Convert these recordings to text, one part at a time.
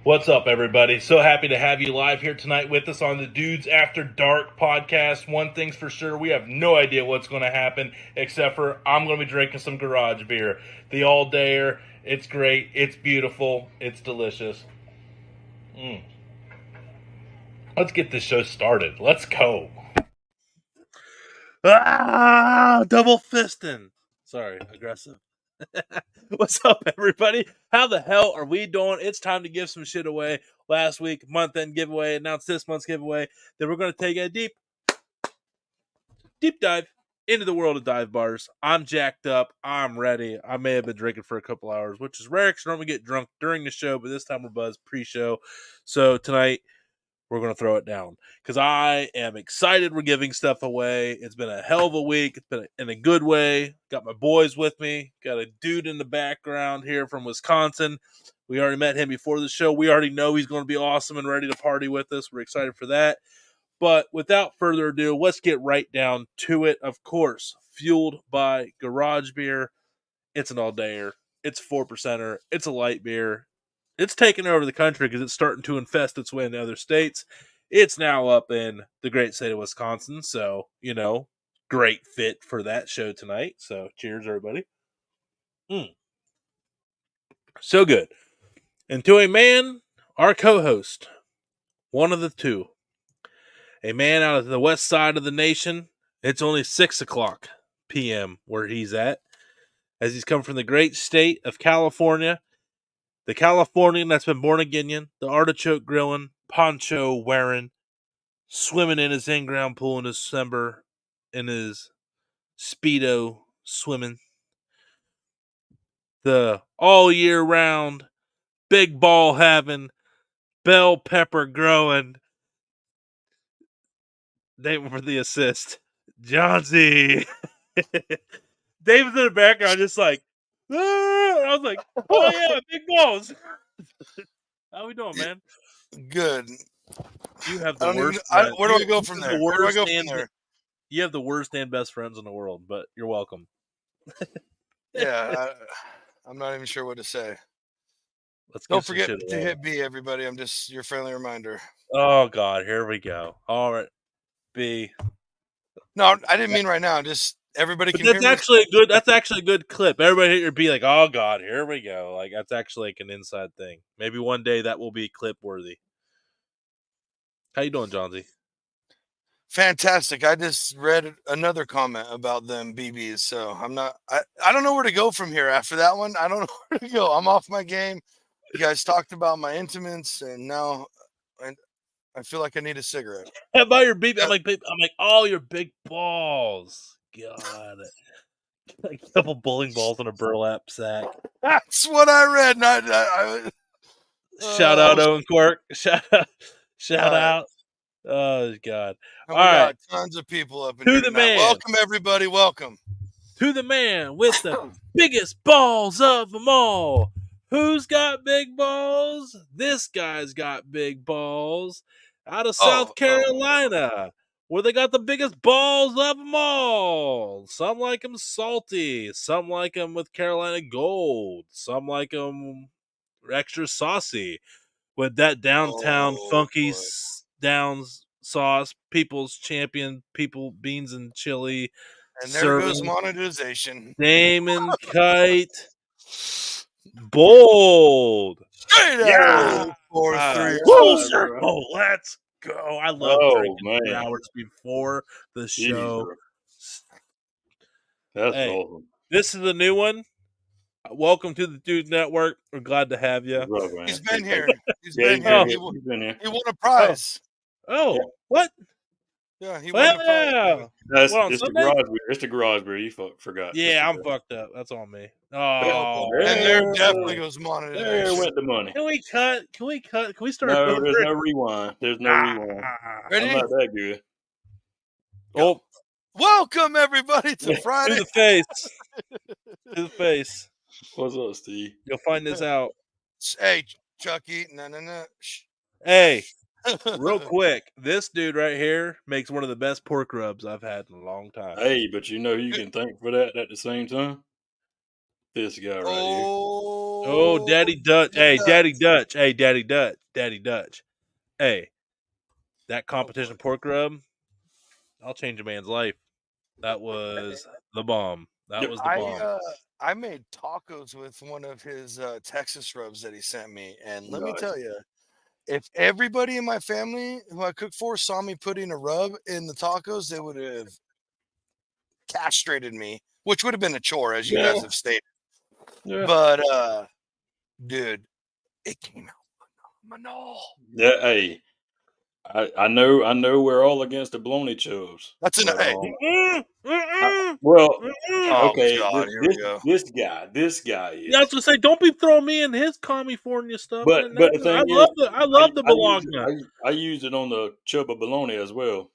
What's up, everybody? So happy to have you live here tonight with us on the Dudes After Dark podcast. One thing's for sure, we have no idea what's going to happen, except for I'm going to be drinking some garage beer. The all dayer. It's great. It's beautiful. It's delicious. Let's get this show started. Let's go. Double fisting. Sorry, aggressive. What's up, everybody? How the hell are we doing? It's time to give some shit away. Last week, month-end giveaway, announced this month's giveaway. Then we're going to take a deep dive into the world of dive bars. I'm jacked up. I'm ready. I may have been drinking for a couple hours, which is rare because I normally get drunk during the show, but this time we're buzzed pre-show. So tonight, we're going to throw it down because I am excited we're giving stuff away. It's been a hell of a week. It's been in a good way. Got my boys with me. Got a dude in the background here from Wisconsin. We already met him before the show. We already know he's going to be awesome and ready to party with us. We're excited for that. But without further ado, let's get right down to it. Of course, fueled by garage beer. It's an all-dayer. It's 4%er. It's a light beer. It's taken over the country because it's starting to infest its way into other states. It's now up in the great state of Wisconsin. So, great fit for that show tonight. So, cheers, everybody. So good. And to a man, our co-host, one of the two, a man out of the west side of the nation. It's only 6 o'clock p.m. where he's at, as he's come from the great state of California. The Californian that's been born again, the artichoke grilling, poncho wearing, swimming in his in-ground pool in December, in his Speedo swimming. The all-year-round, big ball having, bell pepper growing, David for the assist, John Z. David's in the background just like, I was like, oh yeah, big balls. How we doing, man? Good. You have the worst. Where do I go from there? Where do I go from there? You have the worst and best friends in the world, but you're welcome. Yeah, I'm not even sure what to say. Don't forget to hit B, everybody. I'm just your friendly reminder. Oh God, here we go. All right, B. No, I didn't mean right now. Just everybody can hear me. That's actually a good clip. Everybody hit your B like, oh God, here we go. Like that's actually like an inside thing. Maybe one day that will be clip worthy. How you doing, Johnsy? Fantastic. I just read another comment about them BBs, so I'm not. I don't know where to go from here after that one. I don't know where to go. I'm off my game. You guys talked about my intimates, and now I feel like I need a cigarette. How about your BB? I'm like, oh, your big balls. God. A couple bowling balls in a burlap sack. That's what I read. Shout out Owen Quirk. Shout out. Oh God! And we got tons of people up in here tonight. Welcome, everybody. Welcome to the man with the biggest balls of them all. Who's got big balls? This guy's got big balls. Out of South Carolina, where they got the biggest balls of them all. Some like them salty. Some like them with Carolina Gold. Some like them extra saucy with that downtown funky downs sauce, People's Champion, people beans and chili. And there goes monetization. Damon Kite. Bold. Yeah. 4-3. Full circle. Let's go. I love drinking 2 hours before the show. That's awesome. This is the new one. Welcome to the Dude Network. We're glad to have you. He's been here. He's been here. He won a prize. Oh, what? Yeah, he won a prize. That's just a garage beer. It's a garage beer. You forgot. Yeah, I'm fucked up. That's on me. Oh, and there definitely goes monetization. There went the money. Can we cut? Can we start? No, there's no rewind. There's no rewind. Ready? I'm not that good. Oh, welcome everybody to Friday. To the face. To the face. What's up, Steve? You'll find this out. Hey, Chucky. No. Hey, real quick. This dude right here makes one of the best pork rubs I've had in a long time. Hey, but you know you can thank for that at the same time? This guy right here. Oh, Daddy Dutch. Hey, Dutch. Daddy Dutch. Hey, Daddy Dutch. Daddy Dutch. Hey, that competition pork rub, I'll change a man's life. That was the bomb. That Yep. was the bomb. I made tacos with one of his Texas rubs that he sent me, and let me Nice. tell you, if everybody in my family who I cook for saw me putting a rub in the tacos, they would have castrated me, which would have been a chore, as you Yeah. guys have stated. Yeah. But dude, it came out phenomenal. Yeah. Hey, I know we're all against the bologna chubs. That's an But, well, Oh okay. God, here we go. This guy Yeah, I was is. gonna say, don't be throwing me in his California stuff. But Man. the I thing is, love the I use bologna. I use it on the chubba bologna as well.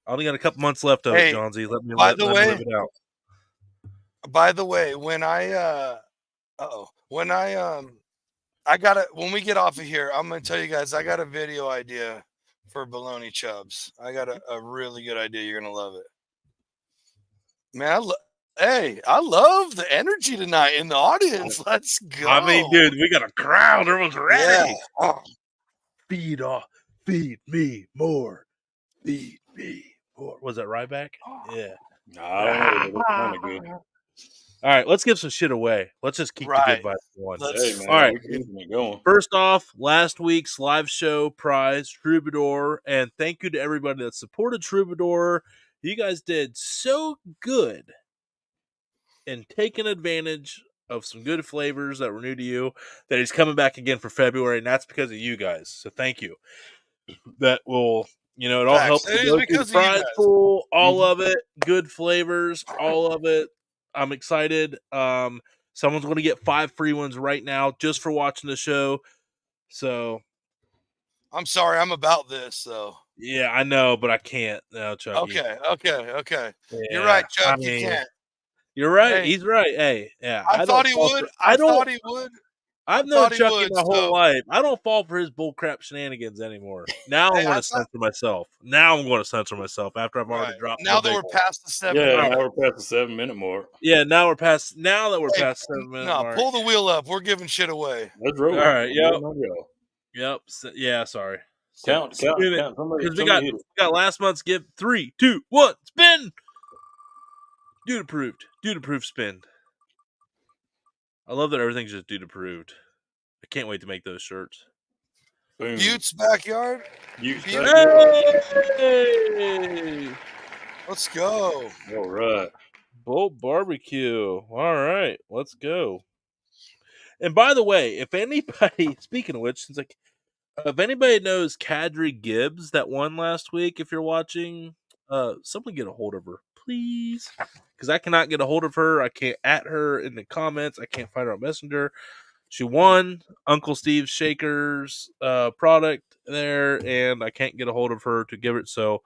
I only got a couple months left of Hey, it, Johnsy. Let me by let the me way- live it out. By the way, when I gotta when we get off of here, I'm gonna tell you guys I got a video idea for bologna chubs. I got a really good idea. You're gonna love it, man. I love the energy tonight in the audience. Let's go. I mean, dude, we got a crowd. Everyone's ready. Yeah. Oh, Feed me more. Feed me more. Was that Ryback? Yeah. I don't know, but it sounded good. All right, let's give some shit away. Let's just keep the Right. good vibes going. Hey man, All right. we keeping it going. First off, last week's live show prize, Troubadour, and thank you to everybody that supported Troubadour. You guys did so good in taking advantage of some good flavors that were new to you that he's coming back again for February, and that's because of you guys. So thank you. That will, it all Facts. helps It to is go through because the of you prize guys. pool, all of it, good flavors, all of it. I'm excited. Someone's going to get 5 free ones right now just for watching the show. So, I'm sorry, I'm about this though. yeah, I know, but I can't now, Chucky. Okay. Yeah, You're right, Chuck. I You mean, can't. You're right. Hey, He's right. Hey, yeah. I thought he would. I thought he would. I've I known thought he Chucky would, my whole so- life. I don't fall for his bullcrap shenanigans anymore. Now I'm Hey, going I to thought- censor myself. Now I'm going to censor myself after I've already Right. dropped. Now the that big we're one. past the 7 Yeah, minute. now we're past the 7-minute mark. Yeah, now we're past. Now that we're Hey, past 7-minute No, mark. pull the wheel up. We're giving shit away. Let's roll. All right. Yep. Go. Yep. Yeah. Sorry. Count. Somebody, Somebody we got last month's gift. 3, 2, 1, spin. Dude approved spin. I love that everything's just dude approved. I can't wait to make those shirts. Boom. Buttes backyard. Buttes Buttes. backyard. Hey! Let's go. All right. Bolt barbecue. All right, let's go. And by the way, if anybody, speaking of which, since like, if anybody knows Kadri Gibbs that won last week, if you're watching, someone get a hold of her, please, because I cannot get a hold of her. I can't at her in the comments. I can't find her on Messenger. She won Uncle Steve's Shakers product there, and I can't get a hold of her to give it. So,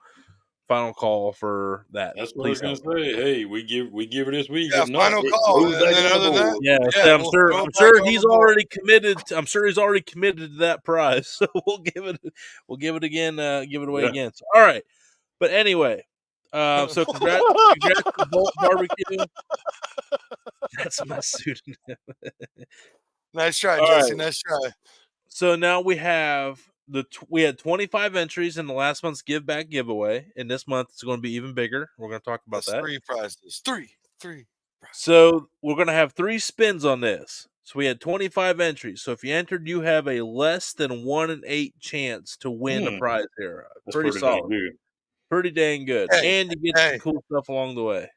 final call for that. That's what Please I was gonna say. Hey, we give her this week. Yeah, If not, final it call. goes And back then on the other than board. Yeah, Yeah, I'm we'll sure. throw I'm it sure back on he's the board. already committed. I'm sure he's already committed to that prize. So we'll give it. We'll give it again. Give it away Yeah. again. So, all right. But anyway, so congrats to Bolt Barbecue. That's my pseudonym. Nice try, All Jesse. right. Nice try. So now we have we had 25 entries in the last month's give back giveaway, and this month it's going to be even bigger. We're going to talk about That's that. 3 prizes. Three. So we're going to have 3 spins on this. So we had 25 entries. So if you entered, you have a less than 1 in 8 chance to win a prize here. That's Pretty dang solid. good. Pretty dang good. Hey, and you get some cool stuff along the way.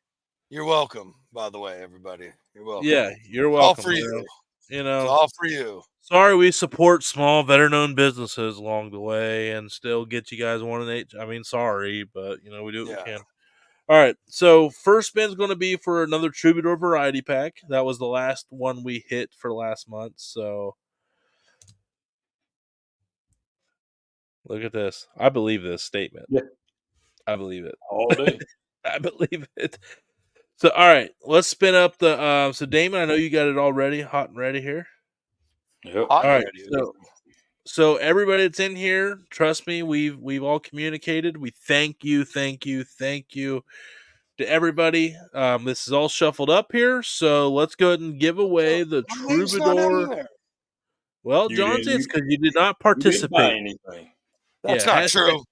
You're welcome, by the way, everybody. You're welcome. Yeah, you're It's welcome. all for you. You It's know, all for you. sorry we support small veteran-owned businesses along the way and still get you guys 1 in 8. I mean, sorry, but we do what we can. All right, so first spin's going to be for another Troubadour variety pack. That was the last one we hit for last month. So look at this. I believe this statement. Yeah. I believe it. All day. I believe it. So all right, let's spin up the. So Damon, I know you got it all ready, hot and ready here. Yep. Hot All right, ready. so everybody that's in here, trust me, we've all communicated. We thank you. to everybody. This is all shuffled up here, so let's go ahead and give away the My name's not in Troubadour. there. Well, You John, didn't. it's because you did not You didn't buy participate. anything. That's Yeah, not true.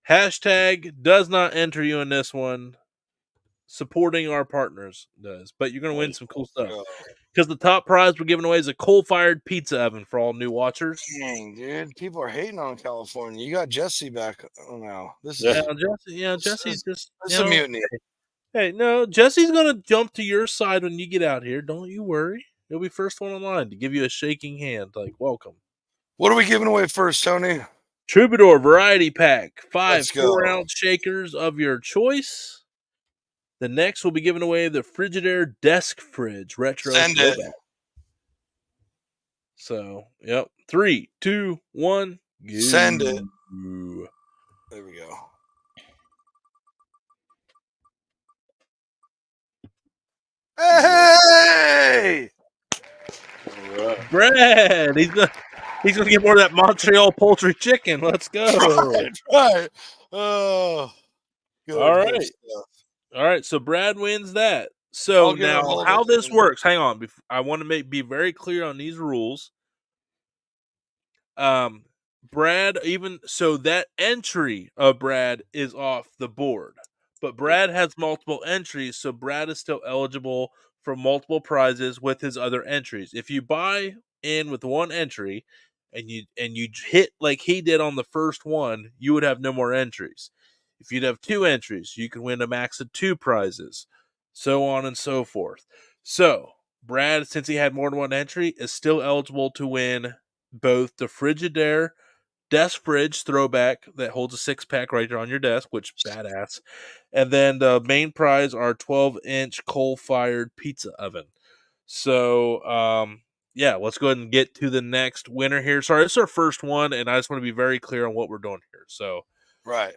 hashtag does not enter you in this one. Supporting our partners does, but you're going to win some cool stuff. Go. Because the top prize we're giving away is a coal-fired pizza oven for all new watchers. Dang, dude. People are hating on California. You got Jesse back now. This is Yeah. Jesse just this is a mutiny. Hey, no, Jesse's gonna jump to your side when you get out here. Don't you worry. He'll be first one online to give you a shaking hand, like welcome. What are we giving away first, Tony? Troubadour Variety Pack, 5 Let's go. 4-ounce shakers of your choice. The next, we'll be giving away the Frigidaire Desk Fridge Retro Send it. Throwback. So, yep. 3, 2, 1, go. Send it. There we go. Hey! All right. Brad, he's gonna get more of that Montreal poultry chicken. Let's go. Right. Oh, good. All good right. stuff. All right, so Brad wins that. So I'll get a now, hold how of this it. works? Hang on, I want to be very clear on these rules. Brad, even so, that entry of Brad is off the board, but Brad has multiple entries, so Brad is still eligible for multiple prizes with his other entries. If you buy in with one entry and you hit like he did on the first one, you would have no more entries. If you'd have 2 entries, you can win a max of 2 prizes, so on and so forth. So Brad, since he had more than one entry, is still eligible to win both the Frigidaire desk fridge throwback that holds a 6-pack right there on your desk, which badass. And then the main prize are 12-inch coal-fired pizza oven. So, yeah, let's go ahead and get to the next winner here. Sorry, this is our first one, and I just want to be very clear on what we're doing here. So, Right.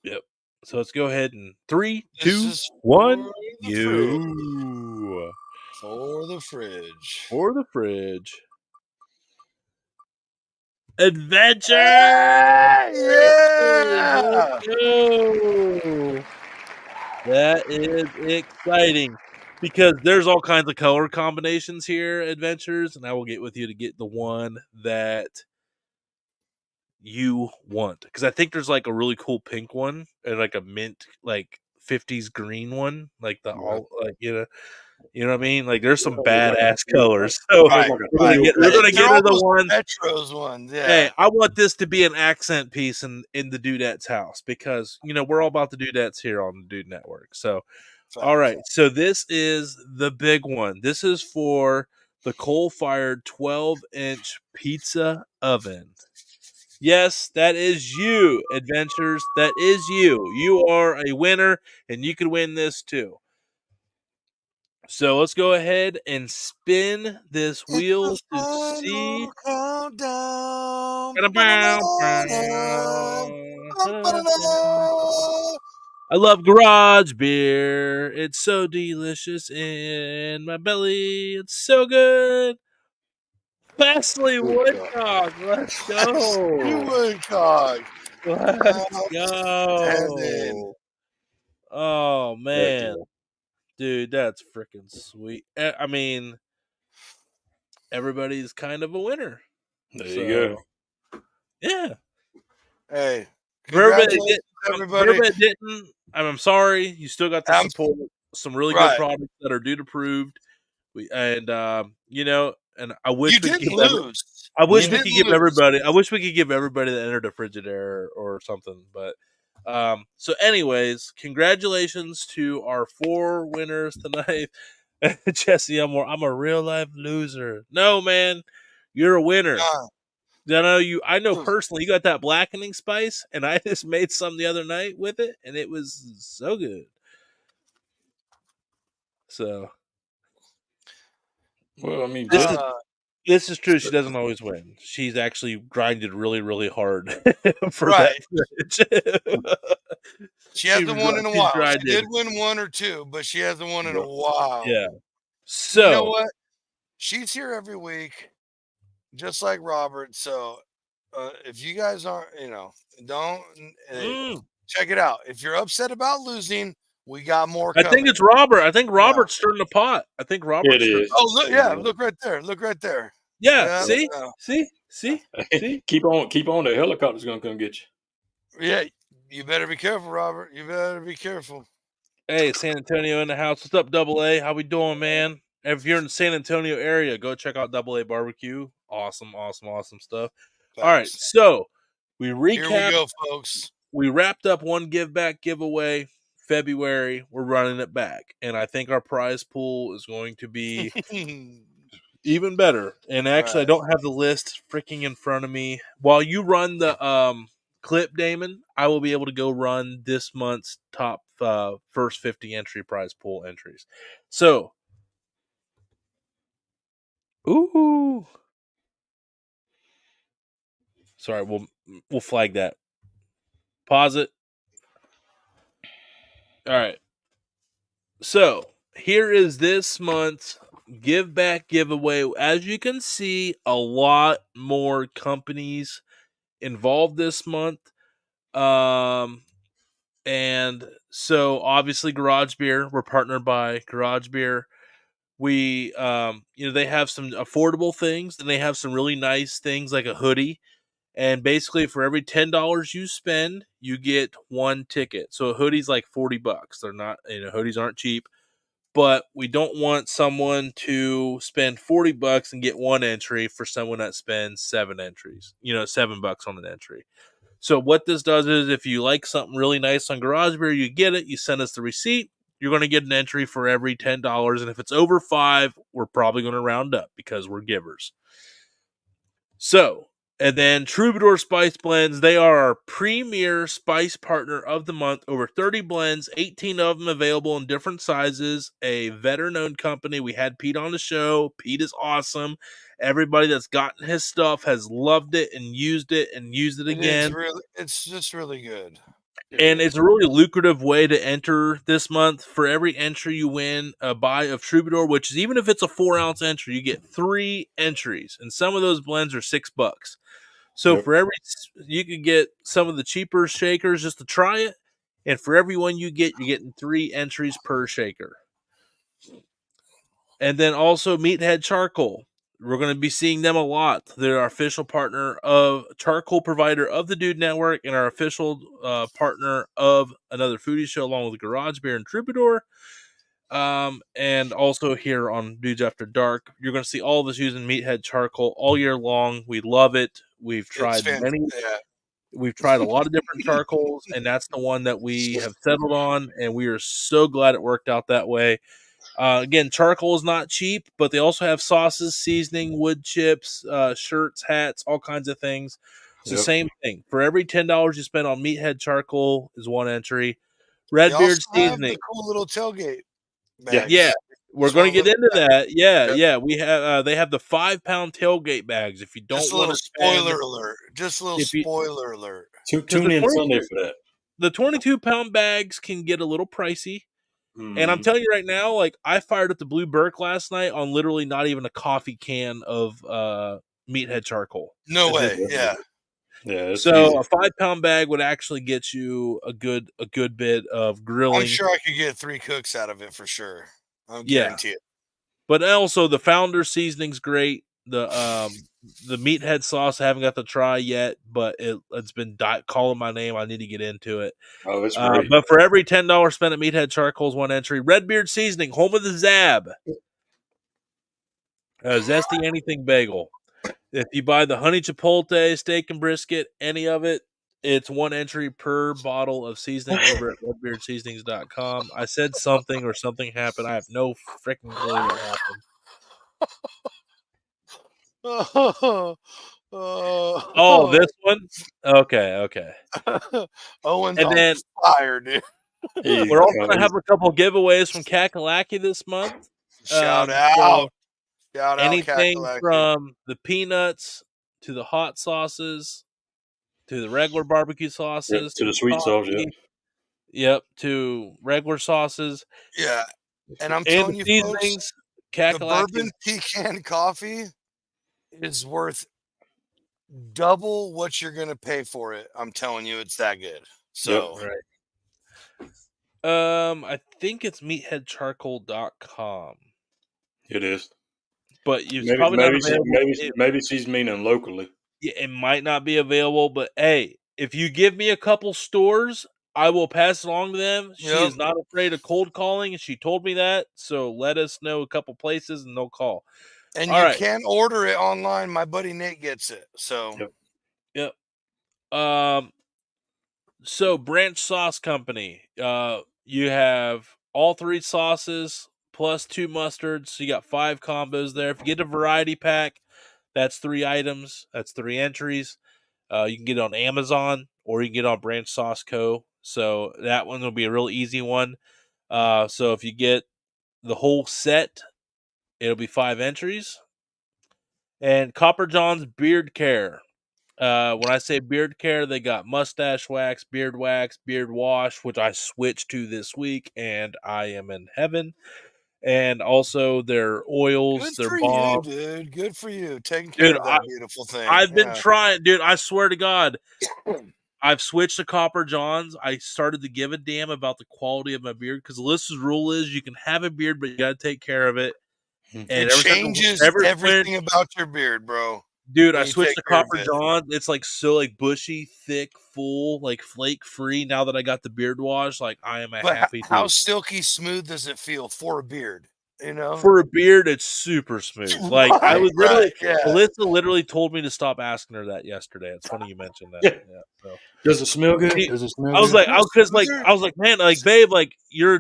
yep. So let's go ahead and 3, This 2, is 1, for the you For the fridge. for the fridge. Adventure! Yeah! Let's go! That is exciting because there's all kinds of color combinations here, adventures, and I will get with you to get the one that you want. Because I think there's like a really cool pink one and like a mint, like 50s green one, like the all, like you know what I mean? Like there's some badass colors. So Right, we're gonna get rid of the ones. Metro's ones, yeah. Hey, I want this to be an accent piece in the Dudettes house because we're all about the Dudettes here on the Dude Network. So, all right, so this is the big one. This is for the coal-fired 12-inch pizza oven. Yes, that is you, adventures. That is you. You are a winner, and you can win this too. So let's go ahead and spin this wheel to see. I love garage beer. It's so delicious in my belly. It's so good. Fastly Woodcock. Let's go. Woodcock. Let's go. Oh, man. Dude, that's freaking sweet. I mean, everybody's kind of a winner. There you go. Yeah. Hey, Congratulations, everybody. Didn't. I'm sorry. You still got to support some really good products that are dude approved. And I wish we could lose. I wish we could give everybody. I wish we could give everybody that entered a Frigidaire or something. But so, anyways, congratulations to our 4 winners tonight. Jesse, I'm a real life loser. No, man, you're a winner. I know personally you got that blackening spice, and I just made some the other night with it, and it was so good. So, well, I mean, this is true. She doesn't always win. She's actually grinded really, really hard for that fridge. She hasn't won in a while. She did win 1 or 2, but she hasn't won in a while. Yeah. So you know what? She's here every week, just like Robert. So if you guys aren't, don't check it out. If you're upset about losing, we got more I coming. think it's Robert. I think Robert's stirring the pot. I think Robert's It stirring. is. Oh, look, It yeah, is. look right there. Look right there. Yeah. Yeah, See. yeah. See. Keep on. The helicopter's gonna come get you. Yeah, you better be careful, Robert. You better be careful. Hey, San Antonio in the house. What's up, Double A? How we doing, man? If you're in the San Antonio area, go check out Double A Barbecue. Awesome stuff. All right, Facts. so we Here we recap. go, folks. We wrapped up one give back giveaway February. We're running it back, and I think our prize pool is going to be even better. And actually, I Right. don't have the list freaking in front of me. While you run the clip, Damon, I will be able to go run this month's top first 50 entry prize pool entries. So, ooh, sorry, we'll flag that. Pause it. All right. So here is this month's give back giveaway. As you can see, a lot more companies involved this month. And so obviously Garage Beer, we're partnered by Garage Beer. We they have some affordable things and they have some really nice things like a hoodie. And basically for every $10 you spend, you get one ticket. So a hoodie's like $40. They're not, hoodies aren't cheap. But we don't want someone to spend $40 and get one entry for someone that spends 7 entries. $7 on an entry. So what this does is if you like something really nice on Garage Beer, you get it, you send us the receipt, you're going to get an entry for every $10. And if it's over 5, we're probably going to round up because we're givers. So, and then Troubadour Spice Blends, they are our premier spice partner of the month. Over 30 blends, 18 of them available in different sizes. A veteran-owned company. We had Pete on the show. Pete is awesome. Everybody that's gotten his stuff has loved it and used it again. It's just really good. And it's a really lucrative way to enter this month. For every entry you win a buy of Troubadour, which is even if it's a 4-ounce entry, you get 3 entries. And some of those blends are $6. So Yep. for you could get some of the cheaper shakers just to try it. And for every one you get, you're getting 3 entries per shaker. And then also Meathead Charcoal. We're going to be seeing them a lot. They're our official partner of charcoal provider of the Dude Network and our official partner of another foodie show along with Garage Beer and Troubadour. And also here on Dudes After Dark, you're going to see all of us using Meathead Charcoal all year long. We love it. We've tried We've tried a lot of different charcoals, and that's the one that we have settled on, and we are so glad it worked out that way. Again, charcoal is not cheap, but they also have sauces, seasoning, wood chips, shirts, hats, all kinds of things. So same thing. For every $10 you spend on Meathead Charcoal is one entry. Redbeard seasoning. Have the cool little tailgate bags. Yeah, we're going to get into that. Yeah. We have they have the 5-pound tailgate bags. If you don't want to spoiler alert. Just a little spoiler alert. Tune in Sunday for that. The 22-pound bags can get a little pricey. And I'm Mm-hmm. telling you right now, like I fired up the Blue Burke last night on literally not even a coffee can of Meathead Charcoal. No way. Yeah. Yeah. So a 5-pound bag would actually get you a good bit of grilling. I'm sure I could get 3 cooks out of it for sure. I'll guarantee it. But also the Founder seasoning's great. The Meathead sauce I haven't got to try yet, but it's been calling my name. I need to get into it. Oh, it's great. But for every $10 spent at Meathead Charcoal's one entry. Redbeard seasoning, home of the Zab. Zesty anything bagel. If you buy the honey chipotle, steak and brisket, any of it, it's one entry per bottle of seasoning over at redbeardseasonings.com. I said something or something happened. I have no freaking clue what happened. Oh, this one? Okay. Owen's and then fire, dude. We're also going to have a couple giveaways from Kakalaki this month. Shout out. Shout out anything Kakalaki. From the peanuts to the hot sauces to the regular barbecue sauces to the sweet sauce, Yep, to regular sauces. Yeah. And I'm telling you, folks, the bourbon pecan coffee is worth double what you're going to pay for it. I'm telling you, it's that good. So I think it's meatheadcharcoal.com. It is. But it's Maybe probably not available. maybe she's meaning locally. It might not be available, but hey, if you give me a couple stores, I will pass it along to them. She yep. is not afraid of cold calling, and she told me that. So let us know a couple places, and they'll call. And All you right. can order it online. My buddy Nate gets it. So Yep. Yep. So Branch Sauce Company, you have all 3 sauces plus 2 mustards. So you got 5 combos there. If you get a variety pack, that's 3 items. That's 3 entries. You can get it on Amazon or you can get it on Branch Sauce Co. So that one will be a real easy one. So if you get the whole set, it'll be 5 entries. And Copper John's Beard Care. When I say beard care, they got mustache wax, beard wash, which I switched to this week, and I am in heaven. And also their oils, good their for you, balm. dude. Good for you. Taking care Dude, of that beautiful thing. I've been Yeah. trying, dude. I swear to God, I've switched to Copper Johns. I started to give a damn about the quality of my beard because Alyssa's rule is you can have a beard, but you got to take care of it. And It changes ever everything about your beard, bro. dude, When I you switched take to care of Copper it. John. It's like so like bushy, thick, full, like flake free. Now that I got the beard wash, like I am a But happy how dude. silky smooth does it feel for a beard? You know? For a beard, it's super smooth. Like I Right, was literally, yeah. Alyssa literally told me to stop asking her that yesterday. It's funny you mentioned that. Yeah. Yeah. So Does it smell good? she, Does it smell I was good? like, Smoother? I was like, man, like babe, like your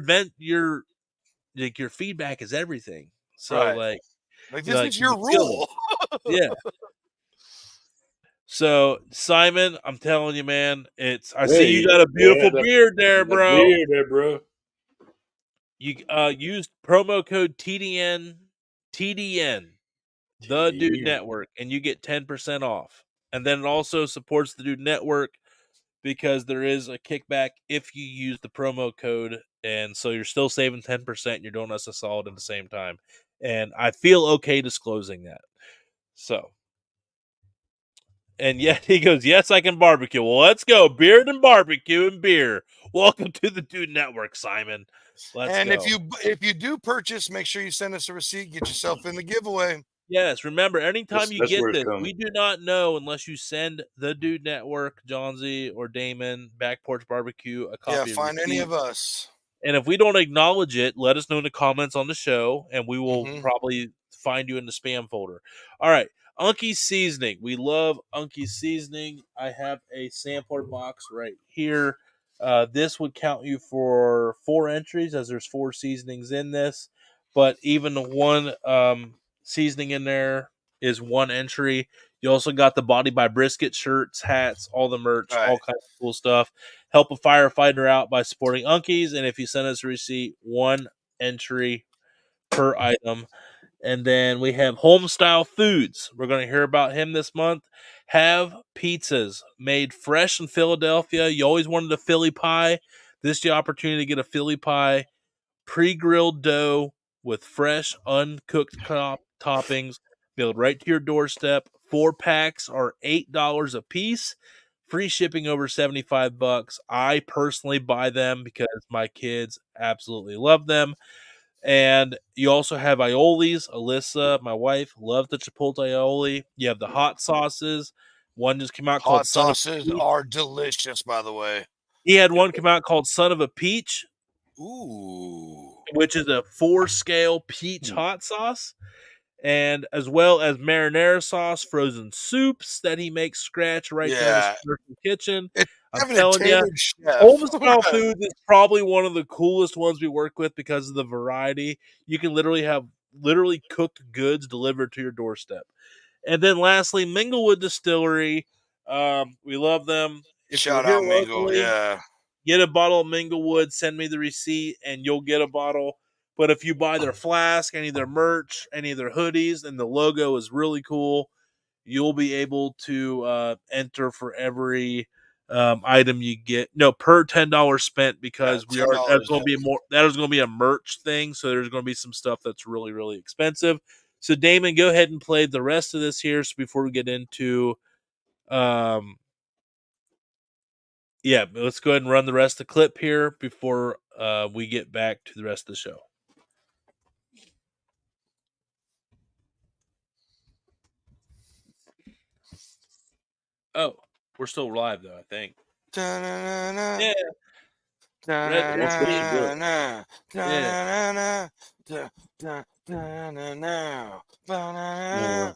like your feedback is everything. So Right. like, Like you this like is you your can feel it. rule. Yeah. So Simon, I'm telling you, man, I see you Hey, got a yeah, beautiful beard there, the bro. beard there, bro. You use promo code TDN, the Dude TDN. Network, and you get 10% off. And then it also supports the Dude Network because there is a kickback if you use the promo code, and so you're still saving 10%. You're doing us a solid at the same time, and I feel okay disclosing that. So. And yet he goes, yes, I can barbecue. Well, let's go. Beard and barbecue and beer. Welcome to the Dude Network, Simon. Let's And go. if you do purchase, make sure you send us a receipt. Get yourself in the giveaway. Yes, remember, anytime you That's get where it's this, coming. we do not know unless you send the Dude Network, John Z, or Damon, Back Porch Barbecue, a Yeah, copy of find any receipt. of us. And if we don't acknowledge it, let us know in the comments on the show, and we will Mm-hmm. probably find you in the spam folder. All right. Unky's Seasoning. We love Unky's Seasoning. I have a sampler box right here. This would count you for 4 entries as there's 4 seasonings in this. But even the one seasoning in there is 1 entry. You also got the Body by Brisket shirts, hats, all the merch, Right. all kinds of cool stuff. Help a firefighter out by supporting Unkies, and if you send us a receipt, 1 entry per item. And then we have Homestyle Foods. We're going to hear about him this month. Have pizzas made fresh in Philadelphia. You always wanted a Philly pie. This is the opportunity to get a Philly pie, pre-grilled dough with fresh, uncooked toppings, mailed right to your doorstep. 4 packs are $8 a piece. Free shipping over $75. I personally buy them because my kids absolutely love them. And you also have aiolis. Alyssa, my wife, loves the chipotle aioli. You have the hot sauces. One just came out called Hot Son of sauces a Peach. are delicious, by the way. He had one come out called Son of a Peach, Ooh. which is a 4-scale peach hot sauce, and as well as marinara sauce, frozen soups that he makes scratch right there in his Yeah. commercial kitchen. It's I'm having a telling you, tailored chef. Homestyle Foods is probably one of the coolest ones we work with because of the variety. You can literally have cooked goods delivered to your doorstep. And then lastly, Minglewood Distillery. We love them. If you're Shout here out Mingle. locally, Yeah. get a bottle of Minglewood, send me the receipt, and you'll get a bottle. But if you buy their flask, any of their merch, any of their hoodies, and the logo is really cool, you'll be able to enter for every item you get. No, per $10 spent Yeah. because that's $10. going to be more. That is going to be a merch thing. So there's going to be some stuff that's really really expensive. So Damon, go ahead and play the rest of this here. So before we get into um Yeah, but let's go ahead and run the rest of the clip here before we get back to the rest of the show. Oh, we're still live though, I think. Da-na-na-na. Yeah. Da-na-na-na. Yeah. Da-na-na. Da-da-na-na. Yeah.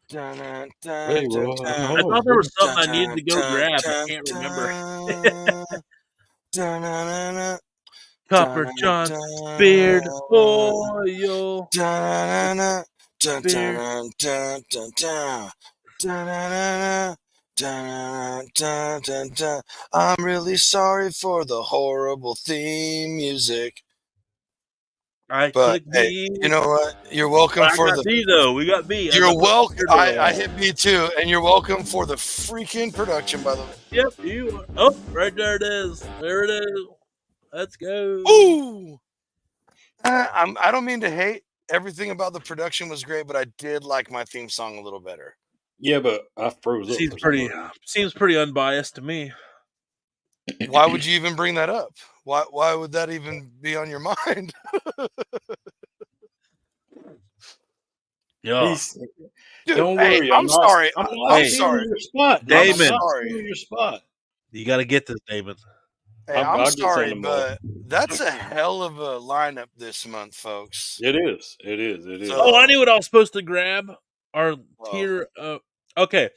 Da-na-na. Hey, well, I thought there was something I needed to go grab. I can't remember. Da-na-na-na. Copper John Beard Oil. Da-na-na-na. Beard. Da-da-na-da-da-da. Da-na-na-na. Da-da-da-da-da. I'm really sorry for the horrible theme music. I But clicked hey, B. you know what? You're welcome I for got the. B though. We got B. You're welcome. I hit B too, and you're welcome for the freaking production, by the way. Yep, you are. Oh, right there it is. There it is. Let's go. Ooh. I don't mean to hate. Everything about the production was great, but I did like my theme song a little better. Yeah, but I froze up. Seems pretty unbiased to me. Why would you even bring that up? Why would that even be on your mind? Yeah. Dude, Don't hey, worry. I'm sorry. I'm I'm not sorry. your spot. Damon. I'm not sorry. stealing your spot. You got to get this, Damon. Hey, I'll I'm get sorry, some tomorrow. but that's a hell of a lineup this month, folks. It is. It is. It is. So- Oh, I knew what I was supposed to grab. Our Whoa. tier. Okay,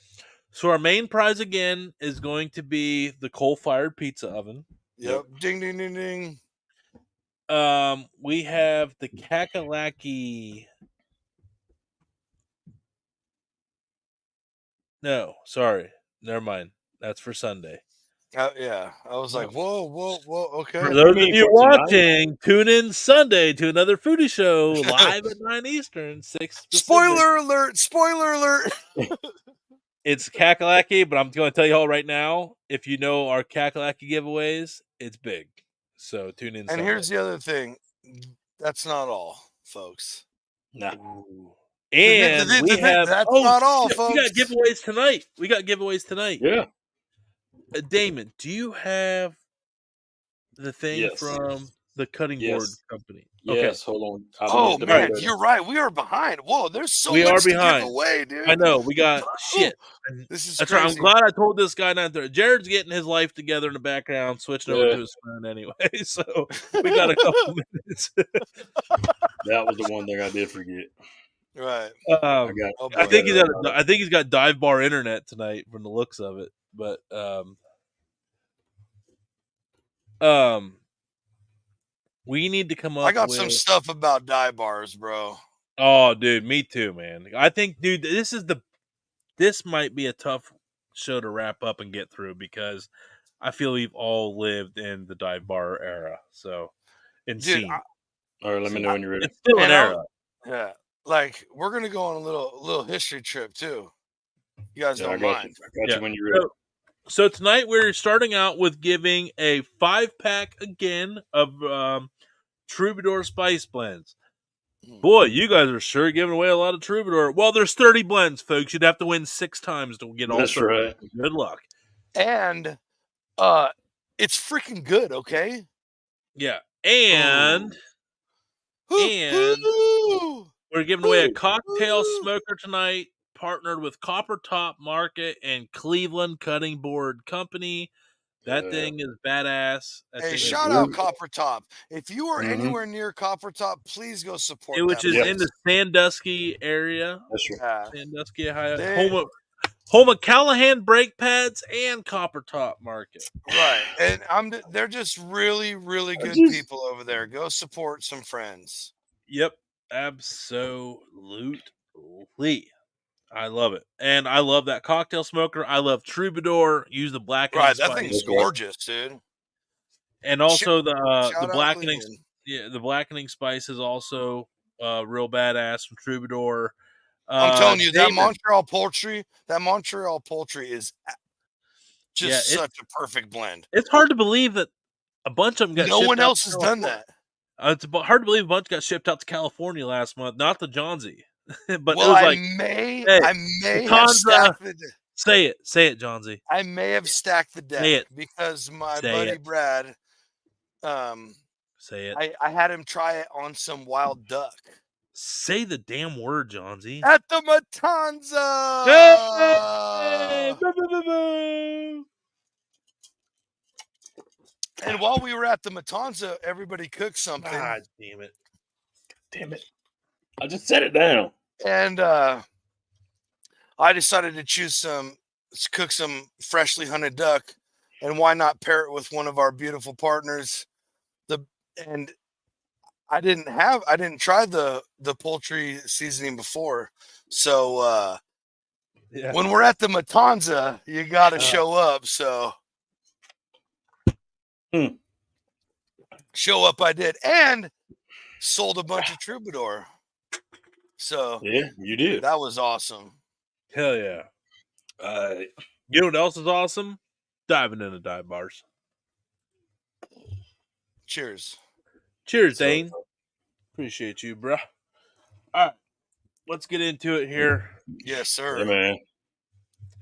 so our main prize again is going to be the coal-fired pizza oven. Yep. Ding, ding, ding, ding. We have the Kakalaki. No, sorry, never mind. That's for Sunday. Yeah. I was like, whoa. Okay. For those of mean you for tonight? watching, tune in Sunday to another foodie show live at 9 Eastern, 6 Pacific. Spoiler alert! Spoiler alert! It's Kakalaki, but I'm going to tell you all right now, if you know our Kakalaki giveaways, it's big. So tune in And Sunday. here's the other thing. That's not all, folks. Nah. And we have that's not all, shit, folks. we got giveaways tonight. Yeah. Damon, do you have the thing Yes. from the cutting board company? Yes. Hold on. Oh man, you're right. We are behind. Whoa, there's so much to give away, dude. I know. We got shit. This is That's crazy. right. I'm glad I told this guy not there. Jared's getting his life together in the background, switching over to his phone anyway. So we got a couple minutes. That was the one thing I did forget. Right. I think he's got dive bar internet tonight from the looks of it. But we need to come up. I got some stuff about dive bars, bro. Oh, dude, me too, man. I think, dude, this might be a tough show to wrap up and get through because I feel we've all lived in the dive bar era. So, insane. All right, let me know when you're ready. It's still an era. Yeah, like we're gonna go on a little history trip too. You guys don't mind? I got you when you're ready. So tonight we're starting out with giving a 5-pack again of Troubadour Spice Blends. Boy, you guys are sure giving away a lot of Troubadour. Well, there's 30 blends, folks. You'd have to win 6 times to get all. That's 30. right. Good luck. And it's freaking good, okay? Yeah. And we're giving away a cocktail smoker tonight, partnered with Copper Top Market and Cleveland Cutting Board Company. That thing is badass. Hey, shout out Copper Top. If you are anywhere near Copper Top, please go support that. Which is in the Sandusky area. That's right. Sandusky, Ohio. Home of Callahan brake pads and Copper Top Market. Right. And they're just really, really good people over there. Go support some friends. Yep. Absolutely. I love it. And I love that cocktail smoker. I love Troubadour. Use the blackening spice. That thing's gorgeous, dude. And also the blackening the blackening spice is also real badass from Troubadour. I'm telling you, that Montreal poultry is just such a perfect blend. It's hard to believe that a bunch of them got shipped out. No one else has done that. It's hard to believe a bunch got shipped out to California last month, not the Johnsy. But well, it was like, I may have stacked it. Say it, John Z. I may have stacked the Say deck it. because my Say buddy it. Brad, Say it. I had him try it on some wild duck Say the damn word, John Z. at the Matanza. Hey! Boo, boo, boo, boo. And while we were at the Matanza, everybody cooked something. God damn it. Damn it! I just set it down. And I decided to cook some freshly hunted duck, and why not pair it with one of our beautiful partners? And I didn't try the poultry seasoning before, so Yeah. when we're at the Matanza, you got to show up. So show up, I did, and sold a bunch of Troubadour. So Yeah, you did. that was awesome. Hell yeah. You know what else is awesome? Diving into dive bars. Cheers. Cheers, Dane. Appreciate you, bro. All right. Let's get into it here. Yes, sir. Yeah, man.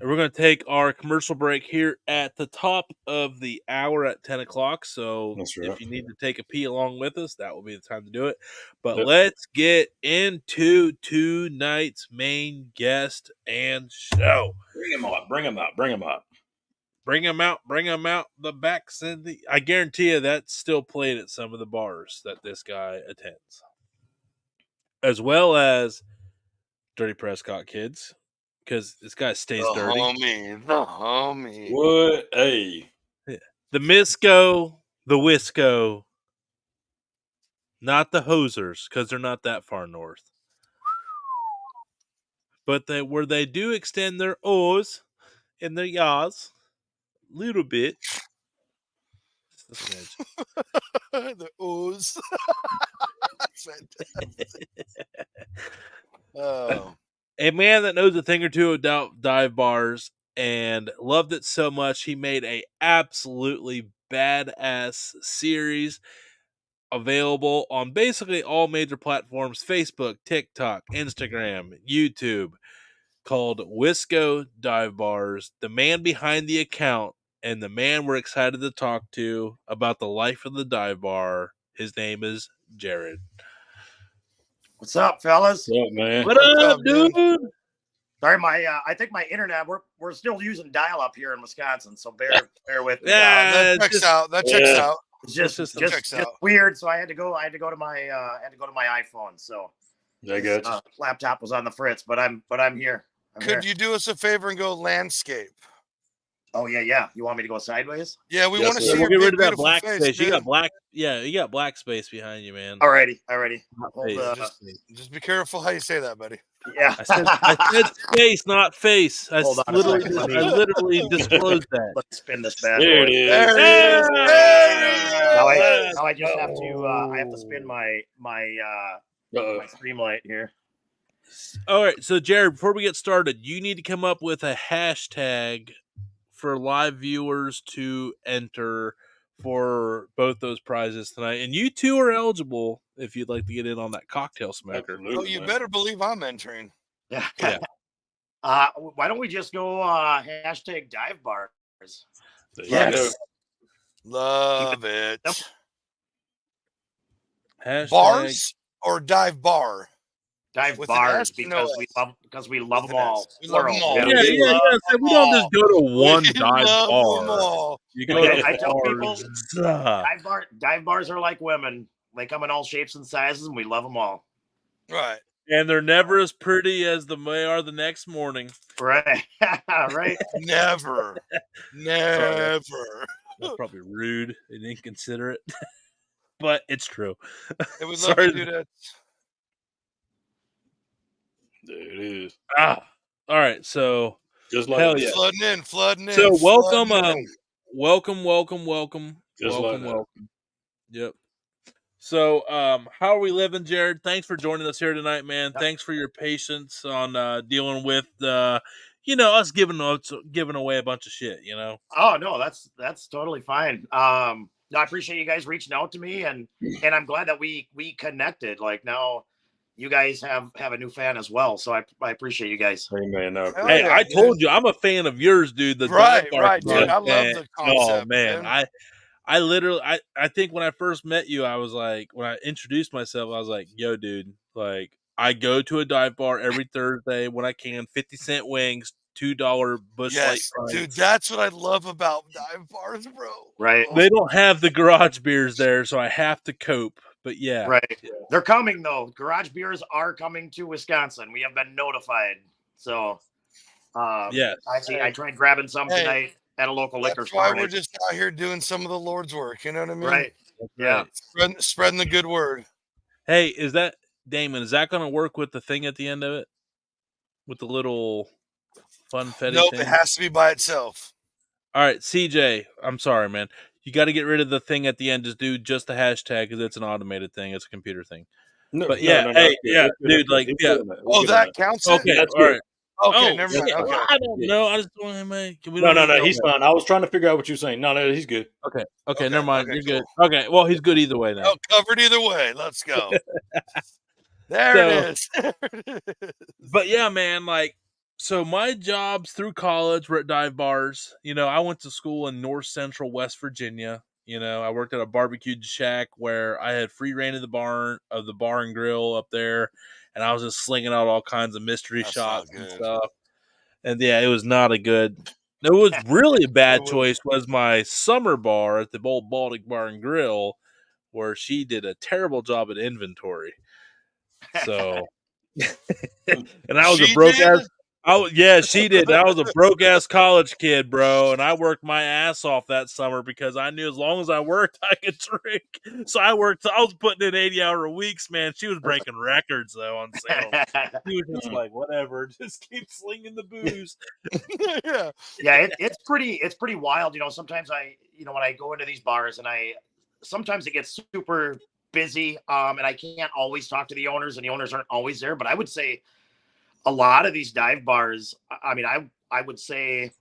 And we're going to take our commercial break here at the top of the hour at 10 o'clock. So That's right. if you need to take a pee along with us, that will be the time to do it. But Yep. let's get into tonight's main guest and show. Bring him out. Bring him out. Bring him out. Bring them out. Bring them out. The backs and the. I guarantee you that's still played at some of the bars that this guy attends, as well as Dirty Prescott Kids, because this guy stays The dirty. homie. What? Hey. The Misco, the Wisco, not the Hosers, because they're not that far north. But where they do extend their O's and their ya's a little bit. Just a smidge. The ooze. Oh. A man that knows a thing or two about dive bars and loved it so much he made a absolutely badass series available on basically all major platforms: Facebook, TikTok, Instagram, YouTube, called Wisco Dive Bars. The man behind the account and the man we're excited to talk to about the life of the dive bar, his name is Jared. What's up, fellas? What's up, man? What What's up, up, dude? dude? Sorry, I think my internet. We're still using dial-up here in Wisconsin, so bear with me. Yeah, that checks out. That checks out. It's just checks out. weird. So I had to go to my iPhone. So I got you. laptop was on the fritz, but I'm here. Could you do us a favor and go landscape? Oh yeah. You want me to go sideways? Yeah, we Yes, want to sir. see We'll your get rid big, of that beautiful black face, space. dude. You got black. Yeah, you got black space behind you, man. Alrighty. Not Hold, face, Just be careful how you say that, buddy. yeah. I said space, not face. I Hold on a literally, second, let me- I literally disclosed that. Let's spin this bad There boy. it is. There Hey! it is. There it is. Now I just have to I have to spin my Uh-oh. Streamlight here. All right, so Jared, before we get started, you need to come up with a hashtag for live viewers to enter for both those prizes tonight. And you two are eligible if you'd like to get in on that cocktail smaker. Absolutely, Oh, you man. better believe I'm entering. Yeah. Yeah. Why don't we just go hashtag dive bars? There you Yes. go. Love it. Yep. Hashtag, Bars or dive bar? Dive With an bars S or no because we love With them an all. S. We love them all. Yeah, Plural. We yeah. love So we don't just go to one We dive love them bar. all. You go Like to I tell people, bars. dive bars are like women. They come in all shapes and sizes, and we love them all. Right. And they're never as pretty as they are the next morning. Right, right. Never. Never. That's probably rude and inconsiderate, but it's true. It would love Sorry. to do that. There it is. All right. So Just like hell that. yeah. Flooding in. So welcome, flooding in. welcome. Just like that. Yep. So, how are we living, Jared? Thanks for joining us here tonight, man. Thanks for your patience on dealing with us giving away a bunch of shit. Oh no, that's totally fine. No, I appreciate you guys reaching out to me, and I'm glad that we connected. Like now, you guys have a new fan as well. So I appreciate you guys. Hey man, no, Hell Hey, yeah, I dude. told you I'm a fan of yours, dude. The Right, dive bar right, dude. I love content. the Oh concept, man, man. I literally I think when I first met you, I was like, when I introduced myself, I was like, yo, dude, like I go to a dive bar every Thursday when I can, 50-cent wings, $2 Busch Light Yes, dude. pints. That's what I love about dive bars, bro. Right. Oh, They don't have the garage beers there, so I have to cope. But yeah, Right. They're coming though. Garage beers are coming to Wisconsin. We have been notified. So yes. I tried grabbing some Hey, tonight at a local liquor that's why store. we're just out here doing some of the Lord's work. You know what I mean? Right. That's Yeah. right. Spreading the good word. Hey, is that Damon? Is that going to work with the thing at the end of it, with the little funfetti Nope, thing? it has to be by itself. All right, CJ, I'm sorry, man. You got to get rid of the thing at the end. Just do just the hashtag because it's an automated thing. It's a computer thing. no, But no, yeah, no, no. hey, It's good. yeah, It's good. dude, It's good. like, He's yeah. good on that. He's Oh, good on that counts it? Okay, That's all good. right. Okay, Oh, never that's mind. fine. Okay. I don't know. I just want to we No, don't no, need to no. know He's that. fine. I was trying to figure out what you're saying. No, no, he's good. Okay, Okay, never mind. okay, You're cool. good. Okay, well, he's good either way then. Oh, covered either way. Let's go. There So- it is. There it is. But yeah, man, like, so my jobs through college were at dive bars. You know, I went to school in North Central West Virginia. You know, I worked at a barbecue shack where I had free reign of the bar and grill up there, and I was just slinging out all kinds of mystery That's shots not and good. stuff. And yeah, it was not a good. It was really a bad It was- choice. Was my summer bar at the old Baltic Bar and Grill, where she did a terrible job at inventory. So, and I was a She broke did? ass. Yeah, she did. I was a broke ass college kid, bro, and I worked my ass off that summer because I knew as long as I worked, I could drink. So I worked. I was putting in 80-hour weeks, man. She was breaking records though on sales. She was just like, whatever, just keep slinging the booze. Yeah. Yeah, it's pretty wild. You know, sometimes when I go into these bars and sometimes it gets super busy, and I can't always talk to the owners, and the owners aren't always there. But I would say a lot of these dive bars, I mean, I would say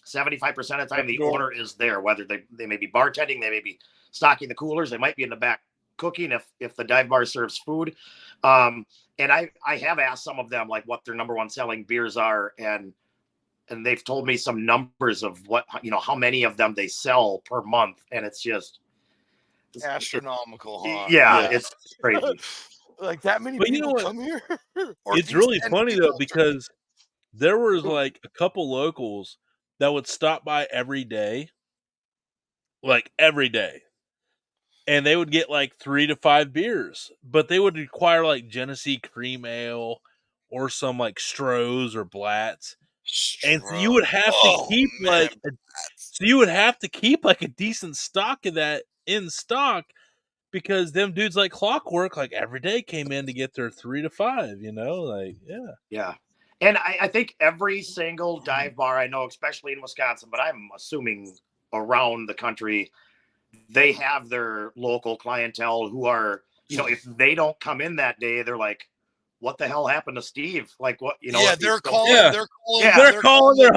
75% of the time the owner is there, whether they may be bartending, they may be stocking the coolers, they might be in the back cooking if the dive bar serves food. And I have asked some of them like what their number one selling beers are, and they've told me some numbers of what, how many of them they sell per month, and it's just Astronomical, huh? yeah, it's crazy. Like that many But you know people what? come here? Or It's these really 10 funny though people because there was like a couple locals that would stop by every day, and they would get like 3 to 5 beers, but they would require like Genesee cream ale or some like Strohs or Blatts, and so you would have to keep like a decent stock of that in stock because them dudes like clockwork, like every day came in to get their 3 to 5. You know, like Yeah. And I think every single dive bar I know, especially in Wisconsin, but I'm assuming around the country, they have their local clientele who are, if they don't come in that day, they're like, what the hell happened to Steve? Like, what, Yeah, if he's they're still- calling. Yeah. They're calling. Yeah. they're calling their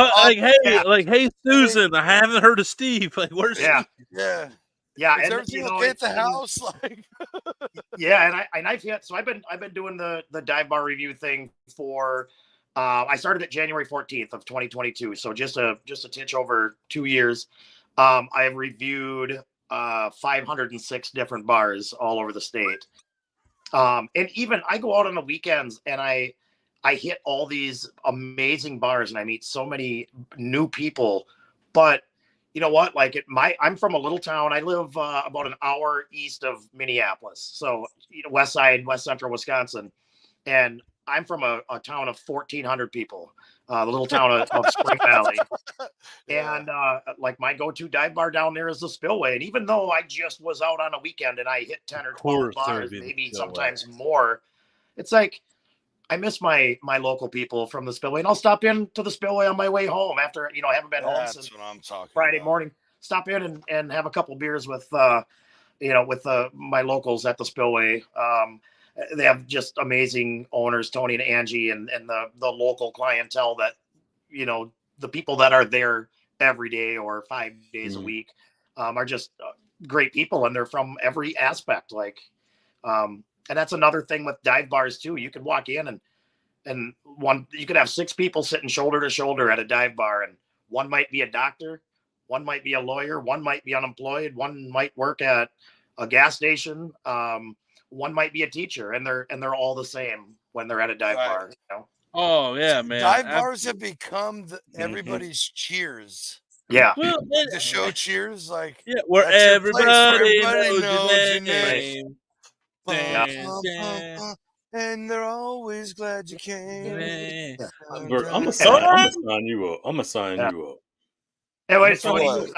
like, Yeah. hey Susan, I haven't heard of Steve. Like, where's Yeah. Steve? Yeah. Yeah. Is And, everything okay at the and- house? Like, yeah. And I've hit, so I've been doing the dive bar review thing for, I started at January 14th of 2022. So just a titch over 2 years. I have reviewed 506 different bars all over the state. And even I go out on the weekends and I hit all these amazing bars and I meet so many new people. But you know what? Like I'm from a little town. I live about an hour east of Minneapolis, so west side, west central Wisconsin, and I'm from a town of 1,400 people, the little town of Spring Valley. yeah. And like my go-to dive bar down there is the Spillway. And even though I just was out on a weekend and I hit 10 or 12 course there would bars, be the maybe Spillway. sometimes more, it's like I miss my local people from the Spillway, and I'll stop in to the Spillway on my way home after I haven't been home That's since what I'm talking Friday about. morning. Stop in and have a couple beers with my locals at the Spillway. They have just amazing owners, Tony and Angie, and the local clientele that the people that are there every day or 5 days a week are just great people, and they're from every aspect. Like that's another thing with dive bars too. You could walk in and you could have 6 people sitting shoulder to shoulder at a dive bar, and one might be a doctor, one might be a lawyer, one might be unemployed, one might work at a gas station, one might be a teacher, and they're all the same when they're at a dive bar. You know? Oh yeah, man. Dive bars have become everybody's Cheers. Yeah. Well, Like the show Cheers, like yeah, where that's your place where everybody everybody knows your name. name. Yeah. And they're always glad you came. Bert, I'm Dun, gonna dun, sign you up. I'm gonna sign Yeah. you up. Anyway, it's Which funny one?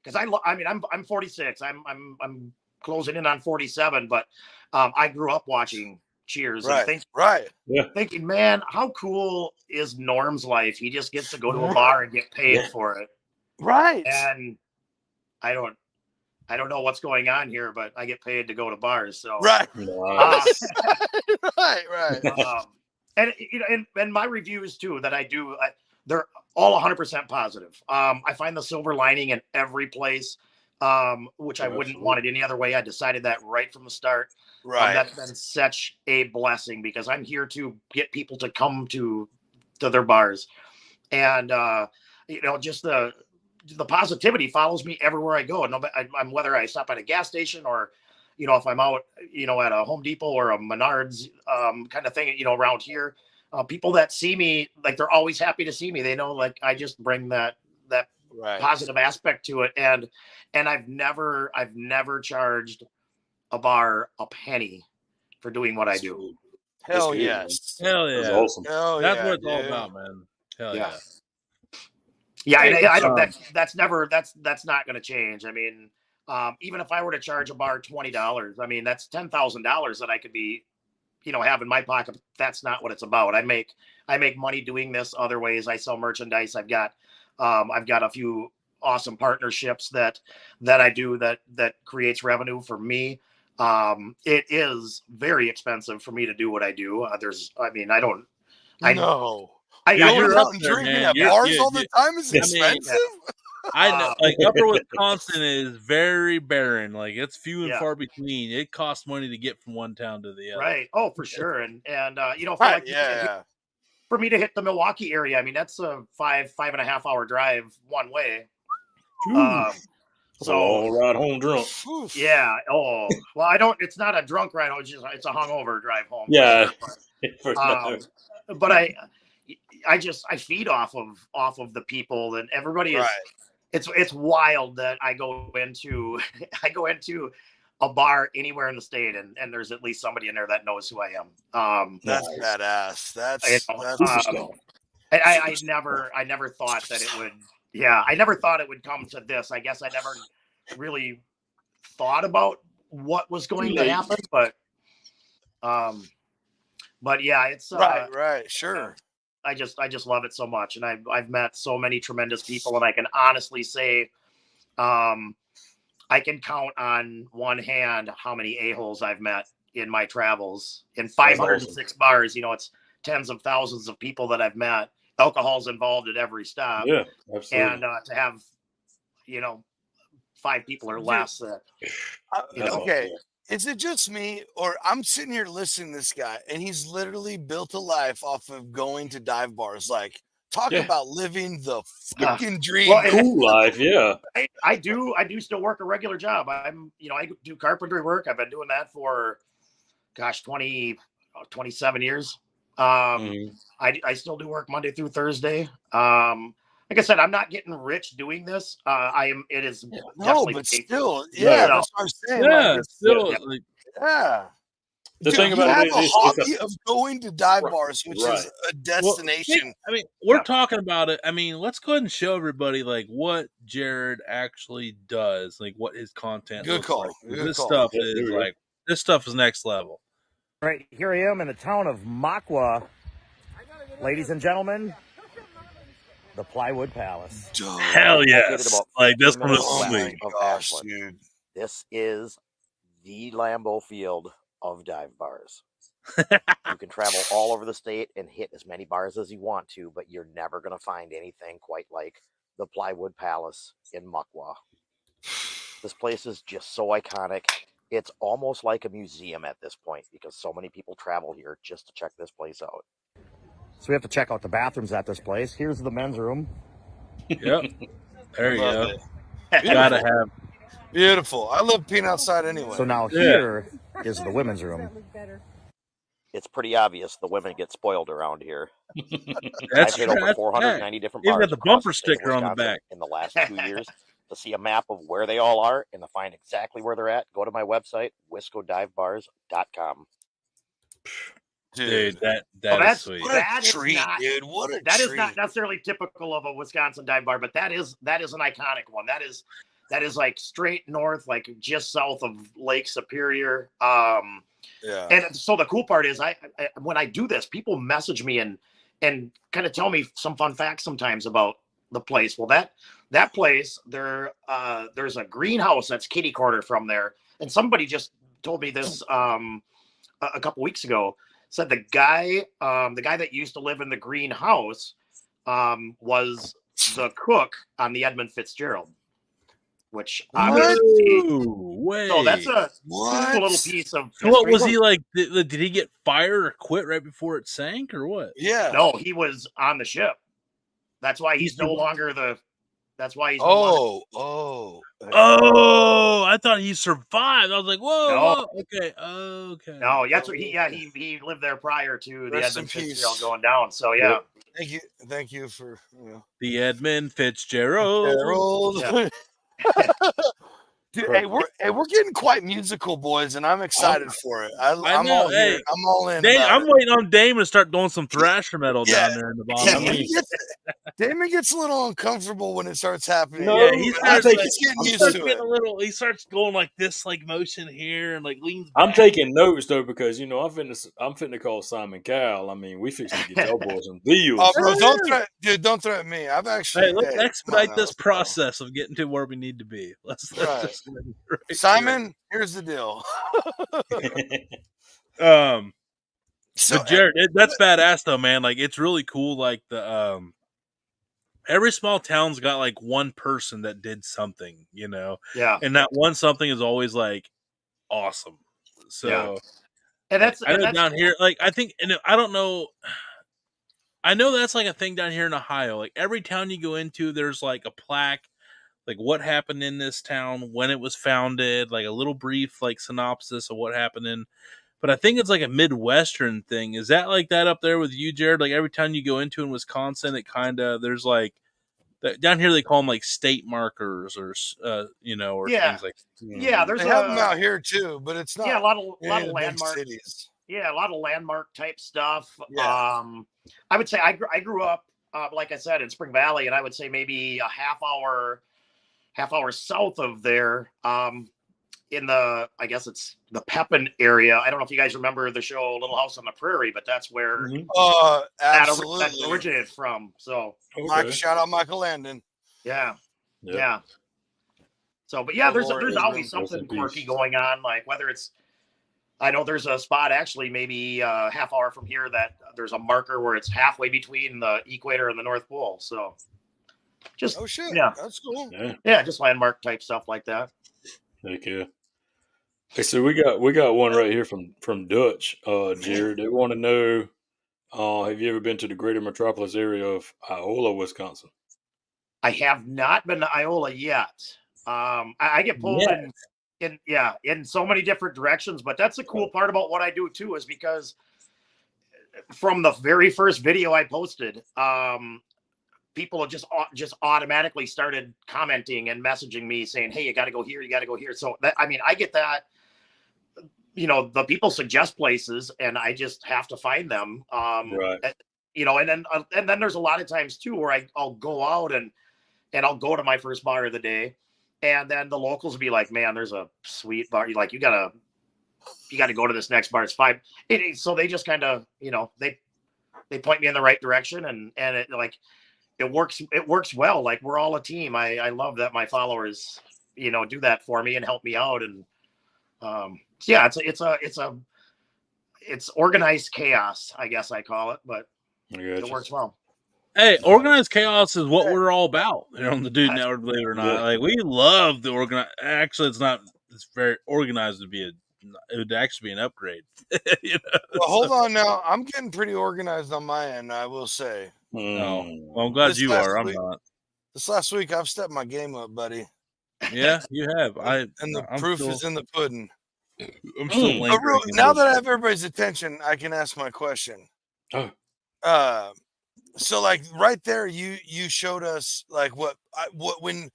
because I mean I'm 46. I'm closing in on 47, but I grew up watching Cheers Right, and right. thinking, man, how cool is Norm's life? He just gets to go to a bar and get paid Yeah. for it. Right. And I don't know what's going on here, but I get paid to go to bars. So Right. Nice. Right. and you know, and my reviews too that I do, they're all 100% positive. I find the silver lining in every place, which I wouldn't want it any other way. I decided that right from the start. Right. That's been such a blessing because I'm here to get people to come to their bars, and you know, just the positivity follows me everywhere I go. And I'm whether I stop at a gas station or, you know, if I'm out, you know, at a Home Depot or a Menards kind of thing, you know, around here, people that see me, like they're always happy to see me. They know like I just bring that Right. positive aspect to it, and I've never charged a bar a penny for doing what I do. Hell good, yes. Hell yeah. That's awesome. Hell That's yeah, what it's all dude. about, man. Hell Yeah. yeah. Yeah, Hey, and I don't. That's not going to change. I mean, even if I were to charge a bar $20, I mean that's $10,000 that I could be, you know, have in my pocket. That's not what it's about. I make money doing this other ways. I sell merchandise. I've got a few awesome partnerships that I do that creates revenue for me. It is very expensive for me to do what I do. No. I Going you're out up and there, drinking man. at You're- bars you- all the time is I mean, expensive. I know, like Upper Wisconsin is very barren. Like it's few and Yeah. far between. It costs money to get from one town to the other. right. Oh, for sure. And you know, for Right, like yeah. for me to hit the Milwaukee area, I mean that's a 5.5 hour drive one way. That's a So long ride home drunk. Oof. yeah. Oh well, I don't. It's not a drunk ride. It's a hungover drive home. Yeah. For sure. But I feed off of the people, and everybody is. Right. It's wild that I go into a bar anywhere in the state, and there's at least somebody in there that knows who I am. That's badass. That's I never thought that it would. Yeah, I never thought it would come to this. I guess I never really thought about what was going to happen, but yeah, it's right, sure. I just love it so much, and I've met so many tremendous people, and I can honestly say, I can count on one hand how many a-holes I've met in my travels in 506 bars. You know, it's tens of thousands of people that I've met. Alcohol's involved at every stop. Yeah, absolutely. And to have, you know, 5 people or less that, you know, okay. Is it just me, or I'm sitting here listening to this guy, and he's literally built a life off of going to dive bars? Like, talk about living the fucking dream. well, Cool life, yeah. I do still work a regular job. I do carpentry work. I've been doing that for, gosh, 27 years. I still do work Monday through Thursday. Like I said, I'm not getting rich doing this. It is no, but still, yeah, that's what I'm saying. Yeah, like, still, yeah. like, Yeah. The Dude, thing you about have it a is, hobby of going to dive bars, which right. is a destination. I mean, we're talking about it. I mean, let's go ahead and show everybody like what Jared actually does, like what his content Good looks call. like. Good This call. stuff Yeah, is here we go. like this stuff is next level. Right, here I am in the town of Makwa. Ladies and gentlemen, the Plywood Palace. Hell yes! Like this one is Oh my sweet. gosh, dude. This is the Lambeau Field of dive bars. You can travel all over the state and hit as many bars as you want to, but you're never going to find anything quite like the Plywood Palace in Makwa. This place is just so iconic. It's almost like a museum at this point because so many people travel here just to check this place out. So we have to check out the bathrooms at this place. Here's the men's room. Yep. There you Love go. it. Gotta have. Beautiful. I love peeing outside anyway. So now Yeah. here is the women's room. It's pretty obvious the women get spoiled around here. That's I've hit true. over That's 490 different Even bars got the across bumper the state of sticker on the Wisconsin back. in the last 2 years. To see a map of where they all are and to find exactly where they're at, go to my website, wiscodivebars.com. Dude, that Well, is sweet. What a treat, dude. What a That treat. is not necessarily typical of a Wisconsin dive bar, but that is an iconic one. That is like straight north, like just south of Lake Superior. Yeah. And so the cool part is I when I do this, people message me and kind of tell me some fun facts sometimes about the place. Well, that place, there's a greenhouse that's kitty corner from there. And somebody just told me this a couple weeks ago. Said the guy that used to live in the greenhouse was the cook on the Edmund Fitzgerald, which obviously. No way. So that's a What? cool little piece of So what history. was he like? Did he get fired or quit right before it sank, or what? Yeah. No, he was on the ship. That's why he's no longer the. That's why he's. No longer, Oh! I thought he survived. I was like, whoa, No. whoa. Okay, okay. no, that's what he lived there prior to the Rest in Edmund peace. Fitzgerald going down. So yeah. Yep. Thank you for The Edmund Fitzgerald. Harold. Yeah. Dude, hey, we're getting quite musical, boys, and I'm excited for it. I'm know, all here. hey, I'm all in. I'm waiting on Damon to start doing some thrasher metal down there in the bottom. Damon gets a little uncomfortable when it starts happening. No, Yeah, he I starts, think like, he's getting he used starts to getting it. a little. He starts going like this, like motion here, and like leans. I'm back. taking notes though because I'm finna call Simon Cowell. I mean, we fixing to get y'all boys some deals. Oh, bro, don't threaten me. I've actually. Hey, let's expedite this now. process of getting to where we need to be. Let's Right. just right Simon, here's the deal. So Jared, that's badass though, man. Like it's really cool. Like the every small town's got like one person that did something, you know. Yeah. And that one something is always like awesome. So Yeah. And that's I know down here, like I think, and I don't know. I know that's like a thing down here in Ohio. Like every town you go into, there's like a plaque, like what happened in this town, when it was founded, like a little brief like synopsis of what happened in. But I think it's like a Midwestern thing. Is that like that up there with you, Jared? Like every town you go into in Wisconsin, it kind of there's like down here they call them like state markers or you know, or things like. Yeah, there's they have them out here too, but it's not. Yeah, a lot of big landmark cities. Yeah, a lot of landmark type stuff. Yeah. I would say I grew up, like I said, in Spring Valley, and I would say maybe a half hour south of there, in the, I guess it's the Pepin area. I don't know if you guys remember the show Little House on the Prairie, but that's where Absolutely. that originated from. So, Shout out Michael Landon. Yeah, Yep. yeah. So, but yeah, there's Lord, always rest in something peace. quirky going on. Like whether it's, I know there's a spot actually maybe a half hour from here that there's a marker where it's halfway between the equator and the North Pole. So, just Oh shit! yeah, That's cool. Yeah. just landmark type stuff like that. Heck yeah. Hey, so we got one right here from Dutch, Jared. They want to know, have you ever been to the greater metropolis area of Iola, Wisconsin? I have not been to Iola yet. I get pulled in so many different directions, but that's the cool part about what I do too, is because from the very first video I posted, people have just automatically started commenting and messaging me saying, "Hey, you got to go here, you got to go here." So that, I mean, I get that. You know, the people suggest places, and I just have to find them. Right. You know, and then there's a lot of times too where I'll go out and I'll go to my first bar of the day, and then the locals will be like, "Man, there's a sweet bar. You gotta go to this next bar. It's $5." So they just kind of, you know, they point me in the right direction, and it like it works well. Like we're all a team. I love that my followers, you know, do that for me and help me out. And yeah, it's organized chaos, I guess I call it, but it works well. Hey, organized chaos is what we're all about here on the Dude Network, believe it or not. Like we love the organized. Actually, it's not it's very organized. It would actually be an upgrade. You know? Well, hold on now. I'm getting pretty organized on my end, I will say. Oh, well, I'm glad This you last are. I'm week- not. This last week, I've stepped my game up, buddy. Yeah, you have. And the proof is in the pudding. I'm still But lingering. now that I have everybody's attention, I can ask my question. Oh. So like right there, you showed us like what when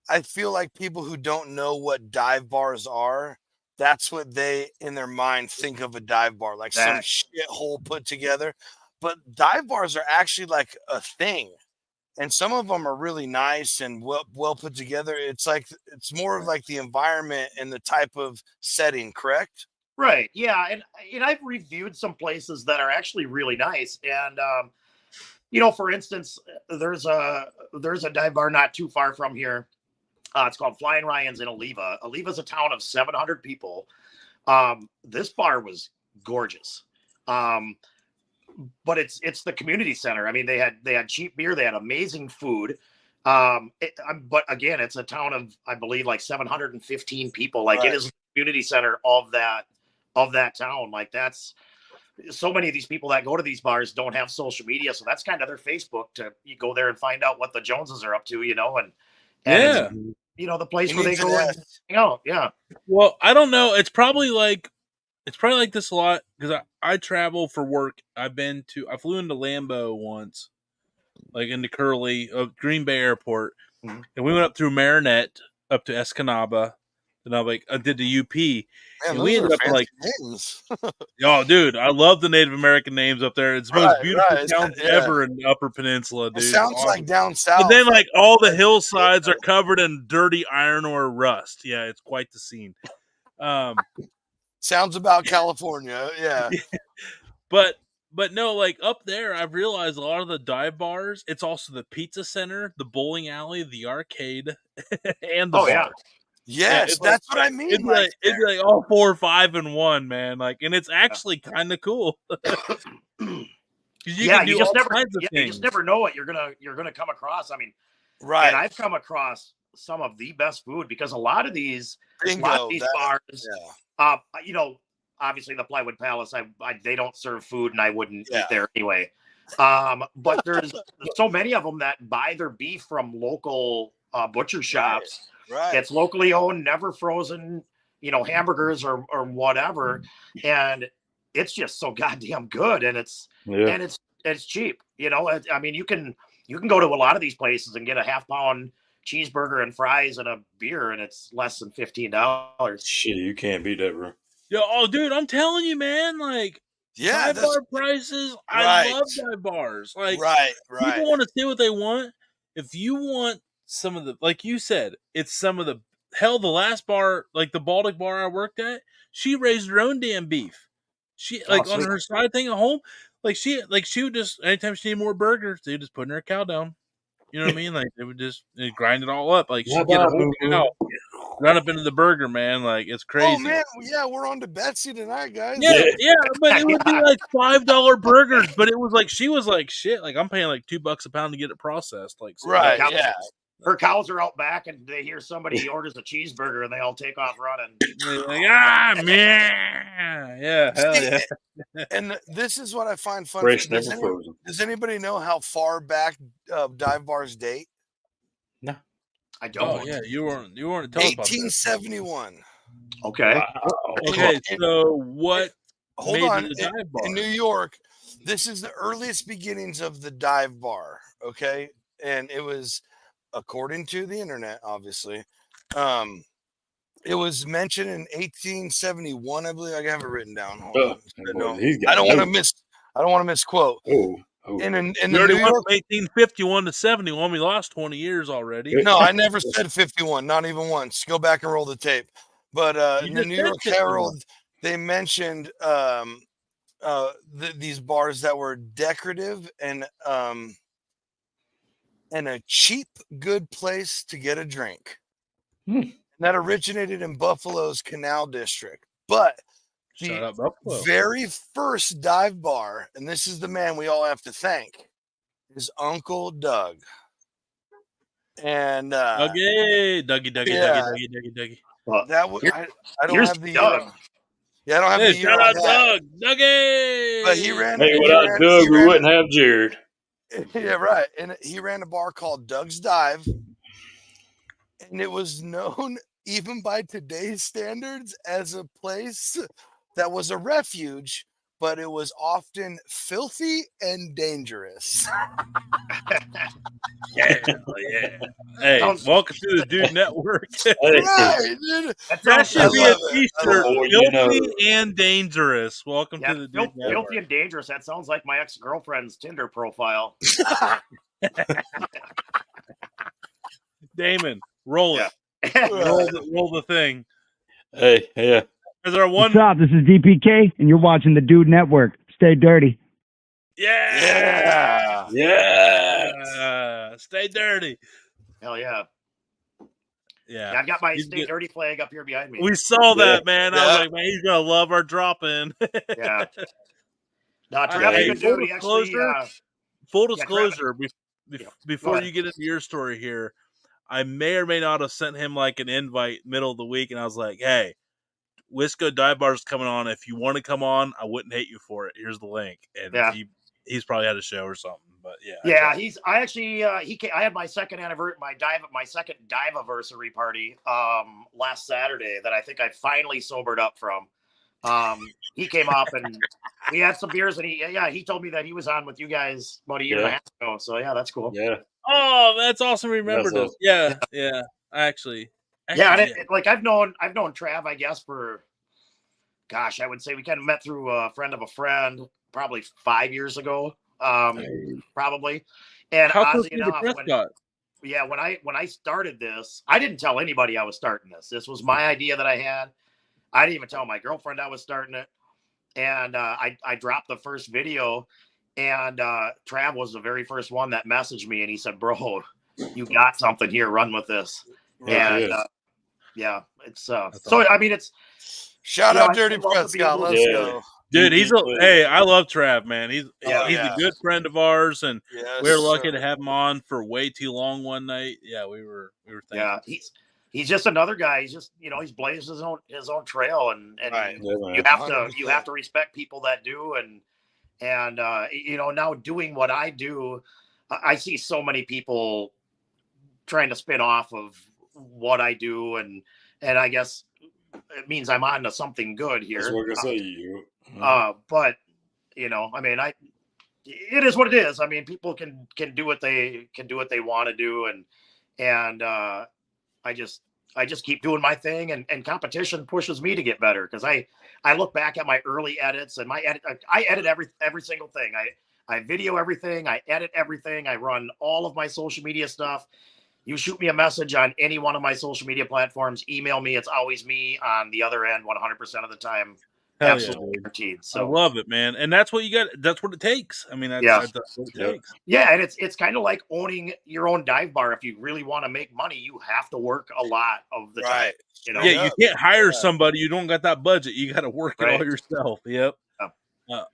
I feel like people who don't know what dive bars are, that's what they in their mind think of a dive bar, like some shithole put together. But dive bars are actually like a thing, and some of them are really nice and well put together. It's like it's more of like the environment and the type of setting, correct? Right. Yeah. And I've reviewed some places that are actually really nice. And, for instance, there's a dive bar not too far from here. It's called Flying Ryan's in Oliva. Oliva's a town of 700 people. This bar was gorgeous. But it's the community center. I mean, they had cheap beer. They had amazing food. But again, it's a town of, I believe, like 715 people. Like it is the community center of that town. Like that's so many of these people that go to these bars don't have social media, so that's kind of their Facebook. You go there and find out what the Joneses are up to, and Yeah, it's, the place where they go and hang out. Yeah. Well, I don't know. It's probably like this a lot because I travel for work. I flew into Lambeau once, like into Curly, Green Bay Airport, and we went up through Marinette up to Escanaba. And I did the UP, and we ended up in like names. Oh, dude, I love the Native American names up there. It's the most beautiful town ever in the Upper Peninsula, dude. It sounds like down south. But then, like, all the hillsides are covered in dirty iron ore rust. Yeah, it's quite the scene. Sounds about California, yeah. But no, like up there, I've realized a lot of the dive bars. It's also the pizza center, the bowling alley, the arcade, and the bar. Yeah. Yes, that's what I mean. It'd be like all 4 or 5 in one, man. Like, and it's actually kind of cool. You just never know what you're gonna come across. I mean, right. And I've come across some of the best food because a lot of these bars, obviously the Plywood Palace, they don't serve food, and I wouldn't eat there anyway. But there's so many of them that buy their beef from local butcher shops. Right. It's locally owned, never frozen, hamburgers or whatever. And it's just so goddamn good. And it's cheap. I mean, you can go to a lot of these places and get a half-pound cheeseburger and fries and a beer, and it's less than $15. Shit, you can't beat that, bro. Yo, dude, I'm telling you, man, like, dive bar prices, I love dive bars. Like, people want to say what they want. If you want some of the, like you said, it's some of the, hell, the last bar, like the Baltic bar I worked at, she raised her own damn beef. She, on her side thing at home, she would just, anytime she needed more burgers, they would just put in her cow down. You know what I mean? Like, they would just grind it all up. Like, she'd get a whole cow, run up into the burger, man. Like, it's crazy. Oh, man. Yeah, we're on to Betsy tonight, guys. Yeah, but it would be like $5 burgers. But it was like, she was like, shit, like, I'm paying like $2 a pound to get it processed. Like, so yeah. Her cows are out back, and they hear somebody orders a cheeseburger, and they all take off running. Like, man, yeah, hell yeah. And this is what I find funny. Does anybody know how far back dive bars date? No, I don't. Oh yeah, you weren't tell us about that. 1871. Okay. Wow. Okay, so what? Hold on. In New York, this is the earliest beginnings of the dive bar. Okay, and it was, according to the internet, obviously, it was mentioned in 1871, I believe. I have it written down. I don't want to misquote. In the New York, 1851 to 71, we lost 20 years already. No, I never said 51, not even once. Go back and roll the tape. But in the New York Herald, they mentioned these bars that were decorative and a cheap, good place to get a drink. And that originated in Buffalo's Canal District. But the very first dive bar, and this is the man we all have to thank, is Uncle Doug. And Dougie. Well, That would I don't here's have the Doug. yeah, I don't have Hey, the year shout on out that. Doug, Dougie. But he ran. Hey, he without ran- Doug, he we ran- wouldn't have Jared. Yeah, right. And he ran a bar called Doug's Dive, and it was known even by today's standards as a place that was a refuge, but it was often filthy and dangerous. Yeah, Hey, Sounds- welcome to the Dude Network. Hey, Right, dude. That That sounds should be a love it. I T-shirt. love it. You know. Filthy and dangerous. Welcome yeah, to the Dude Network. filthy and dangerous. That sounds like my ex-girlfriend's Tinder profile. Damon, roll it. Yeah. Roll the thing. Hey, yeah. Is there one? What's up? This is DPK, and you're watching the Dude Network. Stay dirty. Yeah. Yeah. Stay dirty. Hell yeah. Yeah. Yeah, I've got my He's Stay good. Dirty flag up here behind me. We saw Yeah. that, man. I was Yeah. like, man, he's gonna love our drop in. Yeah. No, All Trev's right, a good full dude. He actually, disclosure. Full Yeah, disclosure, Yeah, before ahead. you get into your story here, I may or may not have sent him like an invite middle of the week, and I was like, hey, Wisco Dive Bar is coming on. If you want to come on, I wouldn't hate you for it. Here's the link. And Yeah. he's probably had a show or something. But yeah. Yeah, I had my second dive-anniversary party last Saturday that I think I finally sobered up from. He came up and we had some beers, and he told me that he was on with you guys about a year and a half ago. So yeah, that's cool. Yeah. Oh, that's awesome. Remember That's this. Yeah. Actually, Yeah, and like I've known Trav, I guess, for gosh, I would say we kind of met through a friend of a friend probably 5 years ago. Probably. And How close oddly to the enough, Prescott? when I started this, I didn't tell anybody I was starting this. This was my idea that I had. I didn't even tell my girlfriend I was starting it. And I dropped the first video, and Trav was the very first one that messaged me, and he said, "Bro, you got something here. Run with this." Right. And yeah, it's so. awesome. I mean, it's Shout You know, out I Dirty love to be Prescott. able to- Let's Yeah. go. Dude, DP. hey, I love Trav, man. He's Yeah. a good friend of ours, and Yes, we were lucky sir. to have him on for way too long one night. Yeah, we were thankful. yeah, he's just another guy. He's just he's blazed his own trail, and Right. Yeah, man. you have to 100%. respect people that do, and now doing what I do, I see so many people trying to spin off of what I do, and I guess it means I'm on to something good here. That's what I'm gonna say. You. But I mean, it is what it is. I mean, people can do what they want to do, and I just keep doing my thing, and competition pushes me to get better, because I look back at my early edits, and I edit every single thing. I video everything, I edit everything, I run all of my social media stuff. You shoot me a message on any one of my social media platforms, email me. It's always me on the other end 100% of the time. Hell Absolutely yeah. guaranteed. I So love it, man. And that's what you got. That's what it takes. I mean, that's what it Yeah. takes. yeah, and it's kind of like owning your own dive bar. If you really want to make money, you have to work a lot of the time. Right. Yeah, you can't hire Yeah. somebody. You don't got that budget. You got to work it all Right. yourself. Yep. Yeah.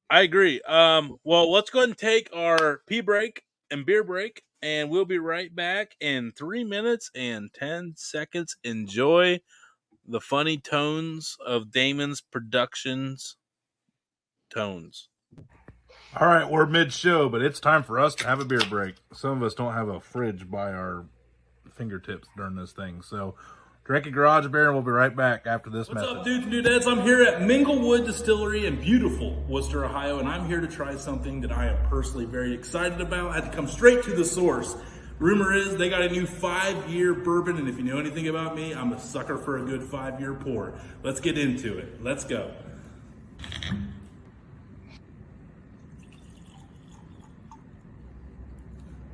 I agree. Well, let's go ahead and take our pee break and beer break, and we'll be right back in 3 minutes and 10 seconds. Enjoy the funny tones of Damon's Productions tones. All right, we're mid-show, but it's time for us to have a beer break. Some of us don't have a fridge by our fingertips during this thing, so drink a garage beer, and we'll be right back after this message. What's up, dudes and dudettes? I'm here at Minglewood Distillery in beautiful Worcester, Ohio, and I'm here to try something that I am personally very excited about. I had to come straight to the source. Rumor is they got a new 5-year bourbon, and if you know anything about me, I'm a sucker for a good 5-year pour. Let's get into it. Let's go.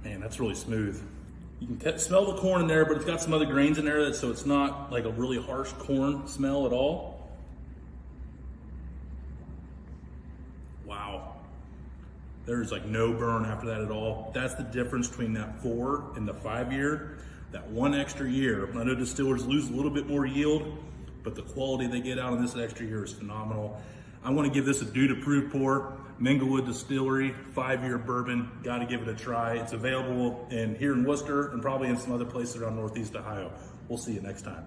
Man, that's really smooth. You can smell the corn in there, but it's got some other grains in there, so it's not like a really harsh corn smell at all. Wow. There's like no burn after that at all. That's the difference between that 4 and the 5-year. That 1 extra year. I know distillers lose a little bit more yield, but the quality they get out of this extra year is phenomenal. I want to give this a dude-approved pour. Minglewood Distillery, 5-year bourbon. Got to give it a try. It's available here in Worcester and probably in some other places around Northeast Ohio. We'll see you next time.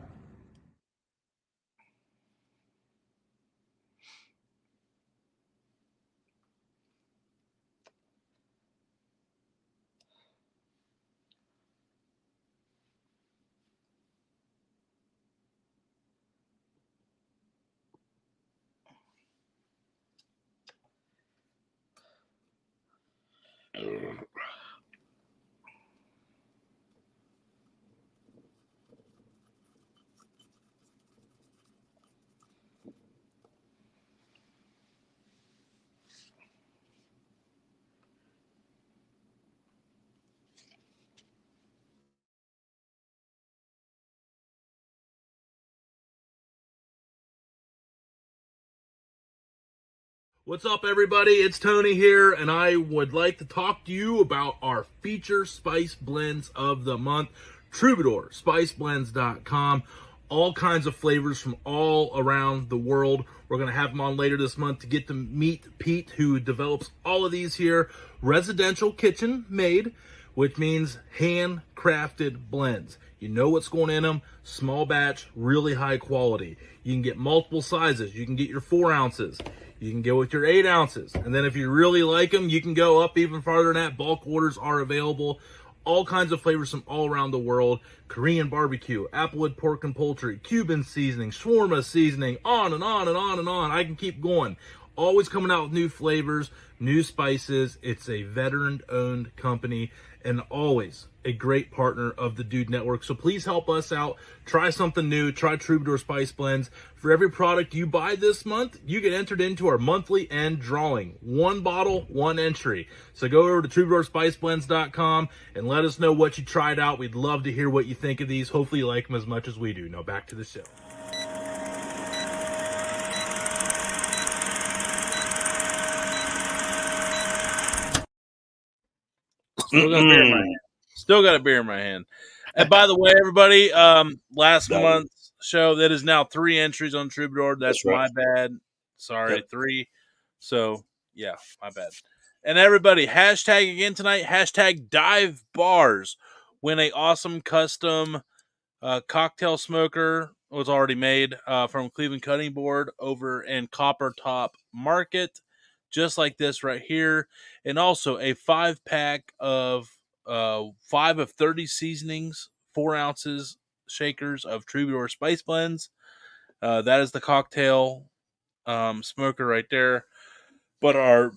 What's up, everybody? It's Tony here, and I would like to talk to you about our feature spice blends of the month. Troubadour, spiceblends.com. All kinds of flavors from all around the world. We're going to have them on later this month to get to meet Pete, who develops all of these here. Residential kitchen made, which means handcrafted blends. You know what's going in them. Small batch, really high quality. You can get multiple sizes. You can get your 4 ounces. You can go with your 8 ounces. And then if you really like them, you can go up even farther than that. Bulk orders are available. All kinds of flavors from all around the world. Korean barbecue, applewood pork and poultry, Cuban seasoning, shawarma seasoning, on and on and on and on. I can keep going. Always coming out with new flavors, new spices. It's a veteran-owned company and always a great partner of the Dude Network. So please help us out. Try something new. Try Troubadour Spice Blends. For every product you buy this month, you get entered into our monthly end drawing. 1 bottle, 1 entry. So go over to troubadourspiceblends.com and let us know what you tried out. We'd love to hear what you think of these. Hopefully you like them as much as we do. Now back to the show. Still got a beer in my hand. Still got a beer in my hand. And by the way, everybody, last month's show, that is now 3 entries on Troubadour. That's right. my bad. Sorry, Yep. 3. So, yeah, my bad. And everybody, hashtag again tonight, hashtag dive bars. Win a awesome custom cocktail smoker. Was already made from Cleveland Cutting Board over in Copper Top Market. Just like this right here. And also a 5-pack of 5 of 30 seasonings, 4 ounces shakers of Troubadour Spice Blends. That is the cocktail smoker right there. But our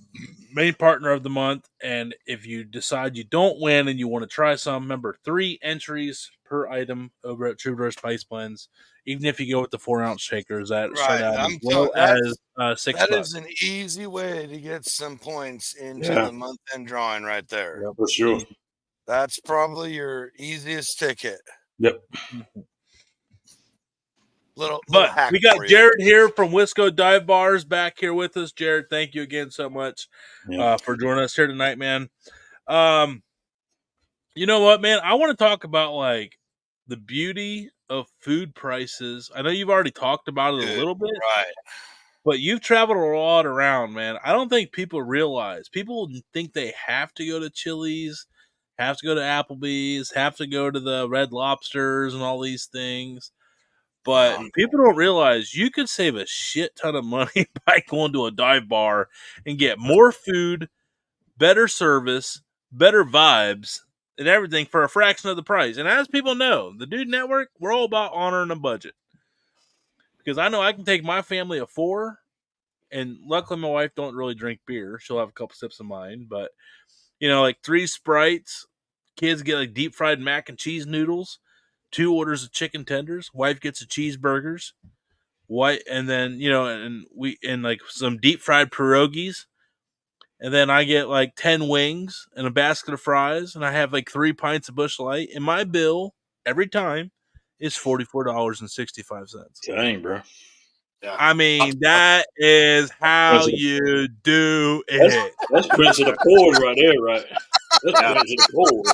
main partner of the month, and if you decide you don't win and you want to try some, remember 3 entries per item over at Troubadour Spice Blends. Even if you go with the 4-ounce shakers, that start out as low as $6. That is an easy way to get some points into the month end drawing right there. Yeah, for sure. That's probably your easiest ticket. Yep. Little But hack we got for you. Jared here from Wisco Dive Bars back here with us. Jared, thank you again so much for joining us here tonight, man. You know what, man? I want to talk about like the beauty of food prices. I know you've already talked about it a little bit, right? But you've traveled a lot around, man. I don't think people realize. People think they have to go to Chili's, have to go to Applebee's, have to go to the Red Lobsters and all these things. But people don't realize you could save a shit ton of money by going to a dive bar and get more food, better service, better vibes, and everything for a fraction of the price. And as people know, the Dude Network, we're all about honoring a budget. Because I know I can take my family of 4, and luckily my wife don't really drink beer. She'll have a couple sips of mine. But, you know, like 3 Sprites, kids get like deep fried mac and cheese noodles, 2 orders of chicken tenders, wife gets the cheeseburgers, and then, you know, and like some deep fried pierogies. And then I get like 10 wings and a basket of fries, and I have like 3 pints of Busch Light. And my bill every time is $44.65. Dang, bro. Yeah. I mean, that is how you do it. That's Prince of the Poors right there, right? That's Prince of the Poors.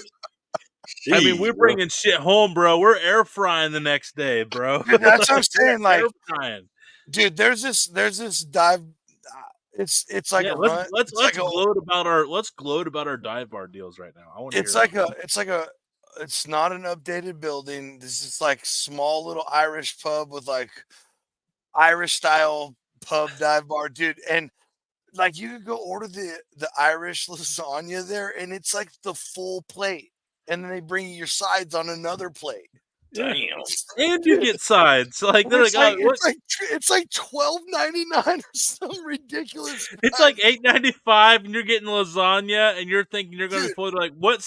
Jeez, I mean, we're bringing shit home, bro. We're air frying the next day, bro. Dude, that's what I'm saying. Like, air frying. Dude, there's this dive. It's like let's gloat about our dive bar deals right now. I want to. It's not an updated building. This is like small little Irish pub with like Irish style pub dive bar, dude. And like you could go order the Irish lasagna there, and it's like the full plate, and then they bring you your sides on another plate. Damn. And you get sides. Like they're it's like $12.99 or some ridiculous price. It's like $8.95, and you're getting lasagna, and you're thinking you're going to be full. Like, what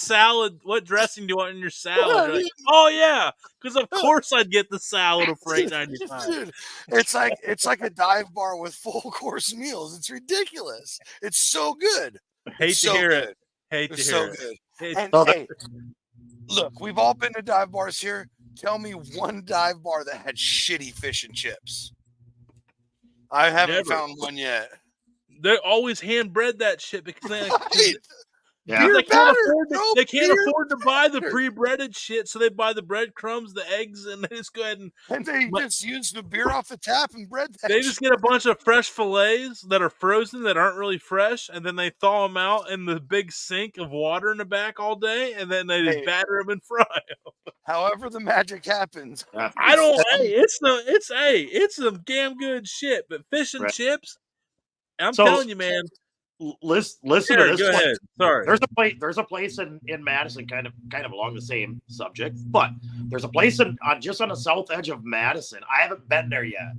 dressing do you want in your salad? You're like, oh yeah, because of course I'd get the salad for $8.95. Dude, it's like a dive bar with full course meals. It's ridiculous. It's so good. Hate to hear it. It's so good. And hey, look, we've all been to dive bars here. Tell me one dive bar that had shitty fish and chips. I haven't found one yet. they always hand bread that shit because Right. Yeah. they can't afford No they can't beer afford to buy the batter. pre-breaded shit, so they buy the breadcrumbs, the eggs, and they just go ahead and they but- just use the beer off the tap and bread that they just get a bunch of fresh fillets that are frozen that aren't really fresh, and then they thaw them out in the big sink of water in the back all day, and then they just Hey. batter them and fry. However the magic happens. Yeah. I don't. Hey, it's some damn good shit. But fish and Right. chips, I'm So- telling you, man. Listen to Jared, this. go place. ahead. Sorry. There's a place in Madison, kind of along the same subject, but there's a place just on the south edge of Madison. I haven't been there yet,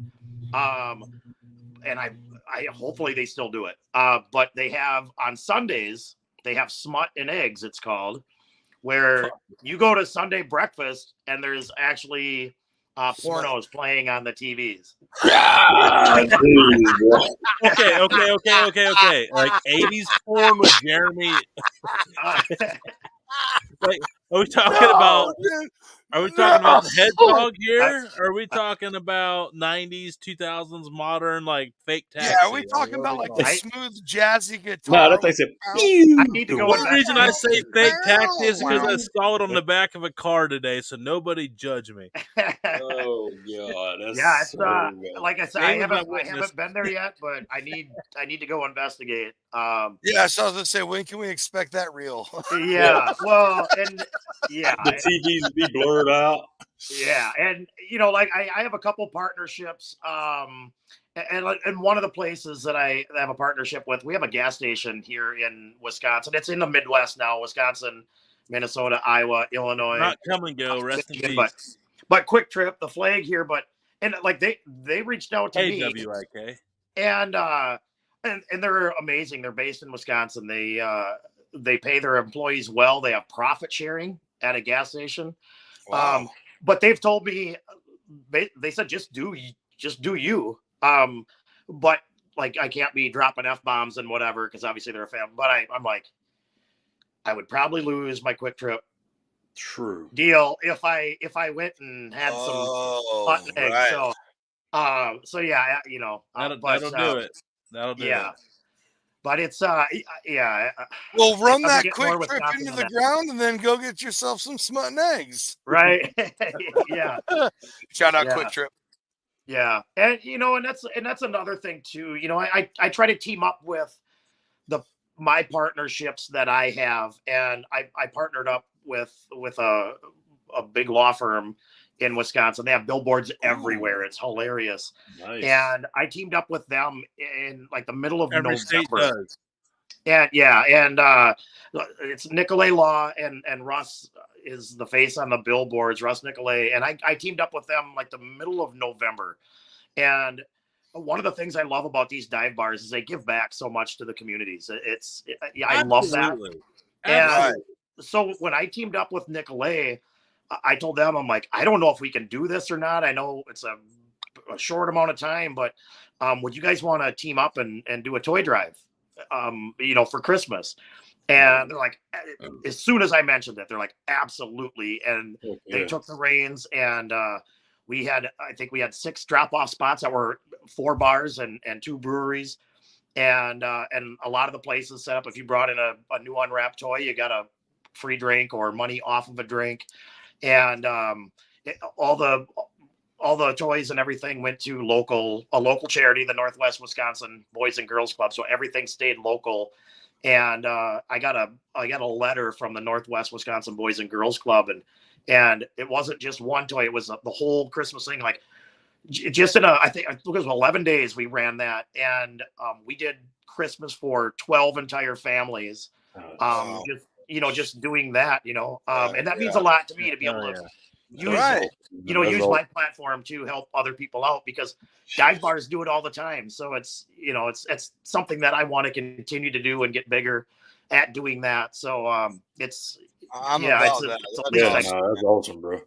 and I hopefully they still do it. But they have on Sundays they have smut and eggs. It's called, where you go to Sunday breakfast and there's actually pornos playing on the TVs. Okay. Like 80s porn with Jeremy. Like, are we talking about? dude. Are we talking about the hedgehog here? Or are we talking about 90s, 2000s modern like fake taxi? Yeah, are we talking about like the smooth jazzy guitar? No, that thing said. I need to go. One reason I say fake taxi is because I Wow. saw it on the back of a car today, so nobody judge me. Oh God, that's Yeah, it's so bad. like I said, They I was haven't my witness. been there yet, but I need to go investigate. Yeah, so I was gonna say, when can we expect that reel? Yeah, well, and yeah, The TVs be blurred out. yeah, and like I have a couple partnerships, and one of the places that I have a partnership with, we have a gas station here in Wisconsin. It's in the Midwest now: Wisconsin, Minnesota, Iowa, Illinois. Not come and go. Rest in Michigan, peace. but Quick Trip, the flag here, and like they reached out to me, AWIK. and they're amazing. They're based in Wisconsin. They pay their employees well. They have profit sharing at a gas station. Wow. But they've told me they said just do you. But like I can't be dropping F-bombs and whatever because obviously they're a family. But I'm like, I would probably lose my Quick Trip True. deal if I went and had some hot eggs. Right. So yeah, That'll do it. That'll do yeah. it. But it's yeah. Well, run I'll that get Quick more Trip Wisconsin into than the that. ground and then go get yourself some smut and eggs. Right. Yeah. Shout out Yeah. Quick Trip. Yeah. And that's another thing too. I try to team up with my partnerships that I have, and I partnered up with a big law firm in Wisconsin. They have billboards everywhere. It's hilarious. Nice. And I teamed up with them in like the middle of Every state November. does. And it's Nicolay Law, and Russ is the face on the billboards, Russ Nicolay. And I teamed up with them like the middle of November. And one of the things I love about these dive bars is they give back so much to the communities. I love that. Absolutely. And so when I teamed up with Nicolay, I told them, I'm like, I don't know if we can do this or not. I know it's a short amount of time, but would you guys want to team up and do a toy drive, for Christmas? And they're like, as soon as I mentioned it, they're like, absolutely. And they took the reins, and I think we had 6 drop-off spots that were 4 bars and 2 breweries. And a lot of the places set up, if you brought in a new unwrapped toy, you got a free drink or money off of a drink. And all the toys and everything went to a local charity, the Northwest Wisconsin Boys and Girls Club. So everything stayed local. And I got a letter from the Northwest Wisconsin Boys and Girls Club, and it wasn't just one toy; it was the whole Christmas thing. Like just I think it was 11 days we ran that, and we did Christmas for 12 entire families. Wow. Just doing that, and that means a lot to me to be able to use use my platform to help other people out, because dive bars do it all the time. So it's something that I want to continue to do and get bigger at doing that. So I'm about that. That's awesome, bro.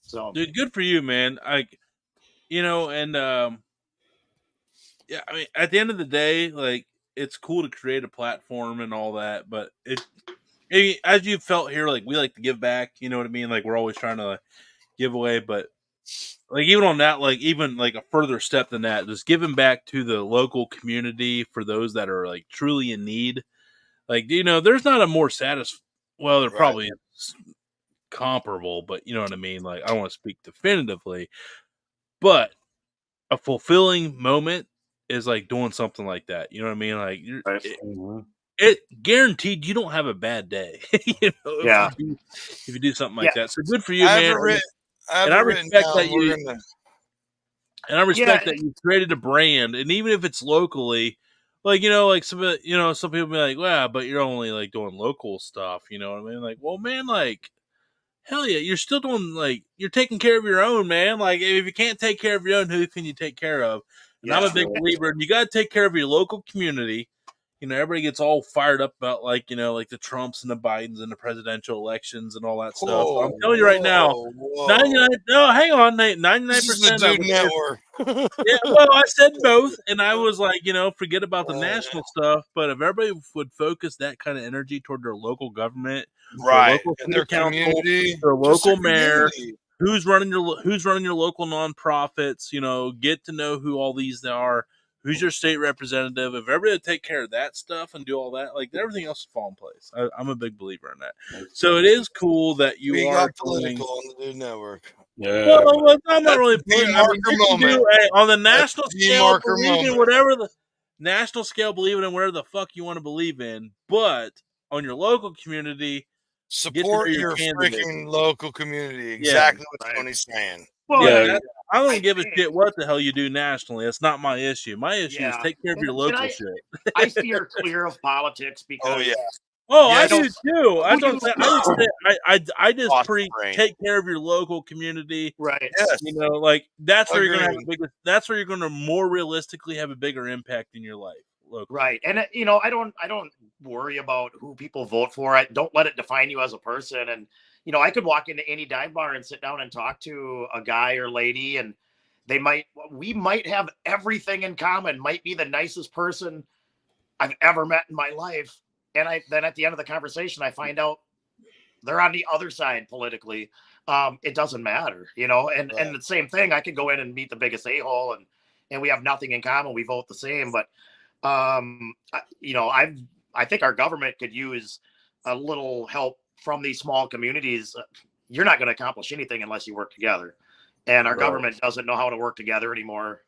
So dude, good for you, man. And yeah, I mean, at the end of the day, like, it's cool to create a platform and all that, but as you felt here, like, we like to give back, you know what I mean? Like, we're always trying to give away, but like even on that, like even like a further step than that, just giving back to the local community for those that are like truly in need. Like, there's not a more well, there Right. probably is comparable, but you know what I mean? Like, I don't want to speak definitively, but a fulfilling moment is like doing something like that. You know what I mean? Like, Right. it guaranteed you don't have a bad day. Yeah. If you do something like Yeah. that. So good for you, I man. have And I it written respect down. that We're you gonna. and I respect Yeah. that you created a brand, and even if it's locally, like like some people be like, "Well, but you're only like doing local stuff." You know what I mean? Like, well, man, like hell yeah, you're still doing like you're taking care of your own, man. Like if you can't take care of your own, who can you take care of? And I'm a Yeah. big believer, and you got to take care of your local community. Everybody gets all fired up about like like the Trumps and the Bidens and the presidential elections and all that stuff. But I'm telling you right now, Whoa. 99. No, hang on, 99% This is the of Dude it is Network. yeah, well, I said both, and I was like, forget about the Uh, national stuff. But if everybody would focus that kind of energy toward their local government, their right. local And city their council, community. their Just their local mayor, community. who's running your local nonprofits, get to know who all these are, who's your state representative. If everybody would take care of that stuff and do all that, like everything else will fall in place. I'm a big believer in that. So it is cool that you We are got political on the Dude Network. Yeah. well, I'm not That's really. a D-marker You can moment. on the That's national a scale, D-marker believe in moment. whatever the national scale, believe in whatever the fuck you want to believe in. But on your local community, get to know Support your candidate. freaking local community. Yeah, Exactly what right. Tony's saying. Well, Yeah. I don't give a shit what the hell you do nationally. It's not my issue. My issue is Yeah. take care of your And local I shit. I steer clear of politics because Oh yeah. Oh, I Yes. do too. I Who don't do- say. I just Awesome preach. brain. Take care of your local community. right. Yes. Like that's where you're gonna have Agreed. that's where you're gonna more realistically have a bigger impact in your life. Locally. Right. And I don't worry about who people vote for. I don't let it define you as a person. And I could walk into any dive bar and sit down and talk to a guy or lady, and we might have everything in common, might be the nicest person I've ever met in my life. And then at the end of the conversation, I find out they're on the other side politically. It doesn't matter, and Right. the same thing. I could go in and meet the biggest a-hole, and we have nothing in common. We vote the same, but I think our government could use a little help from these small communities. You're not going to accomplish anything unless you work together, and our Right. government doesn't know how to work together anymore.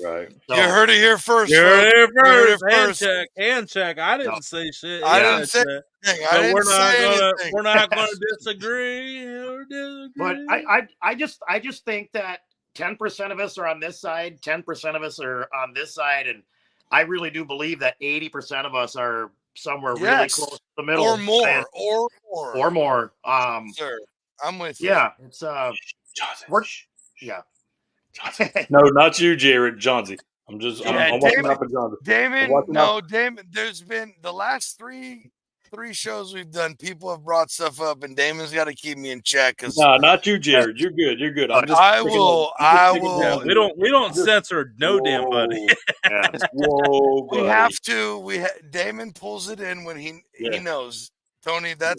Right. So, You heard it here first. You're folks. here You heard it first. first. Hand check. I didn't No. say shit. I Yeah, didn't say shit. anything. I But didn't say anything. we're not gonna disagree or disagree. but I just think that 10% of us are on this side, 10% of us are on this side, and I really do believe that 80% of us are somewhere really Yes. close to the middle, Or more. and- Or more. or more. Sir, I'm with you. Yeah, it's Johnson. we're- yeah. No, not you, Jared. Johnsy. I'm just. Yeah, I'm watching Damon- out for Johnsy. Damon, watching no, Damon. There's been the last three shows we've done. People have brought stuff up, and Damon's got to keep me in check because Nah, not you, Jared. You're good. You're good. I'm just. I picking will. up- I'm just I picking Yeah, up- will. we don't Just- censor no damn buddy. Yeah. Whoa, We buddy. have to. Damon pulls it in when he Yeah. knows. Tony, that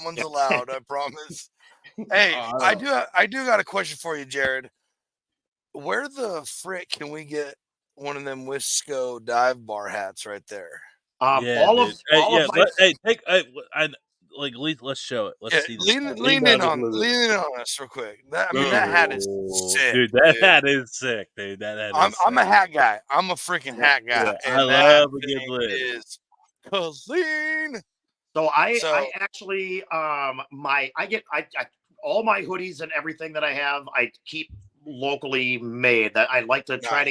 one's Yeah. allowed. I promise. Hey, Oh, I do got a question for you, Jared. Where the frick can we get one of them Wisco dive bar hats right there? Yeah, all dude. of my Let's show it. Let's Yeah, see this. lean in on us real quick. That hat is sick, dude. That hat is sick, dude. That hat is I'm a sick. hat guy. I'm a freaking hat guy. Yeah, and I that love a good thing lid. is clean. So I So- actually I get all my hoodies and everything that I have I keep locally made. That I like to try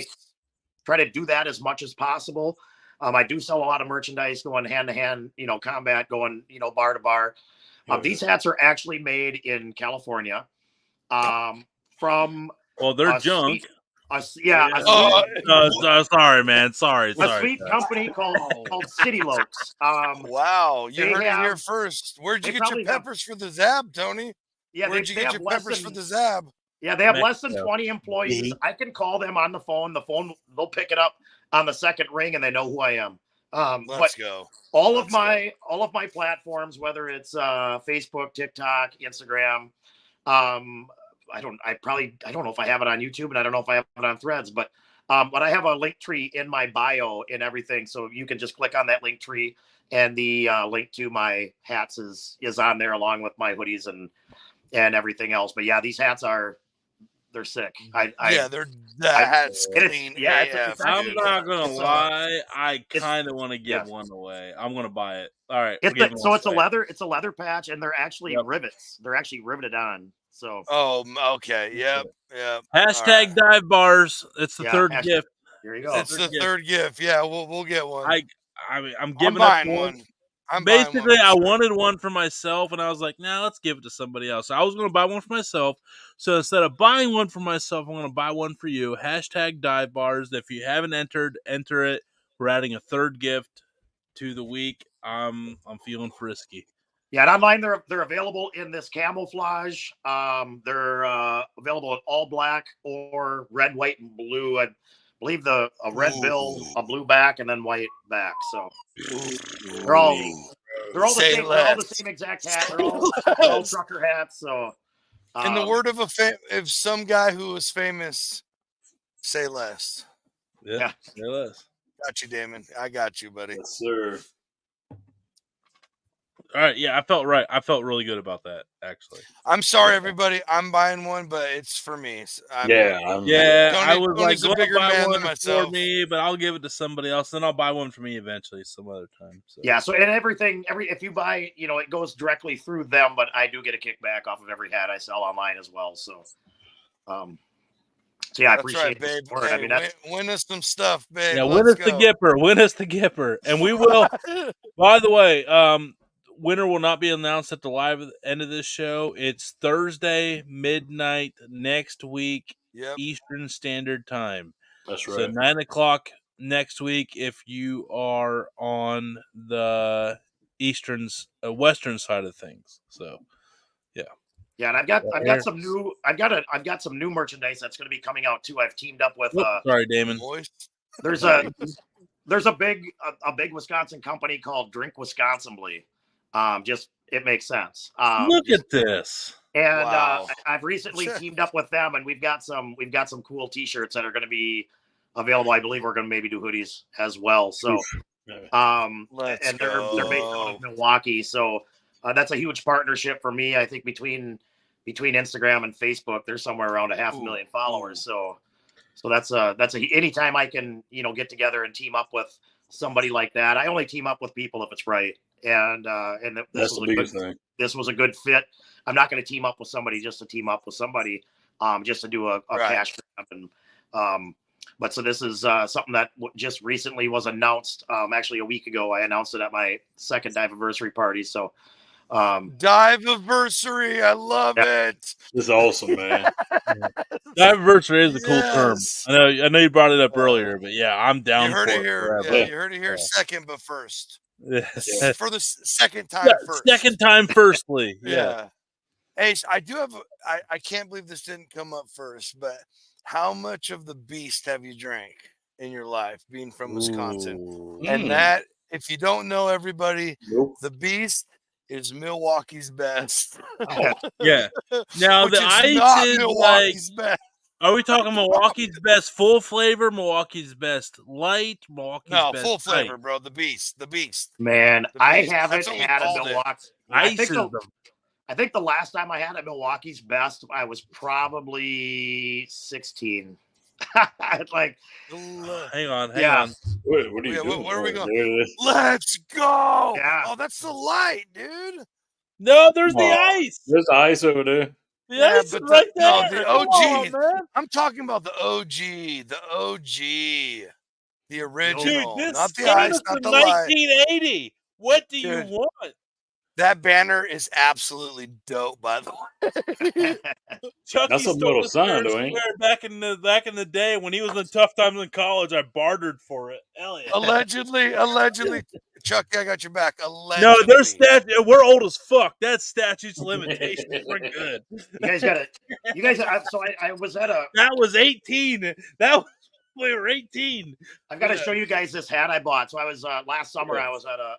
to do that as much as possible. I do sell a lot of merchandise going hand to hand, combat, going bar to bar. These hats are actually made in California, from Well, they're a junk. sweet- Sorry, man. Sorry. a sweet company called City Lokes. Wow, you They heard it here have- first. Where'd you they get your probably have- peppers for the Zab, Tony? Yeah, Where'd you they get have your peppers for the Zab? Yeah, they have less than Mexico. 20 employees. I can call them on the phone. They'll pick it up on the second ring, and they know who I am. But Let's go. all of my platforms, whether it's Facebook, TikTok, Instagram, I don't know if I have it on YouTube, and I don't know if I have it on Threads, but I have a link tree in my bio and everything, so you can just click on that link tree, and the link to my hats is on there along with my hoodies and everything else. But yeah, these hats they're sick. That's it's- clean yeah, AF. I'm dude. not gonna it's, lie. I it's- kind of want to give yeah. one away. I'm gonna buy it. All right. It's we'll give so one it's a away. leather patch, and they're actually Yep. rivets. They're actually riveted on. So Oh, okay. Yep. Hashtag dive bars. It's the third gift. Here you go. It's the third gift. Yeah, we'll get one. I mean, I'm I'm giving up buying one. Basically, I sure. wanted one for myself, and I was like, "Nah, let's give it to somebody else." I was going to buy one for myself, so instead of buying one for myself, I'm going to buy one for you. Hashtag dive bars. If you haven't entered, enter it. We're adding a third gift to the week. I'm feeling frisky. Yeah, and online they're available in this camouflage. They're available in all black or red, white, and blue. I believe a red bill, a blue back, and then white back. So they're all the same. They're all the same exact hat. They're all trucker hats. So in the word of if some guy who was famous, say less. Yeah. Say less. Got you, Damon. I got you, buddy. Yes, sir. All right, yeah, I felt right. I felt really good about that, actually. I'm sorry, everybody. I'm buying one, but it's for me. I Tony, was Tony's like, a bigger buy man one than myself. for me, but I'll give it to somebody else. Then I'll buy one for me eventually, some other time. So. Yeah. So and if you buy, it goes directly through them, but I do get a kickback off of every hat I sell online as well. So, yeah, I appreciate babe. the support. Hey, win us some stuff, babe. Yeah, win us the Gipper. Win us the Gipper. And we will, by the way, winner will not be announced at the live end of this show. It's Thursday, midnight next week, Eastern Standard Time. That's right. So 9 o'clock next week if you are on the western side of things. So, yeah. Yeah, and I've got some new merchandise that's going to be coming out too. I've teamed up with. Sorry, Damon. There's a big Wisconsin company called Drink Wisconsinly. Just it makes sense. Look at this. And I've recently teamed up with them, and we've got some cool T-shirts that are going to be available. I believe we're going to maybe do hoodies as well. So, they're based out of Milwaukee. So that's a huge partnership for me. I think between Instagram and Facebook, there's somewhere around 500,000 followers. So that's anytime I can get together and team up with somebody like that. I only team up with people if it's right. And this was a good fit. I'm not going to team up with somebody just to team up with somebody, just to do a cash grab. And but so this is something that just recently was announced. Actually, a week ago, I announced it at my second Dive-iversary party. So Dive-iversary, I love it. This is awesome, man. Dive-iversary is a cool term. I know you brought it up earlier, but yeah, I'm down for it. You heard it here second, but first. For the second time first. Second time firstly. Yeah. Ace, I do have I can't believe this didn't come up first, but how much of the beast have you drank in your life being from Wisconsin? And that, if you don't know, everybody, the beast is Milwaukee's best. Yeah. Now the ice is Milwaukee's best. Are we talking Milwaukee's best full flavor, Milwaukee's best light, Milwaukee's best full flavor, light? bro. The beast. Man, I haven't That's had a Milwaukee. I think the last time I had a Milwaukee's best, I was probably 16. Like, hang on. What are you doing? Where are we going? Let's go. Yeah. Oh, that's the light, dude. No, there's the ice. There's ice over there. Yes, but right there. No, the OG. I'm talking about the OG. The original. Dude, not the ice, not the light. 1980. What do you want? That banner is absolutely dope, by the way. That's a little sign, though, ain't it? Back in the day when he was in tough times in college, I bartered for it. Hell yeah. Allegedly. Chuck, I got your back. Allegedly. No, there's we're old as fuck. That's statutes limitations. We're good. You guys got it. So I was at a. That was 18. We were 18. I've got to show you guys this hat I bought. So I was last summer. I was at a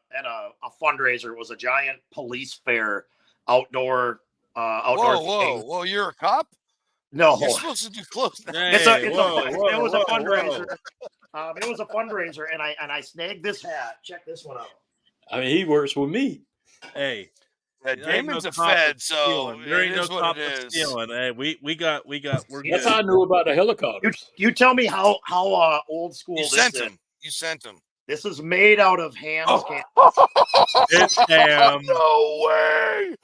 fundraiser. It was a giant police fair, outdoor. Whoa! You're a cop? No, You're supposed to do close. Hey, it was a fundraiser. whoa. It was a fundraiser, and I snagged this hat. Check this one out. I mean, he works with me. Hey, Yeah, there ain't no Damon's a cop Fed, that's so stealing. There it ain't no is what cop it that's is. stealing. Hey, we're That's good. how I knew about the helicopters. You tell me how old school You this sent is. him. You sent him. This is made out of Ham's can. It's Ham. No way!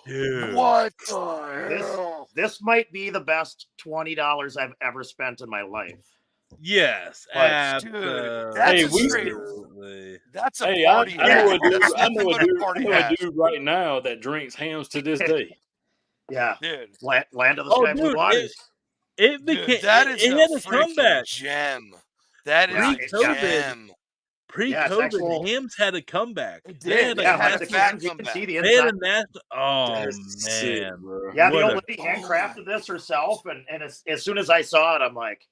Dude. What the hell? This might be the best $20 I've ever spent in my life. Yes, But, dude, absolutely. that's a straight- That's a Hey, party I hat. know a dude. That's I know nothing a but a dude. I party know a hat. dude right now that drinks hams to this day. Yeah, Dude, land of the Oh, sky blue dude, waters. it dude, became that is it a had a freaking comeback. gem. That is Yeah, a Pre-COVID. gem. Yeah, it's Pre-COVID, actual- Hams had a comeback. It They had did. a It had look a at the national. fat cans. You can see comeback. the They had a inside. national. Oh That's sick, man, bro. Yeah, the What old a- lady handcrafted this herself, and as soon as I saw it, I'm like,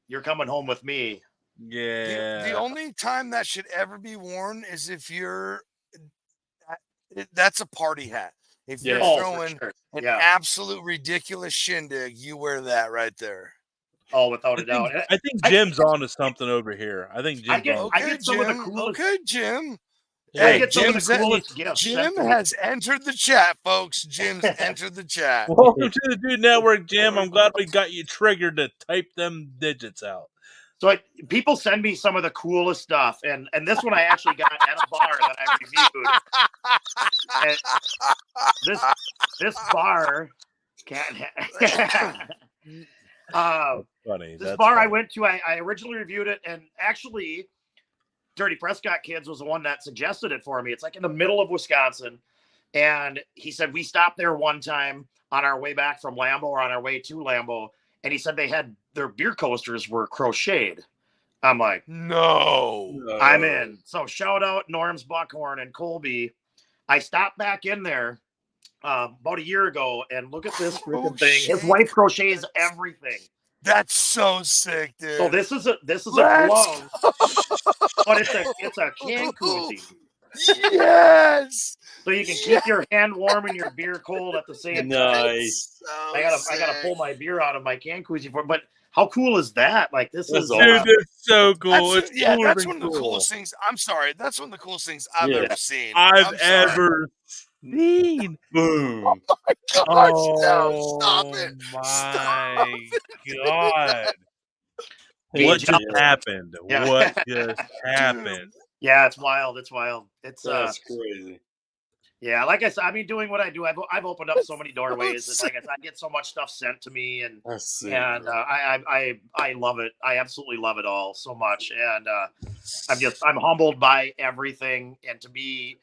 "You're coming home with me." yeah. The only time that should ever be worn is if you're. That's a party hat. If you're Yeah. Oh, for throwing sure. an Yeah. absolute ridiculous shindig, you wear that right there. Oh, without a doubt. I think Jim's on to something over here. I think I Jim's get- on. Okay, I get some of the Jim. coolest- Okay, Jim. I Hey, get some of the Jim's coolest gifts. Jim sent to me. has entered the chat, folks. Jim's entered the chat. Welcome to the Dude Network, Jim. I'm glad we got you triggered to type them digits out. So people send me some of the coolest stuff, and this one I actually got at a bar that I reviewed. And this bar can't. Funny. This bar I went to, I originally reviewed it, and actually, Dirty Prescott Kids was the one that suggested it for me. It's like in the middle of Wisconsin, and he said we stopped there one time on our way back from Lambeau or on our way to Lambeau, and he said they had their beer coasters were crocheted. I'm like, No. I'm in. So shout out Norm's Buckhorn and Colby. I stopped back in there about a year ago, and look at this freaking thing. His wife crochets everything. That's so sick, dude. So this is a Let's- glove, but it's a can koozie. Yes. So you can keep your hand warm and your beer cold at the same time. Nice. So I gotta pull my beer out of my can koozie for. But how cool is that? Like this That's is awesome. Dude, it's so cool. That's, It's cooler that's than one of the cool. coolest things. I'm sorry. That's one of the coolest things I've Yeah. ever seen. I've I'm sorry. ever seen. Boom. Gosh, no, stop Oh it. my god! Hey, What just John. happened? Yeah. What just happened? Yeah, it's wild. It's wild. It's That's crazy. yeah. Like I said, I mean, doing what I do, I've opened up so many doorways. And like I said, I get so much stuff sent to me, and That's sick. and I love it. I absolutely love it all so much, and I'm humbled by everything, and to be,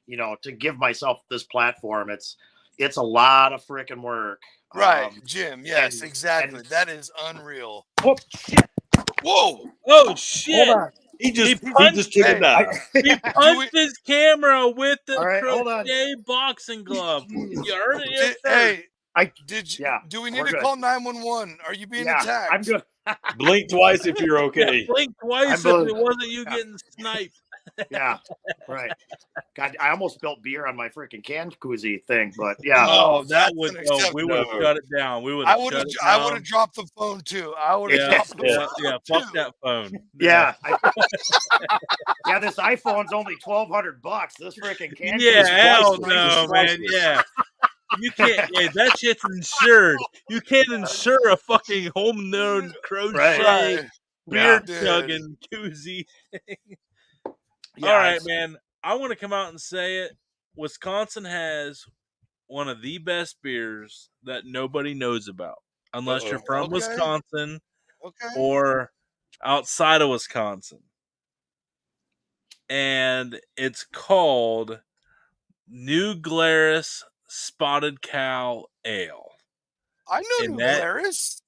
to give myself this platform, it's a lot of freaking work. Right, Jim. Yes, and- exactly. and- that is unreal. Oh shit! Whoa. Oh shit! Hold on. He just punched- took hey, a dive. He punched his camera with the All right, hold on. crochet boxing glove. You heard it here first. Hey, I- did you? yeah, do we need we're to good. call 911? Are you being Yeah, attacked? I'm good. Blink twice if you're okay. Blink twice if I'm it wasn't you yeah. getting sniped. Yeah, right. God, I almost spilled beer on my freaking can koozie thing, but yeah. Oh, that that's would unacceptable. we would have shut it down. We would I have would shut have. it I down. would have dropped the phone too. I would have Yeah, dropped the yeah, phone. fuck too. that phone. Yeah. Yeah, this iPhone's only $1,200. This freaking can Yeah, koozie hell is no, priceless. man. Yeah. You can't. Yeah, that shit's insured. You can't insure a fucking home known crochet Right. beer Yeah, chugging koozie. Yeah, All right, it's- man. I want to come out and say it. Wisconsin has one of the best beers that nobody knows about, unless you're from Okay. Wisconsin Okay. or outside of Wisconsin. And it's called New Glarus Spotted Cow Ale. I know and New that- Glarus.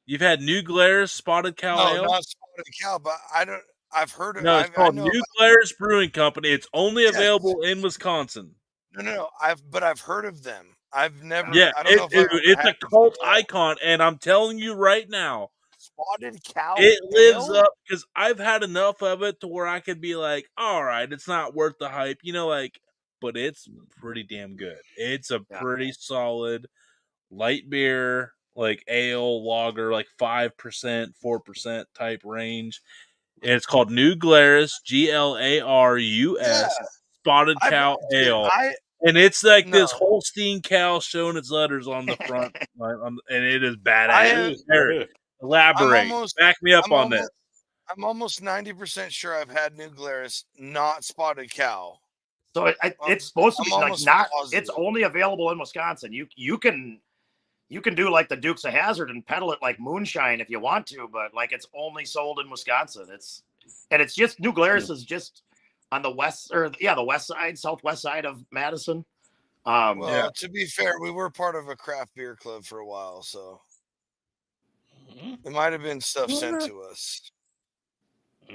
You've had New Glarus Spotted Cow No, Ale? not Spotted Cow, but I don't. I've heard of. No, it's I called know New about- Glarus Brewing Company. It's only Yes. available in Wisconsin. No. I've heard of them. I've never. Yeah, I don't know if I've it's had a them cult before. icon, and I'm telling you right now, Spotted Cow. it lives Ale? up because I've had enough of it to where I could be like, all right, it's not worth the hype, but it's pretty damn good. It's a Yeah. pretty solid light beer. like ale lager, like 5%, 4% type range. And it's called New Glarus, GLARUS, Spotted Cow Ale. And it's like this Holstein cow showing its letters on the front, and it is badass. Eric, elaborate. Back me up on this. I'm almost 90% sure I've had New Glarus, not Spotted Cow. So it's supposed to be like not. It's only available in Wisconsin. You can do like the Dukes of Hazzard and peddle it like moonshine if you want to, but like it's only sold in Wisconsin. It's just New Glarus is just on the west side, southwest side of Madison. To be fair, we were part of a craft beer club for a while, so it might have been stuff sent to us.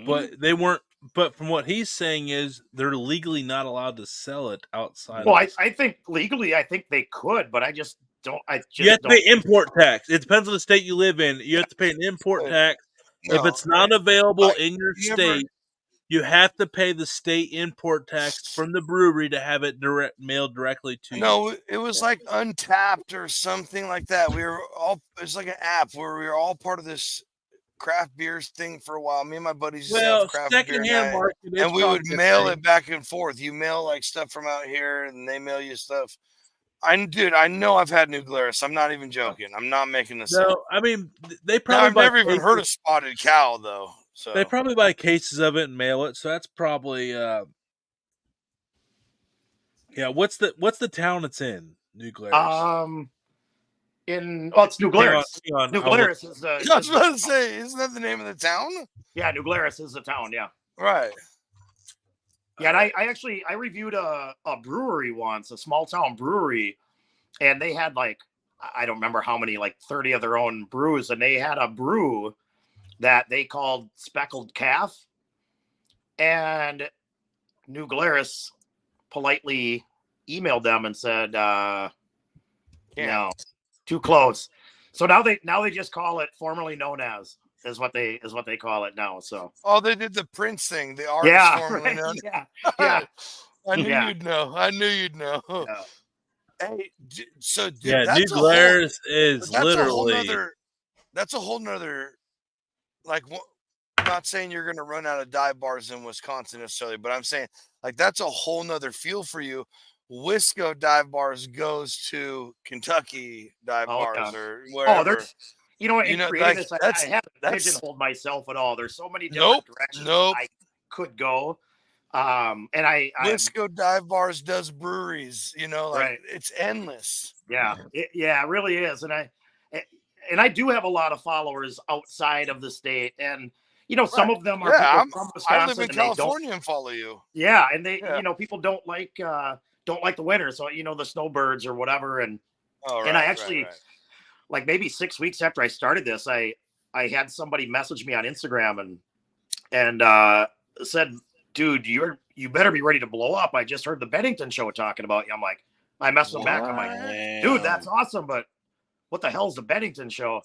But they weren't. But from what he's saying is they're legally not allowed to sell it outside. Well, I think legally, I think they could, but I just don't. You have to pay import tax. It depends on the state you live in. You have to pay an import tax. If it's not available in your state, you have to pay the state import tax from the brewery to have it mailed directly to you. No, it was like Untapped or something like that. It's like an app where we were all part of this craft beers thing for a while. Me and my buddies used to have craft beer market, and we would mail it back and forth. You mail like stuff from out here and they mail you stuff. I know I've had New Glarus. I'm not even joking. I'm not making this up. I mean, they probably I've never even heard of Spotted Cow though. So they probably buy cases of it and mail it. So that's probably what's the town it's in? New Glarus. It's New Glarus. New Glarus is I was about to say, isn't that the name of the town? Yeah, New Glarus is the town, yeah. Right. Yeah, and I reviewed a brewery once, a small town brewery, and they had like, I don't remember how many, like 30 of their own brews, and they had a brew that they called Speckled Calf, and New Glarus politely emailed them and said, no, too close. So now they just call it formerly known as is what they call it now. So they did the Prince thing, the artist formerly known. Yeah. I knew you'd know. Yeah. Hey, so New Glarus is literally that's a whole nother, like, I'm not saying you're going to run out of dive bars in Wisconsin necessarily, but I'm saying like that's a whole nother feel for you. Wisco dive bars goes to Kentucky dive bars or wherever. There's, I haven't pigeonholed myself at all. There's so many different directions I could go. And Wisco dive bars does breweries, it's endless. Yeah, it really is. And I do have a lot of followers outside of the state, and some of them are people from Wisconsin. I live in California and follow you. Yeah, and they, people don't like the winter, so the snowbirds or whatever. And I actually, like maybe 6 weeks after I started this, I had somebody message me on Instagram and said, "Dude, you better be ready to blow up. I just heard the Bennington show talking about you." I'm like, I messaged them back. I'm like, "Dude, that's awesome, but what the hell's the Bennington show?"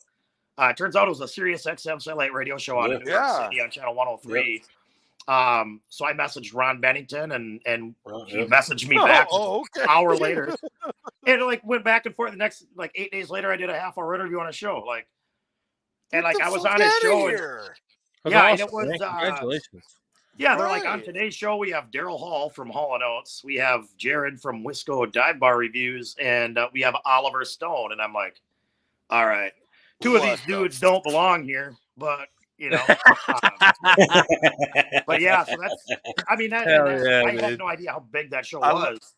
It turns out it was a Sirius XM satellite radio show out of New York City on channel 103. Yep. So I messaged Ron Bennington and he messaged me back an hour later. And it went back and forth. The next 8 days later, I did a half-hour interview on a show. I was on his show. And it was congratulations. Yeah, they're on today's show. We have Daryl Hall from Hall & Oates. We have Jared from Wisco Dive Bar Reviews, and we have Oliver Stone. And I'm like, all right, two of these dudes don't belong here, but but yeah, so that's. I mean, I had no idea how big that show was.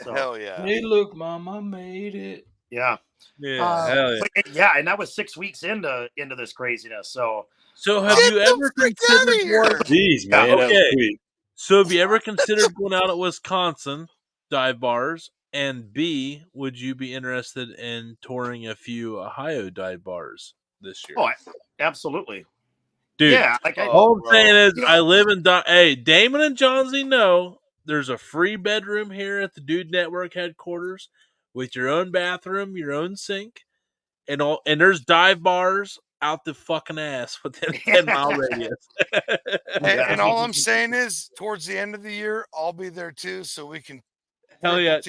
So, hell yeah! Hey, look, Mom, I made it. Yeah, hell yeah! And that was 6 weeks into this craziness. So have you ever considered going? Jeez, man. Okay. So have you ever considered going out at Wisconsin dive bars? And B, would you be interested in touring a few Ohio dive bars this year? Oh, absolutely. Dude, yeah. All I'm saying is I live in hey, Damon and Johnsy know there's a free bedroom here at the Dude Network headquarters with your own bathroom, your own sink, and there's dive bars out the fucking ass within a 10-mile radius. And all I'm saying is towards the end of the year, I'll be there too, so we can. Hell yeah.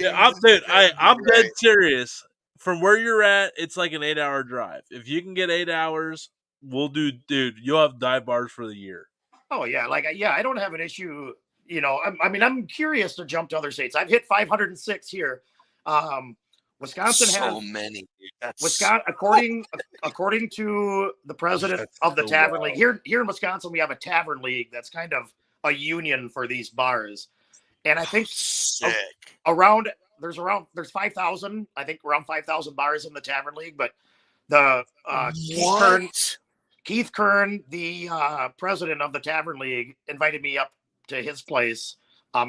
I'm dead serious. from where you're at, it's like an 8-hour drive. If you can get 8 hours, we'll do, dude. You'll have dive bars for the year. Oh yeah, I don't have an issue. I'm curious to jump to other states. I've hit 506 here. Wisconsin so has many. That's Wisconsin, according to the president That's of the so Tavern wild. League. Here in Wisconsin, we have a Tavern League that's kind of a union for these bars, and I think sick. there's 5,000. I think around 5,000 bars in the Tavern League, but the Keith Kern, the president of the Tavern League, invited me up to his place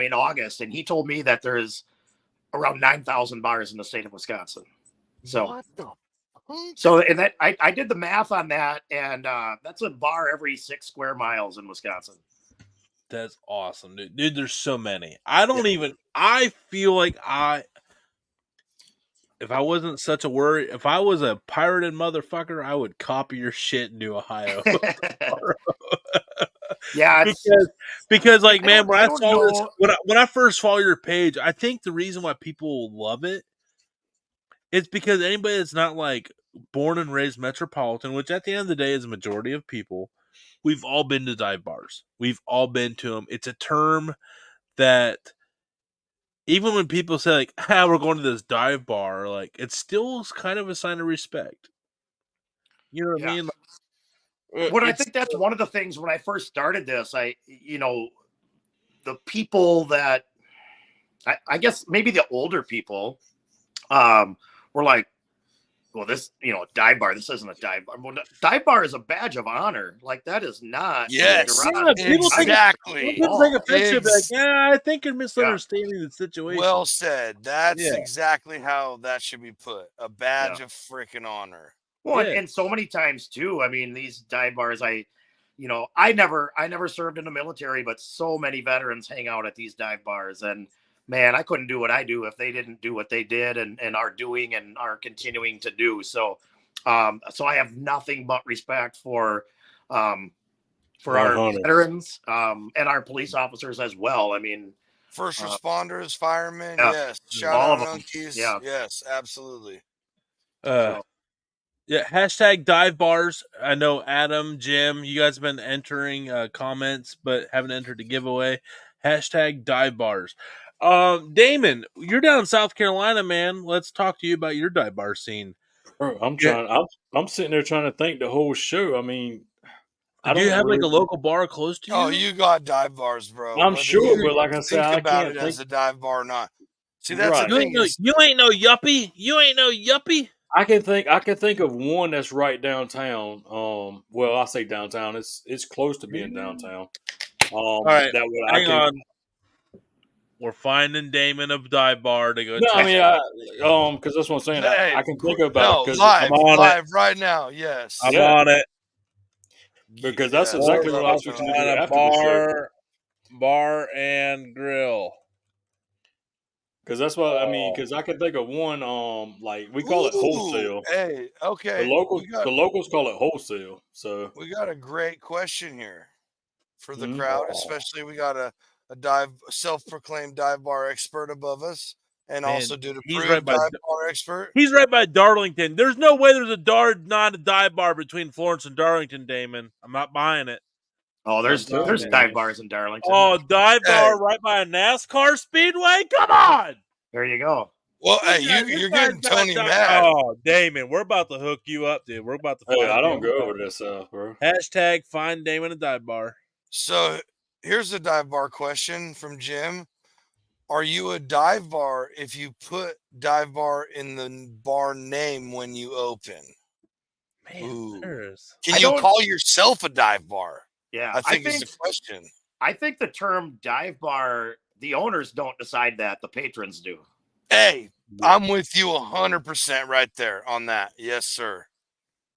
in August, and he told me that there's around 9,000 bars in the state of Wisconsin. So, What the and that I did the math on that, and that's a bar every 6 square miles in Wisconsin. That's awesome, dude. Dude, there's so many. I feel like if I wasn't such a worry, if I was a pirated motherfucker, I would copy your shit into Ohio. Yeah, because like, man, when I don't saw this, know. when I first follow your page, I think the reason why people love it is because anybody that's not like born and raised metropolitan, which at the end of the day is a majority of people, we've all been to dive bars. We've all been to them. It's a term that even when people say like, we're going to this dive bar, like it's still kind of a sign of respect. You know what I mean? But I think that's one of the things when I first started this, the people that I guess maybe the older people were like, well, this, dive bar, this isn't a dive bar. Well, dive bar is a badge of honor. Like, that is not. Yes, people exactly. People take offense to it, like, I think you're misunderstanding the situation. Well said. That's exactly how that should be put. A badge of freaking honor. Well, and so many times too. I mean, these dive bars, I never served in the military, but so many veterans hang out at these dive bars, and man, I couldn't do what I do if they didn't do what they did and are doing and are continuing to do. So I have nothing but respect for our veterans and our police officers as well. I mean, first responders, firemen, yes. Shout all out of them. Unkies. Yeah. Yes, absolutely. Yeah, hashtag dive bars. I know Adam, Jim, you guys have been entering comments, but haven't entered the giveaway. Hashtag dive bars. Damon, you're down in South Carolina, man. Let's talk to you about your dive bar scene. Bro, I'm sitting there trying to think the whole show. I mean, do you have like a local bar close to you? Oh, you got dive bars, bro. I'm sure, but like I said, think I about can't it think as a dive bar or not. See, that's the you thing. You ain't no yuppie. You ain't no yuppie. I can think of one that's right downtown. Well, I say downtown. It's close to being downtown. All right, hang on. We're finding Damon a dive bar to go. No, I mean, because that's what I'm saying. Hey, I can think about it. Live right now. Yes, I'm on it. Because that's exactly what I was fixing to do after the show. Bar and grill. Because that's what I mean. Because I can think of one. Like we call it wholesale. Hey, okay. The locals call it wholesale. So we got a great question here for the crowd, especially we got a self-proclaimed dive bar expert above us, and also dive bar expert. He's right by Darlington. There's no way there's not a dive bar between Florence and Darlington, Damon. I'm not buying it. Oh, there's dive bars in Darlington. Oh, dive bar right by a NASCAR speedway? Come on! There you go. Well, hey, you're getting Tony mad. Oh, Damon, we're about to hook you up, dude. We're about to find I don't go over this stuff, bro. Hashtag find Damon a dive bar. So here's a dive bar question from Jim. Are you a dive bar if you put dive bar in the bar name when you open? Man, can you call yourself a dive bar? Yeah, I think it's the question. I think the term dive bar, the owners don't decide that. The patrons do. Hey, I'm with you 100% right there on that. Yes, sir.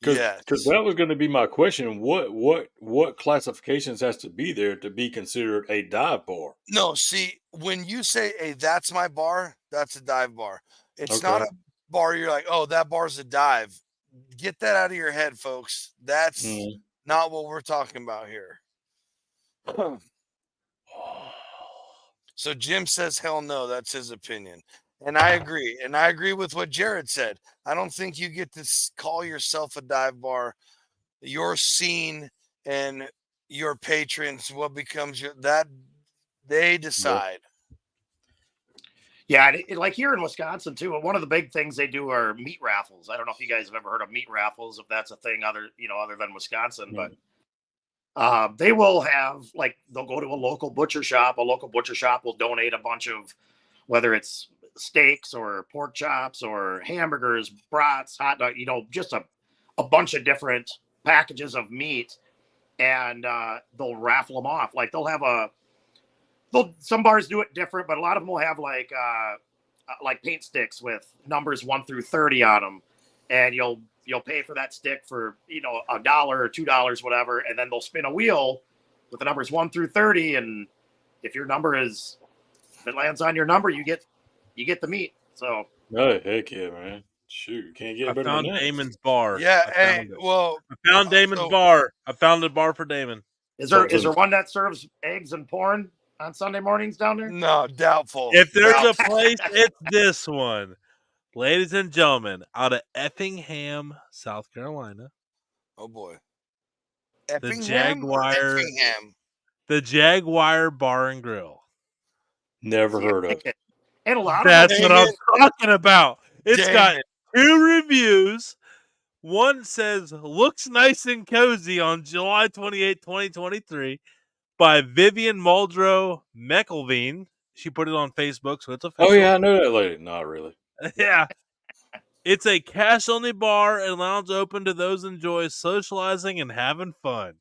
Because that was going to be my question. What classifications has to be there to be considered a dive bar? No, see, when you say, hey, that's my bar, that's a dive bar. It's not a bar you're like, oh, that bar's a dive. Get that out of your head, folks. That's not what we're talking about here. So Jim says, hell no, that's his opinion. And I agree. And I agree with what Jared said. I don't think you get to call yourself a dive bar. Your scene and your patrons, what becomes that they decide. Yeah, like here in Wisconsin too. One of the big things they do are meat raffles. I don't know if you guys have ever heard of meat raffles, if that's a thing other than Wisconsin, but they will have they'll go to a local butcher shop. A local butcher shop will donate a bunch of whether it's steaks or pork chops or hamburgers, brats, hot dog, just a bunch of different packages of meat, and they'll raffle them off. Like some bars do it different, but a lot of them will have like paint sticks with numbers 1 through 30 on them, and you'll pay for that stick for $1 or $2, whatever, and then they'll spin a wheel with the numbers 1 through 30, and if it lands on your number, you get the meat. So oh heck yeah, man! Shoot, can't get I better found than that. Damon's bar. Yeah, I found Damon's bar. I found a bar for Damon. Is there one that serves eggs and porn on Sunday mornings down there? No, doubtful. If there's a place, it's this one. Ladies and gentlemen, out of Effingham, South Carolina. Oh boy. The Jaguar Bar and Grill. Never heard of it. And a lot That's of what I'm talking about. It's got 2 reviews. One says, looks nice and cozy on July 28, 2023 by Vivian Muldrow McElveen. She put it on Facebook, so it's official. Oh, yeah, I know that lady. Not really. Yeah. It's a cash-only bar and lounge open to those who enjoy socializing and having fun.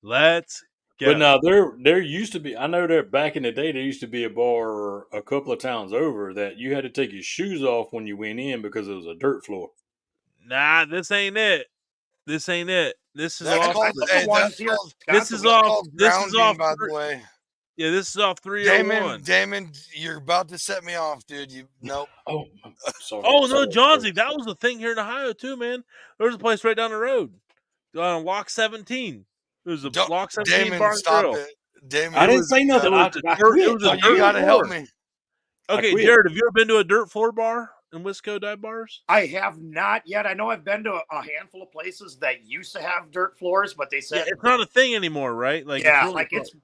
Let's go. But now, there used to be, I know that back in the day, there used to be a bar a couple of towns over that you had to take your shoes off when you went in because it was a dirt floor. Nah, this ain't it. This ain't it. This is off. This is off, by the way. Yeah, this is off 301. Damon, you're about to set me off, dude. Nope. Oh, sorry. Oh, no, Johnsy, that was the thing here in Ohio, too, man. There was a place right down the road on Lock 17. It was a Lock 17 Damon, bar and stop grill. it. Damon, I didn't say nothing. You got to help me. Okay, Jared, have you ever been to a dirt floor bar in Wisco dive bars? I have not yet. I know I've been to a handful of places that used to have dirt floors, but they said it's not a thing anymore, right? Like it's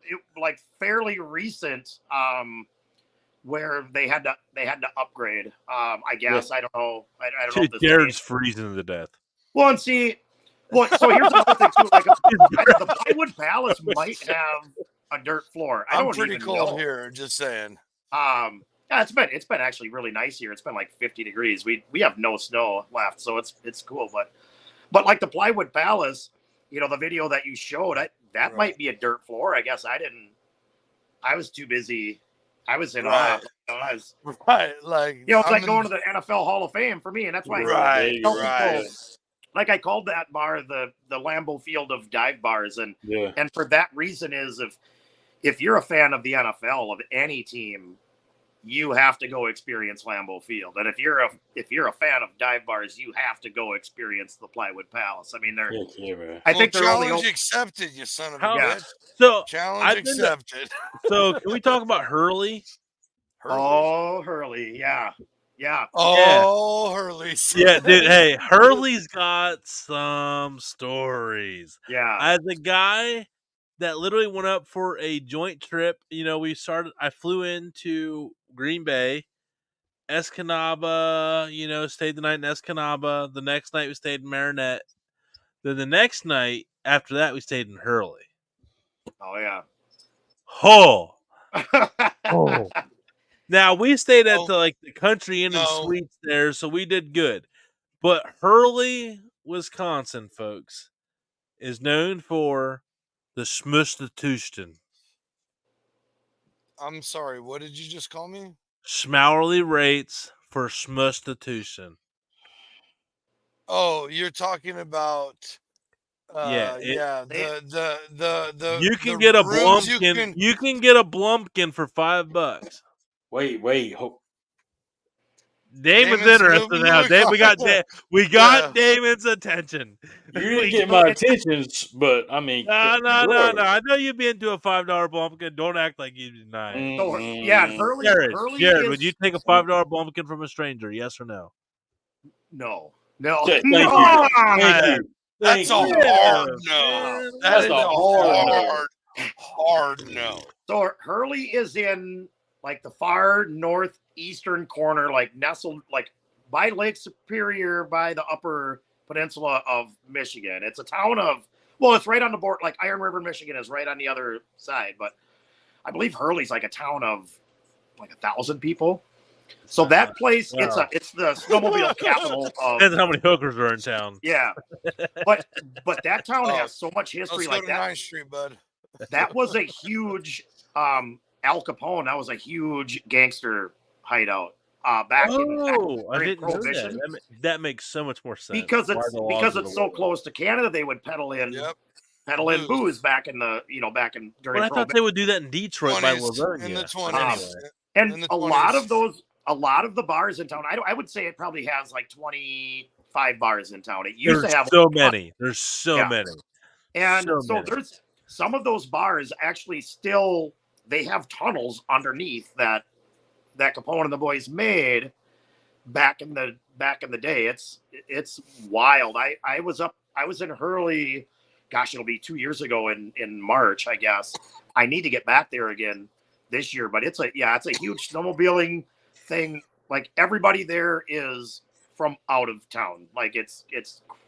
fairly recent. Where they had to upgrade. I guess I don't know. I don't know. If Jared's freezing to death. Well, and see, so here's another thing too. Like the Plywood Palace might have a dirt floor. I'm pretty cold here. Just saying. Yeah, it's been actually really nice here. It's been like 50 degrees. We have no snow left, so it's cool. But like the Plywood Palace, the video that you showed, that might be a dirt floor. I guess I didn't. I was too busy. I was in awe. It's like going to the NFL Hall of Fame for me, and that's why. Right. Like I called that bar the Lambeau Field of dive bars, and for that reason is if you're a fan of the NFL of any team, you have to go experience Lambeau Field, and if you're a fan of dive bars, you have to go experience the Plywood Palace. I mean, I think they're challenge accepted, you son of a bitch. So challenge accepted. So can we talk about Hurley? Oh, Hurley, yeah. Oh, Hurley. Yeah, dude. Hey, Hurley's got some stories. Yeah. As a guy that literally went up for a joint trip, I flew into Green Bay, Escanaba, stayed the night in Escanaba. The next night we stayed in Marinette. Then the next night after that we stayed in Hurley. Oh yeah. Oh. Now we stayed at the Country Inn and Suites there, so we did good. But Hurley, Wisconsin, folks, is known for the schmustitution. I'm sorry, what did you just call me? Schmourly rates for schmustitution. Oh, you're talking about the you can get a Blumpkin. You can get a Blumpkin for $5. Wait. Damon's Damon's interested moving now. to We got Yeah. Damon's attention. You didn't We get got- my attention, but I mean, No. bro. I know you'd be into a $5 bumpkin. Don't act like you deny it. So yeah, and Mm-mm. Hurley Jared, is would you take a $5 bumpkin from a stranger? Yes or no? no. Thank No. you. Come Thank on. you. That's a Thank you. hard Yeah, no. man. That That's is a a hard hard no. So Hurley is in like the far northeastern corner, like nestled like by Lake Superior, by the upper peninsula of Michigan. It's a town of, well, it's right on the border. Like Iron River, Michigan is right on the other side, but I believe Hurley's like a town of like 1,000 people. So that place, Wow. it's the snowmobile capital of. Depends how many hookers are in town. Yeah, but that town Oh, has so much history. Let's go Like to that, 9th Street, bud. that was a huge Al Capone. That was a huge gangster hideout back Oh, I during didn't know that. Prohibition. That makes so much more sense. Because Why it's the laws of the so world. close to Canada, they would peddle in Booze. booze back in the during Well, I thought Prohibition. they would do that in Detroit by 20s, Lavernia. in the 20s. Anyway. And in the a lot 20s. of the bars in town. I would say it probably has like 25 bars in town. It used There's to have so like, many. There's so Yeah. many. and so so many. there's some of those bars actually still they have tunnels underneath that Capone and the boys made back in the day. It's wild. I was in Hurley, gosh, it'll be 2 years ago in March, I guess. I need to get back there again this year, but it's a huge snowmobiling thing. Like everybody there is from out of town. Like it's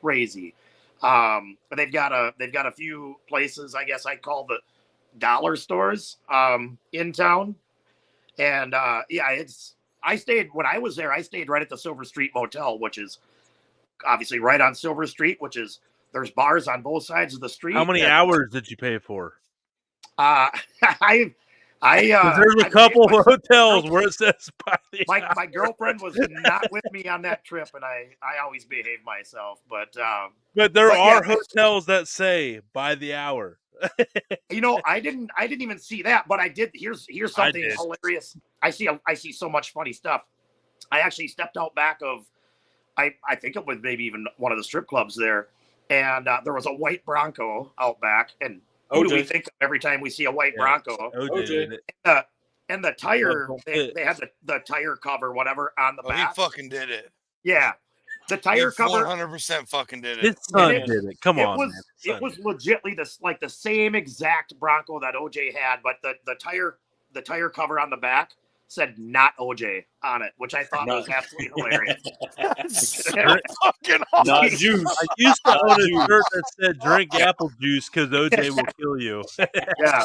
crazy. But they've got a few places, I guess I call the dollar stores in town. And when I was there, I stayed right at the Silver Street Motel, which is obviously right on Silver Street, there's bars on both sides of the street. How many hours did you pay for? There's There's a couple of hotels where it says by the hour. my girlfriend was not with me on that trip, and I always behave myself. But there but are yeah. hotels that say by the hour. I didn't even see that, but I did. Here's something did. hilarious. I see so much funny stuff. I actually stepped out back of, I think it was maybe even one of the strip clubs there, and there was a white Bronco out back. And who do we think of every time we see a white Bronco? OJ. And the tire, they had the tire cover, whatever, on the Oh, back. he fucking did it. Yeah, the tire cover. 100% fucking did His it. son And did it. Come on, man. It was legitly the same exact Bronco that OJ had, but the tire cover on the back said not OJ on it, which I thought was absolutely hilarious. Fucking Not awesome. juice. I used to own a shirt that said "Drink apple juice because OJ will kill you." Yeah.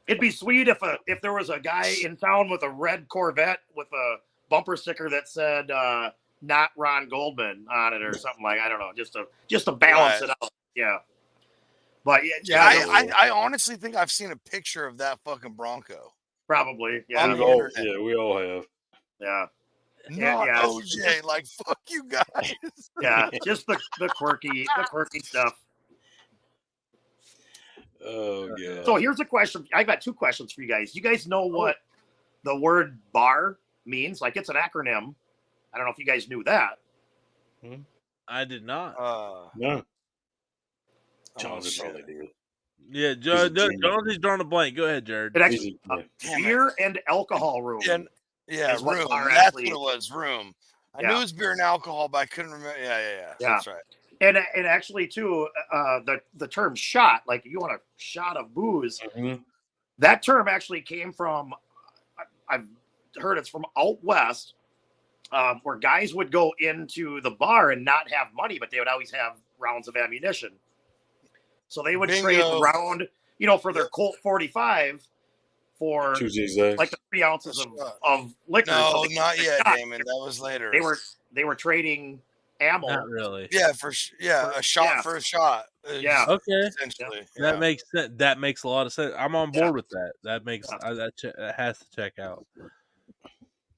It'd be sweet if there was a guy in town with a red Corvette with a bumper sticker that said "Not Ron Goldman" on it or something like, I don't know, just to balance it out. Yeah. But I honestly think I've seen a picture of that fucking Bronco. probably. Yeah. On We the all, internet. yeah, we all have. Yeah. Not yeah. OJ. Like, fuck you guys. Yeah. Just the quirky stuff. Oh god. So here's a question. I got two questions for you guys. You guys know what the word bar means? Like it's an acronym. I don't know if you guys knew that. I did not. No. Oh, John's shit. probably did. Yeah, He's a genius. Jonesy's drawing a blank. Go ahead, Jared. It actually Yeah. Damn it. beer and alcohol room. Yeah, is what room. bar That's actually- what it was. Room. I Yeah. knew it was beer and alcohol, but I couldn't remember. Yeah. That's right. And actually too, the term shot, like you want a shot of booze, Mhm. that term actually came from, I've heard it's from out west, where guys would go into the bar and not have money, but they would always have rounds of ammunition. So they would trade Bingo. round, for their Colt 45 for 2 zigzags. like the 3 ounces of liquor. No, So they- not yet, shot. Damon. That was later. They were trading ammo. Not really. Yeah, a shot Yeah. for a shot. Yeah. Okay. Essentially. That makes sense. That makes a lot of sense. I'm on board Yeah. with that. That makes that has to check out.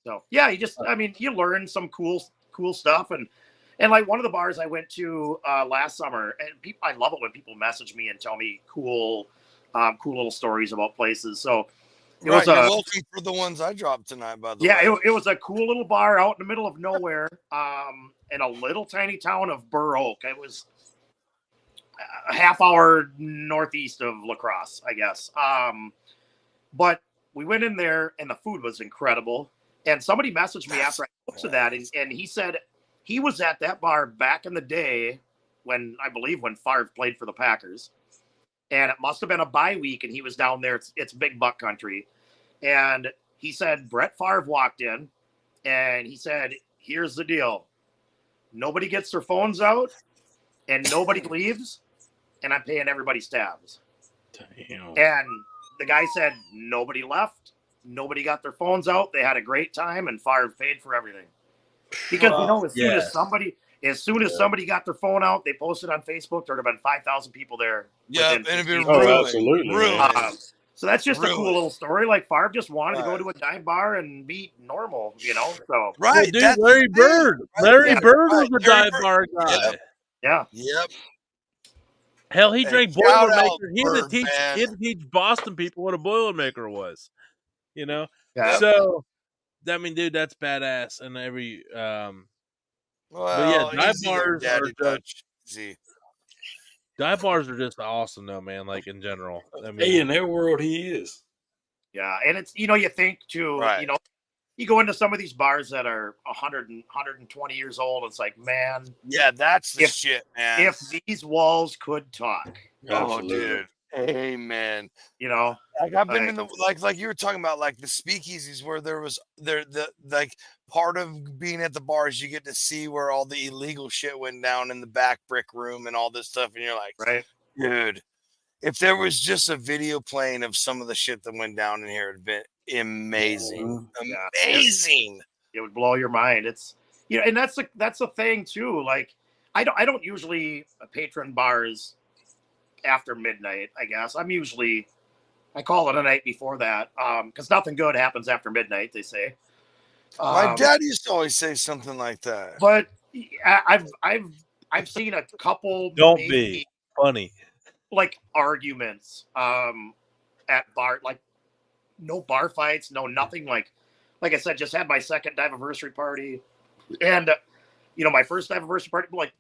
So yeah, you learn some cool stuff, and like one of the bars I went to last summer, and I love it when people message me and tell me cool little stories about places. So It was You're a welcome for the ones I dropped tonight, by the yeah, way. it was a cool little bar out in the middle of nowhere, in a little tiny town of Burr Oak. It was a half hour northeast of La Crosse, I guess. But we went in there and the food was incredible. And somebody messaged me after I posted that, and he said he was at that bar back in the day when I believe when Favre played for the Packers, and it must have been a bye week, and he was down there. It's big buck country, and he said Brett Favre walked in, and he said, "Here's the deal: nobody gets their phones out, and nobody leaves, and I'm paying everybody's tabs." Damn. And the guy said nobody left, nobody got their phones out. They had a great time, and Favre paid for everything. Because as soon as somebody got their phone out, they posted on Facebook. There'd have been 5,000 people there. Yeah, within and it'd be 15 Oh, ruined. absolutely, man. Ruined. So that's just a cool Ruined. little story. Like Favre just wanted to go Right. to a dive bar and be normal, you know. So Right, Well, dude, that's the Larry thing, Bird. right Larry there, Bird right, was a Larry dive Bird. bar guy. yeah, Yep. Hell, he Hey, drank shout out Boilermaker. He had to Bird, teach. man. He had to teach Boston people what a Boilermaker was. You know. yeah. So, I mean, dude, that's badass. And every Well, dive easy there, bars are Daddy just Dutch. Easy. dive bars are just awesome, though, man. Like in general. I mean, Hey, in that world, he is. Yeah, and it's you think too, Right. you go into some of these bars that are 100 and 120 years old. It's like, man, Yeah, that's the If- shit, man. if these walls could talk, Oh, Absolutely. dude. Amen. you know, Like I've been Like- in the like you were talking about, like the speakeasies where the like part of being at the bars, you get to see where all the illegal shit went down in the back brick room and all this stuff, and you're like, right? dude, if there was just a video playing of some of the shit that went down in here, it'd been amazing. Yeah. Amazing. It would blow your mind. It's and that's the thing too. Like I don't usually patron bars after midnight. I guess I call it a night before that because nothing good happens after midnight. They say. My dad used to always say something like that. But I've seen a couple. don't maybe, be funny. like arguments at bar, like no bar fights, no nothing. Like I said, just had my second dive-anniversary party, and my first dive-anniversary party. Like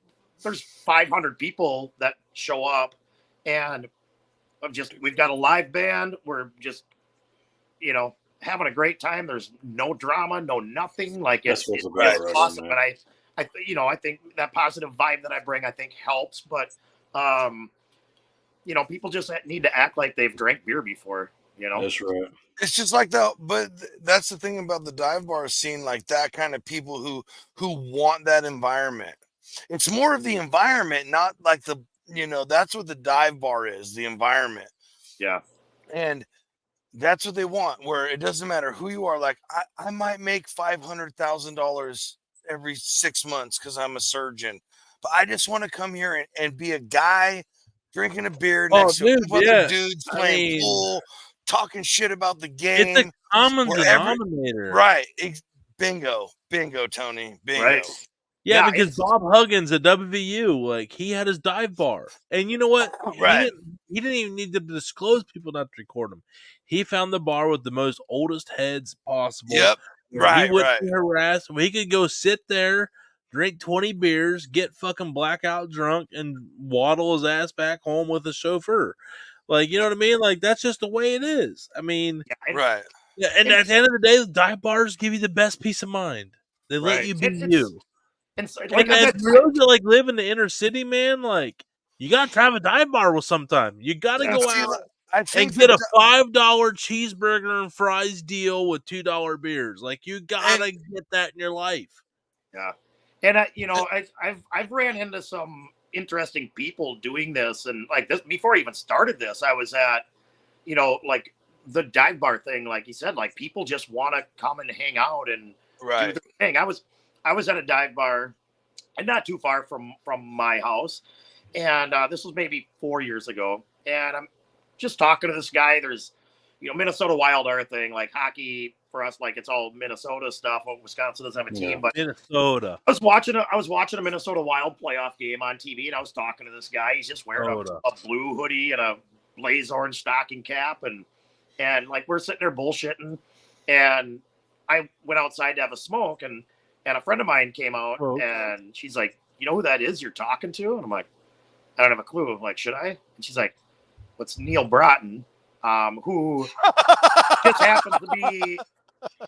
there's 500 people that show up, and we've got a live band. We're just having a great time. There's no drama, no nothing. Like That's it's what's about right, awesome, man. and I think that positive vibe that I bring, I think helps. But people just need to act like they've drank beer before. That's right. It's just like that's the thing about the dive bar scene, like that kind of people who want that environment. It's more of the environment, not like that's what the dive bar is, the environment. Yeah. And that's what they want, where it doesn't matter who you are. Like I might make $500,000 every 6 months because I'm a surgeon, but I just want to come here and be a guy drinking a beer next to a couple other dudes playing pool, talking shit about the game. It's a common wherever- denominator, Right. Bingo, Tony. Bingo. Right. Yeah, Yeah, because Bob Huggins at WVU, like he had his dive bar, and you know what? Right. He didn't even need to disclose people not to record him. He found the bar with the most oldest heads possible. Yep. where Right. He wouldn't be harassed. He could go sit there, drink 20 beers, get fucking blackout drunk, and waddle his ass back home with a chauffeur. Like, you know what I mean? Like, that's just the way it is. I mean, Right. yeah, and at the end of the day, the dive bars give you the best peace of mind. They let Right. you be It's- you. And so, And like I for said, those that like live in the inner city, man, like you gotta try a dive bar with sometime. You gotta Yeah, go see, out I and think get a $5 cheeseburger and fries deal with $2 beers. Like you gotta get that in your life. Yeah, and I've ran into some interesting people doing this, and like this before I even started this, I was at like the dive bar thing, like you said, like people just want to come and hang out and do right. the thing. I was at a dive bar, and not too far from my house, and this was maybe 4 years ago, and I'm just talking to this guy. There's Minnesota Wild are a thing, like hockey for us, like it's all Minnesota stuff. Well, Wisconsin doesn't have a team, but Minnesota. I was watching a Minnesota Wild playoff game on TV, and I was talking to this guy. He's just wearing a blue hoodie and a blaze orange stocking cap, and and like we're sitting there bullshitting, and I went outside to have a smoke, and a friend of mine came out, and she's like, "You know who that is you're talking to?" And I'm like, "I don't have a clue." I'm like, "Should I?" And she's like, "What's Neil Broughton, who just happens to be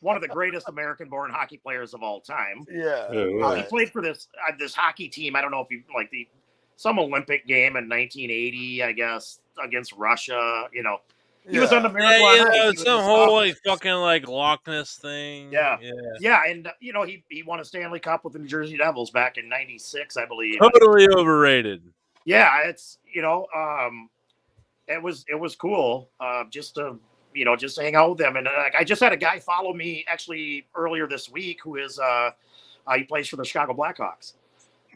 one of the greatest American-born hockey players of all time." Yeah. He played for this hockey team. I don't know if you like some Olympic game in 1980, I guess, against Russia. You know, he was on the Miracle on Ice. He was some the whole stuff. like fucking like Loch Ness thing. Yeah, and you know he won a Stanley Cup with the New Jersey Devils back in '96, I believe. Totally overrated. Yeah, it's it was cool just to hang out with them, and I just had a guy follow me actually earlier this week who is he plays for the Chicago Blackhawks.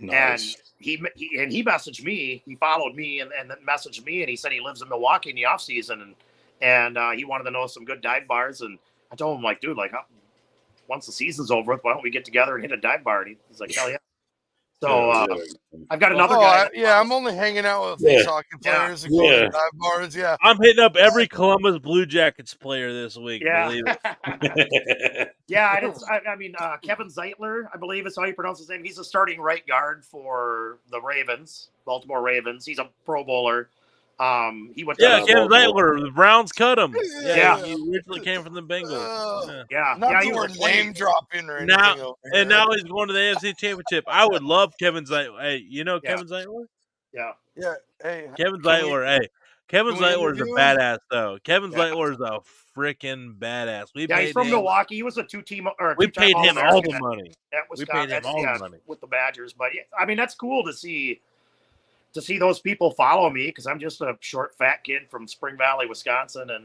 Nice. And he messaged me. He followed me and then messaged me, and he said he lives in Milwaukee in the off season, and he wanted to know some good dive bars. And I told him, like, dude, like once the season's over with, why don't we get together and hit a dive bar? And he's like, hell yeah. So I've got another guy. I'm only hanging out with these hockey players and going to dive bars. Yeah, I'm hitting up every Columbus Blue Jackets player this week. Yeah. Believe it. Yeah, and I mean, Kevin Zeitler, I believe is how you pronounce his name. He's a starting right guard for the Ravens, Baltimore Ravens. He's a Pro Bowler. He went. Kevin Zeitler. The Browns cut him. Yeah. He originally came from the Bengals. Not that we're name dropping or anything. Now he's going to the AFC Championship. I would love Kevin Zeitler. Hey, you know Kevin Zeitler? Yeah. Hey, Kevin Zeitler. Kevin Zeitler is a badass, though. Kevin Zeitler is a freaking badass. He's from Milwaukee. He was a two-team. We paid him all the money. We paid him all the money with the Badgers. But I mean, that's cool to see those people follow me because I'm just a short, fat kid from Spring Valley, Wisconsin, and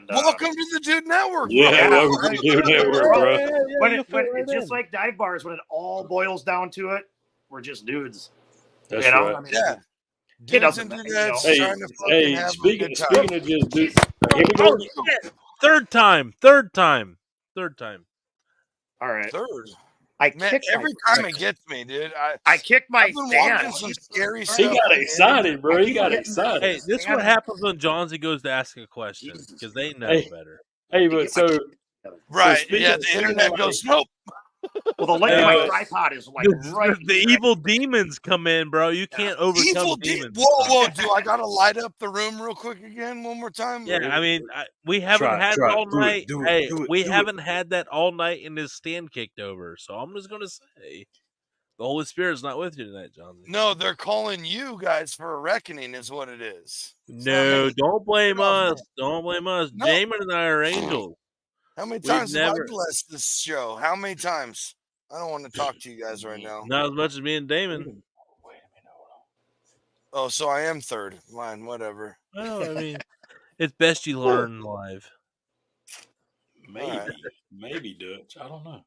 welcome to the Dude Network. Welcome to the Dude Network, bro. When it's just like dive bars, when it all boils down to it, we're just dudes. That's right. I mean, Dudes doesn't and matter, dudettes speaking of just dudes, here we go. Third time. All right. Third. Every time it gets me, dude. I kicked my I've been stand. watching some scary stuff. He got excited, bro. He got excited. Hey, this is what happens when Johnsy goes to ask a question because they know better. Hey, but so right, the internet goes nope. Well, the leg of my tripod is like the evil demons come in, bro. You can't overcome demons. Whoa! Do I gotta light up the room real quick again one more time? Yeah, I mean, we haven't had it all night. We haven't had that all night, and his stand kicked over. So I'm just gonna say, the Holy Spirit's not with you tonight, John. No, they're calling you guys for a reckoning, is what it is. No, don't blame us. Don't blame us. No. Jamin and I are angels. How many times have I blessed this show? How many times? I don't want to talk to you guys right now. Not as much as me and Damon. Wait a minute, hold Oh, on. so I am third. Fine, whatever. Well, I mean, it's best you learn live. Maybe Dutch. I don't know.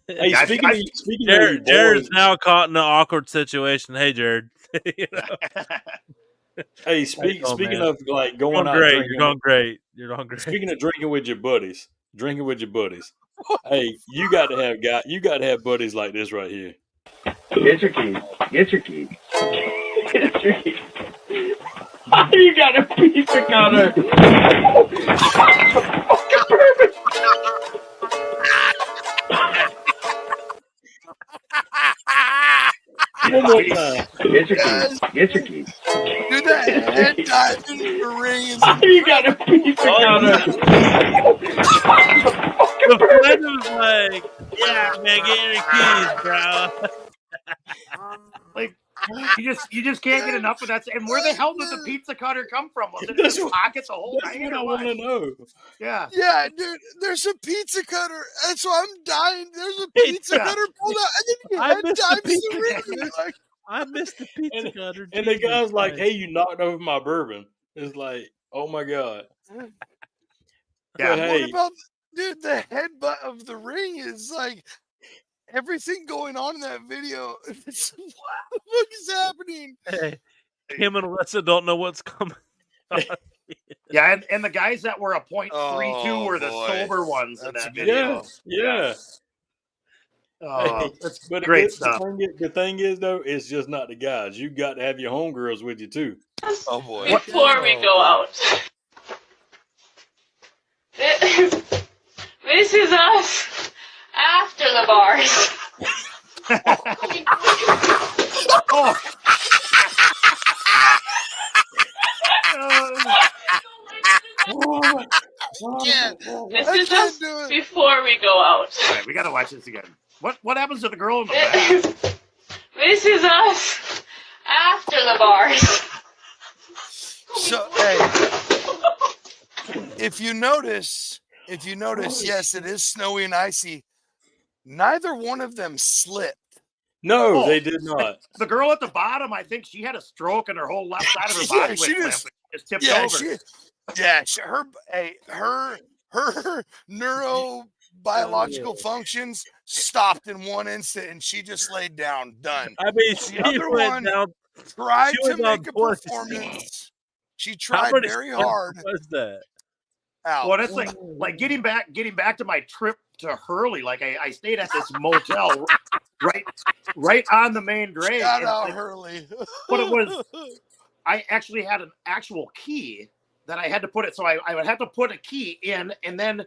Hey, speaking of Jared's now caught in an awkward situation. Hey, Jared. Hey, speaking of like going out, you're going great. Speaking of drinking with your buddies. Hey, you got to have buddies like this right here. Get your keys. You got a pizza cutter. One more time. Get your keys. Dude, that head dive in the ring is you got a pizza cutter. The friend was like, yeah, man, get your keys, bro. Like, you just can't get enough of that. And where the hell did the pizza cutter come from? Was it in his pocket the whole night? That's what I want to know. Yeah. Yeah, dude, there's a pizza cutter. That's why I'm dying. There's a pizza cutter pulled out, and then your head dives in the ring. Like, I missed the pizza cutter. And the guy's like, hey, you knocked over my bourbon. It's like, oh my God. Yeah, what about, dude, the headbutt of the ring is like everything going on in that video. What the fuck is happening? Hey, him and Alyssa don't know what's coming. Yeah, and the guys that were a .32 were the sober ones in that video. Yeah. Oh, that's great stuff. The thing is, though, it's just not the guys. You got to have your homegirls with you, too. Oh, boy. Before we go out. This is us after the bars. Oh. This is us before we go out. All right, we gotta watch this again. What happens to the girl in the back? This is us after the bars. So, hey, if you notice, yes, it is snowy and icy. Neither one of them slipped. No, they did not. The girl at the bottom, I think she had a stroke and her whole left side of her body just tipped over. Her neurobiological functions stopped in one instant, and she just laid down. Done. I mean, The other one tried to make a performance. She tried very hard. What was that? Out. Well, that's like getting back to my trip to Hurley. Like I stayed at this motel right on the main grade. Shout out Hurley. But it was, I actually had an actual key that I had to put it. So I would have to put a key in, and then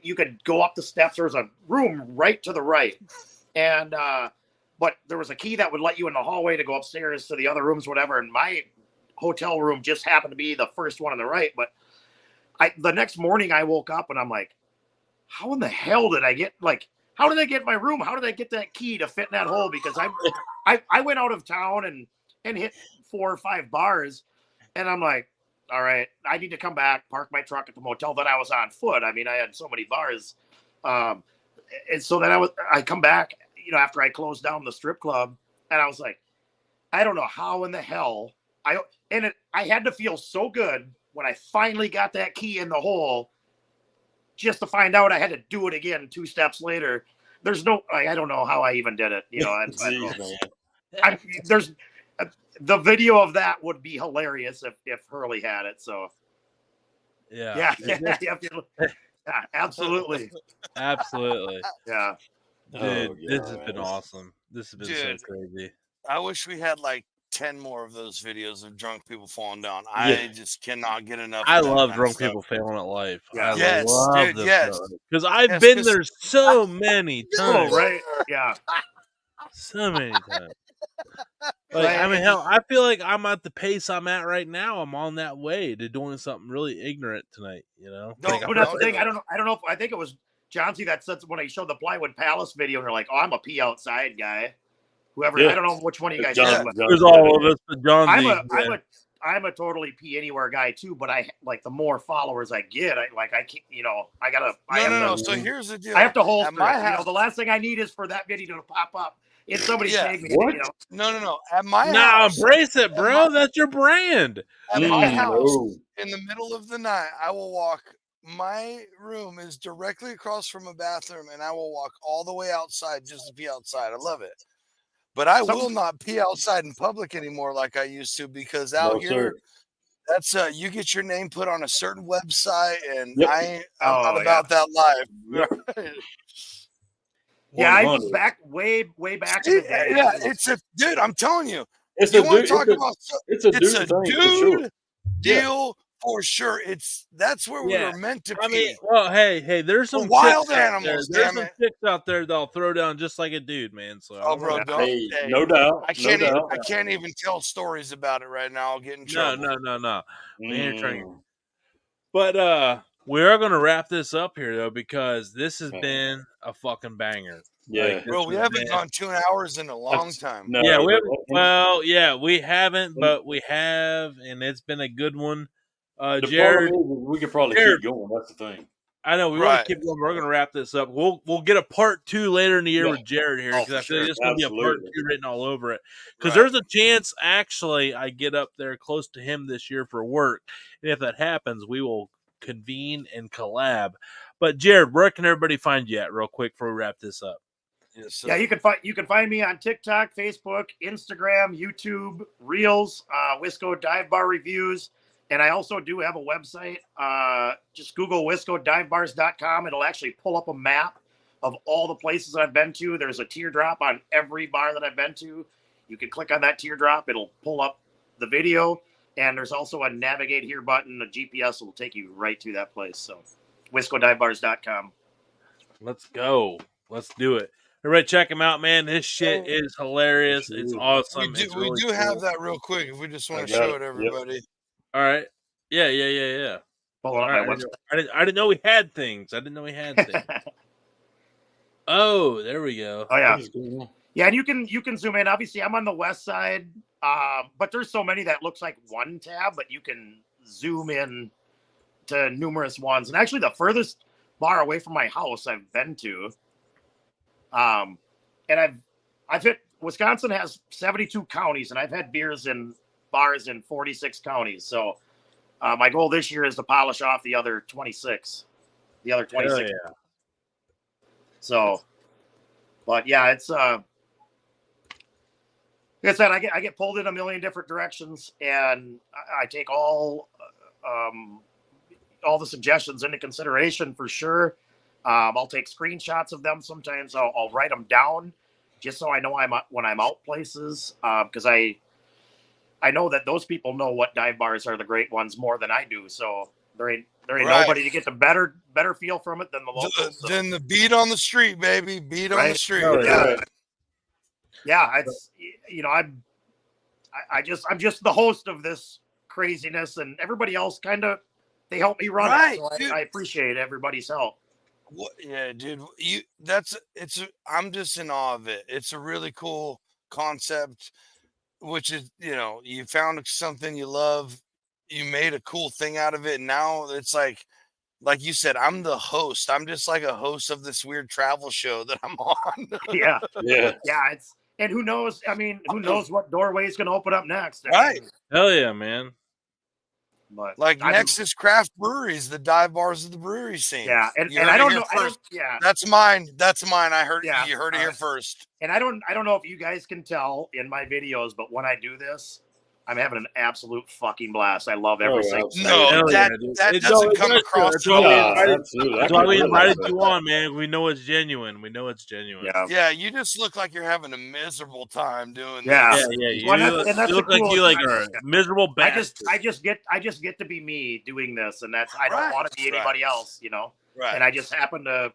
you could go up the steps. There's a room right to the right, and but there was a key that would let you in the hallway to go upstairs to the other rooms, whatever. And my hotel room just happened to be the first one on the right, but the next morning I woke up and I'm like, how in the hell did I get, how did I get my room? How did I get that key to fit in that hole? Because I went out of town and hit 4 or 5 bars, and I'm like, all right, I need to come back, park my truck at the motel. Then I was on foot. I mean, I had so many bars. And so then I come back, after I closed down the strip club, and I was like, I don't know how in the hell I had to feel so good when I finally got that key in the hole, just to find out I had to do it again 2 steps later. There's no, I don't know how I even did it. There's the video of that would be hilarious if Hurley had it. So yeah, absolutely. Absolutely. Yeah. Dude, this has been awesome. This has been so crazy. I wish we had 10 more of those videos of drunk people falling down. I just cannot get enough. I love drunk people failing at life. Yeah. Because I've been there so many times. Oh, right. Yeah. So many times. I mean, hell, I feel like I'm at the pace I'm at right now. I'm on that way to doing something really ignorant tonight. But that's the thing. I don't know. I think it was Johnsy that said when he showed the Plywood Palace video, and they're like, "Oh, I'm a pee outside guy." Whoever, I don't know which one of you guys said. There's all of us, but Johnsy. I'm a totally pee anywhere guy too. But I the more followers I get, I can't. I gotta. No. So here's the deal. I have to hold my house. The last thing I need is for that video to pop up. If somebody tag me, what? No. At my house. Nah, embrace it, bro. That's your brand. At my house, in the middle of the night, I will walk. My room is directly across from a bathroom, and I will walk all the way outside just to pee outside. I love it. But I will not pee outside in public anymore like I used to, because out here, that's you get your name put on a certain website, and I'm not about that life. Yeah, I was way back. Dude. I'm telling you, it's a dude deal. For sure, that's where we were meant to be. I mean, well, hey, there's some wild animals. There's some chicks out there that'll throw down just like a dude, man. So, bro, no doubt. I can't even tell stories about it right now. I'll get in trouble. No. But we are going to wrap this up here though, because this has been a fucking banger. Yeah, bro, we haven't gone 2 hours in a long time. No, we haven't, but we have, and it's been a good one. Jared, we could probably keep going. That's the thing. I know we want to keep going. We're going to wrap this up. We'll get a part 2 later in the year with Jared here, because I feel like there's going to be a part 2 written all over it. Because there's a chance, actually, I get up there close to him this year for work, and if that happens, we will convene and collab. But Jared, where can everybody find you at, real quick, before we wrap this up? Yes, you can find me on TikTok, Facebook, Instagram, YouTube, Reels, Wisco Dive Bar Reviews. And I also do have a website. Just Google WiscoDiveBars.com. It'll actually pull up a map of all the places I've been to. There's a teardrop on every bar that I've been to. You can click on that teardrop. It'll pull up the video. And there's also a navigate here button. The GPS will take you right to that place. So WiscoDiveBars.com. Let's go. Let's do it. Everybody, check him out, man. This shit is hilarious. It's awesome. We It's do really have cool. that real quick if we just want I to got show it. it Yep. everybody. All right. Yeah. Pulling up All right. my website. I didn't know we had things. Oh, there we go. Oh yeah. That is cool. Yeah, and you can zoom in. Obviously, I'm on the west side, but there's so many that looks like one tab, but you can zoom in to numerous ones. And actually, the furthest bar away from my house I've been to, and I've hit Wisconsin has 72 counties, and I've had beers in bars in 46 counties. So my goal this year is to polish off the other 26. Hell yeah. So, but yeah, it's like I said, I get pulled in a million different directions, and I take all the suggestions into consideration for sure. I'll take screenshots of them. Sometimes I'll write them down just so I know when I'm out places, because I know that those people know what dive bars are the great ones more than I do. So there ain't Right. nobody to get the better feel from it than the locals. So. Than the beat on the street, baby. Beat on the street. Oh, yeah. Yeah, it's I'm just the host of this craziness, and everybody else kind of they help me run it. So I appreciate everybody's help. Yeah, dude. I'm just in awe of it. It's a really cool concept, which is, you found something you love, you made a cool thing out of it, and now it's like you said, I'm the host. I'm just like a host of this weird travel show that I'm on. Yeah. Yeah. And who knows? I mean, who knows what doorway is going to open up next? Right. Hell yeah, man. But next is craft breweries, the dive bars of the brewery scene. Yeah, and I don't know. That's mine. I heard. Yeah, you heard it here first. And I don't know if you guys can tell in my videos, but when I do this, I'm having an absolute fucking blast. I love every single. No, that doesn't come across. That's why we invited you on, man. We know it's genuine. Yeah, you just look like you're having a miserable time doing this. Yeah. You look like you are a miserable bastard. I just get to be me doing this, and I don't want to be anybody else, Right. And I just happen to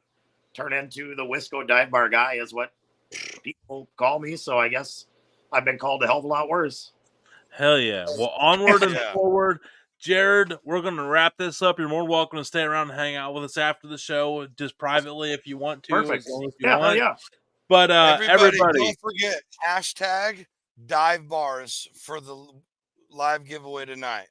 turn into the Wisco dive bar guy, is what people call me. So I guess I've been called a hell of a lot worse. Hell yeah. Well, onward and forward. Jared, we're going to wrap this up. You're more than welcome to stay around and hang out with us after the show, just privately if you want to. Perfect. As long as you want. Yeah. But everybody, don't forget, #dive bars for the live giveaway tonight.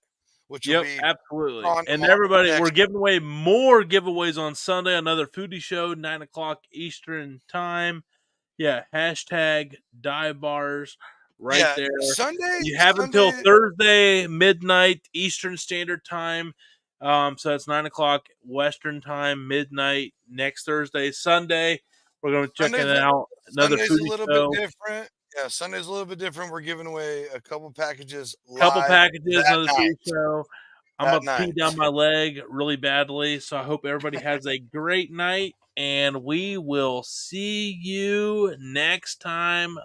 Which will be absolutely. And everybody, we're giving away more giveaways on Sunday. Another foodie show, 9:00 Eastern time. Yeah, #dive bars. There. Sunday. You have until Thursday midnight Eastern Standard Time. So that's 9:00 Western Time, midnight next Thursday. Sunday, we're going to check it out. Another Sunday's foodie a little show. bit different. Yeah, Sunday's a little bit different. We're giving away a couple packages. Another food show. I'm going to pee down my leg really badly. So I hope everybody has a great night. And we will see you next time.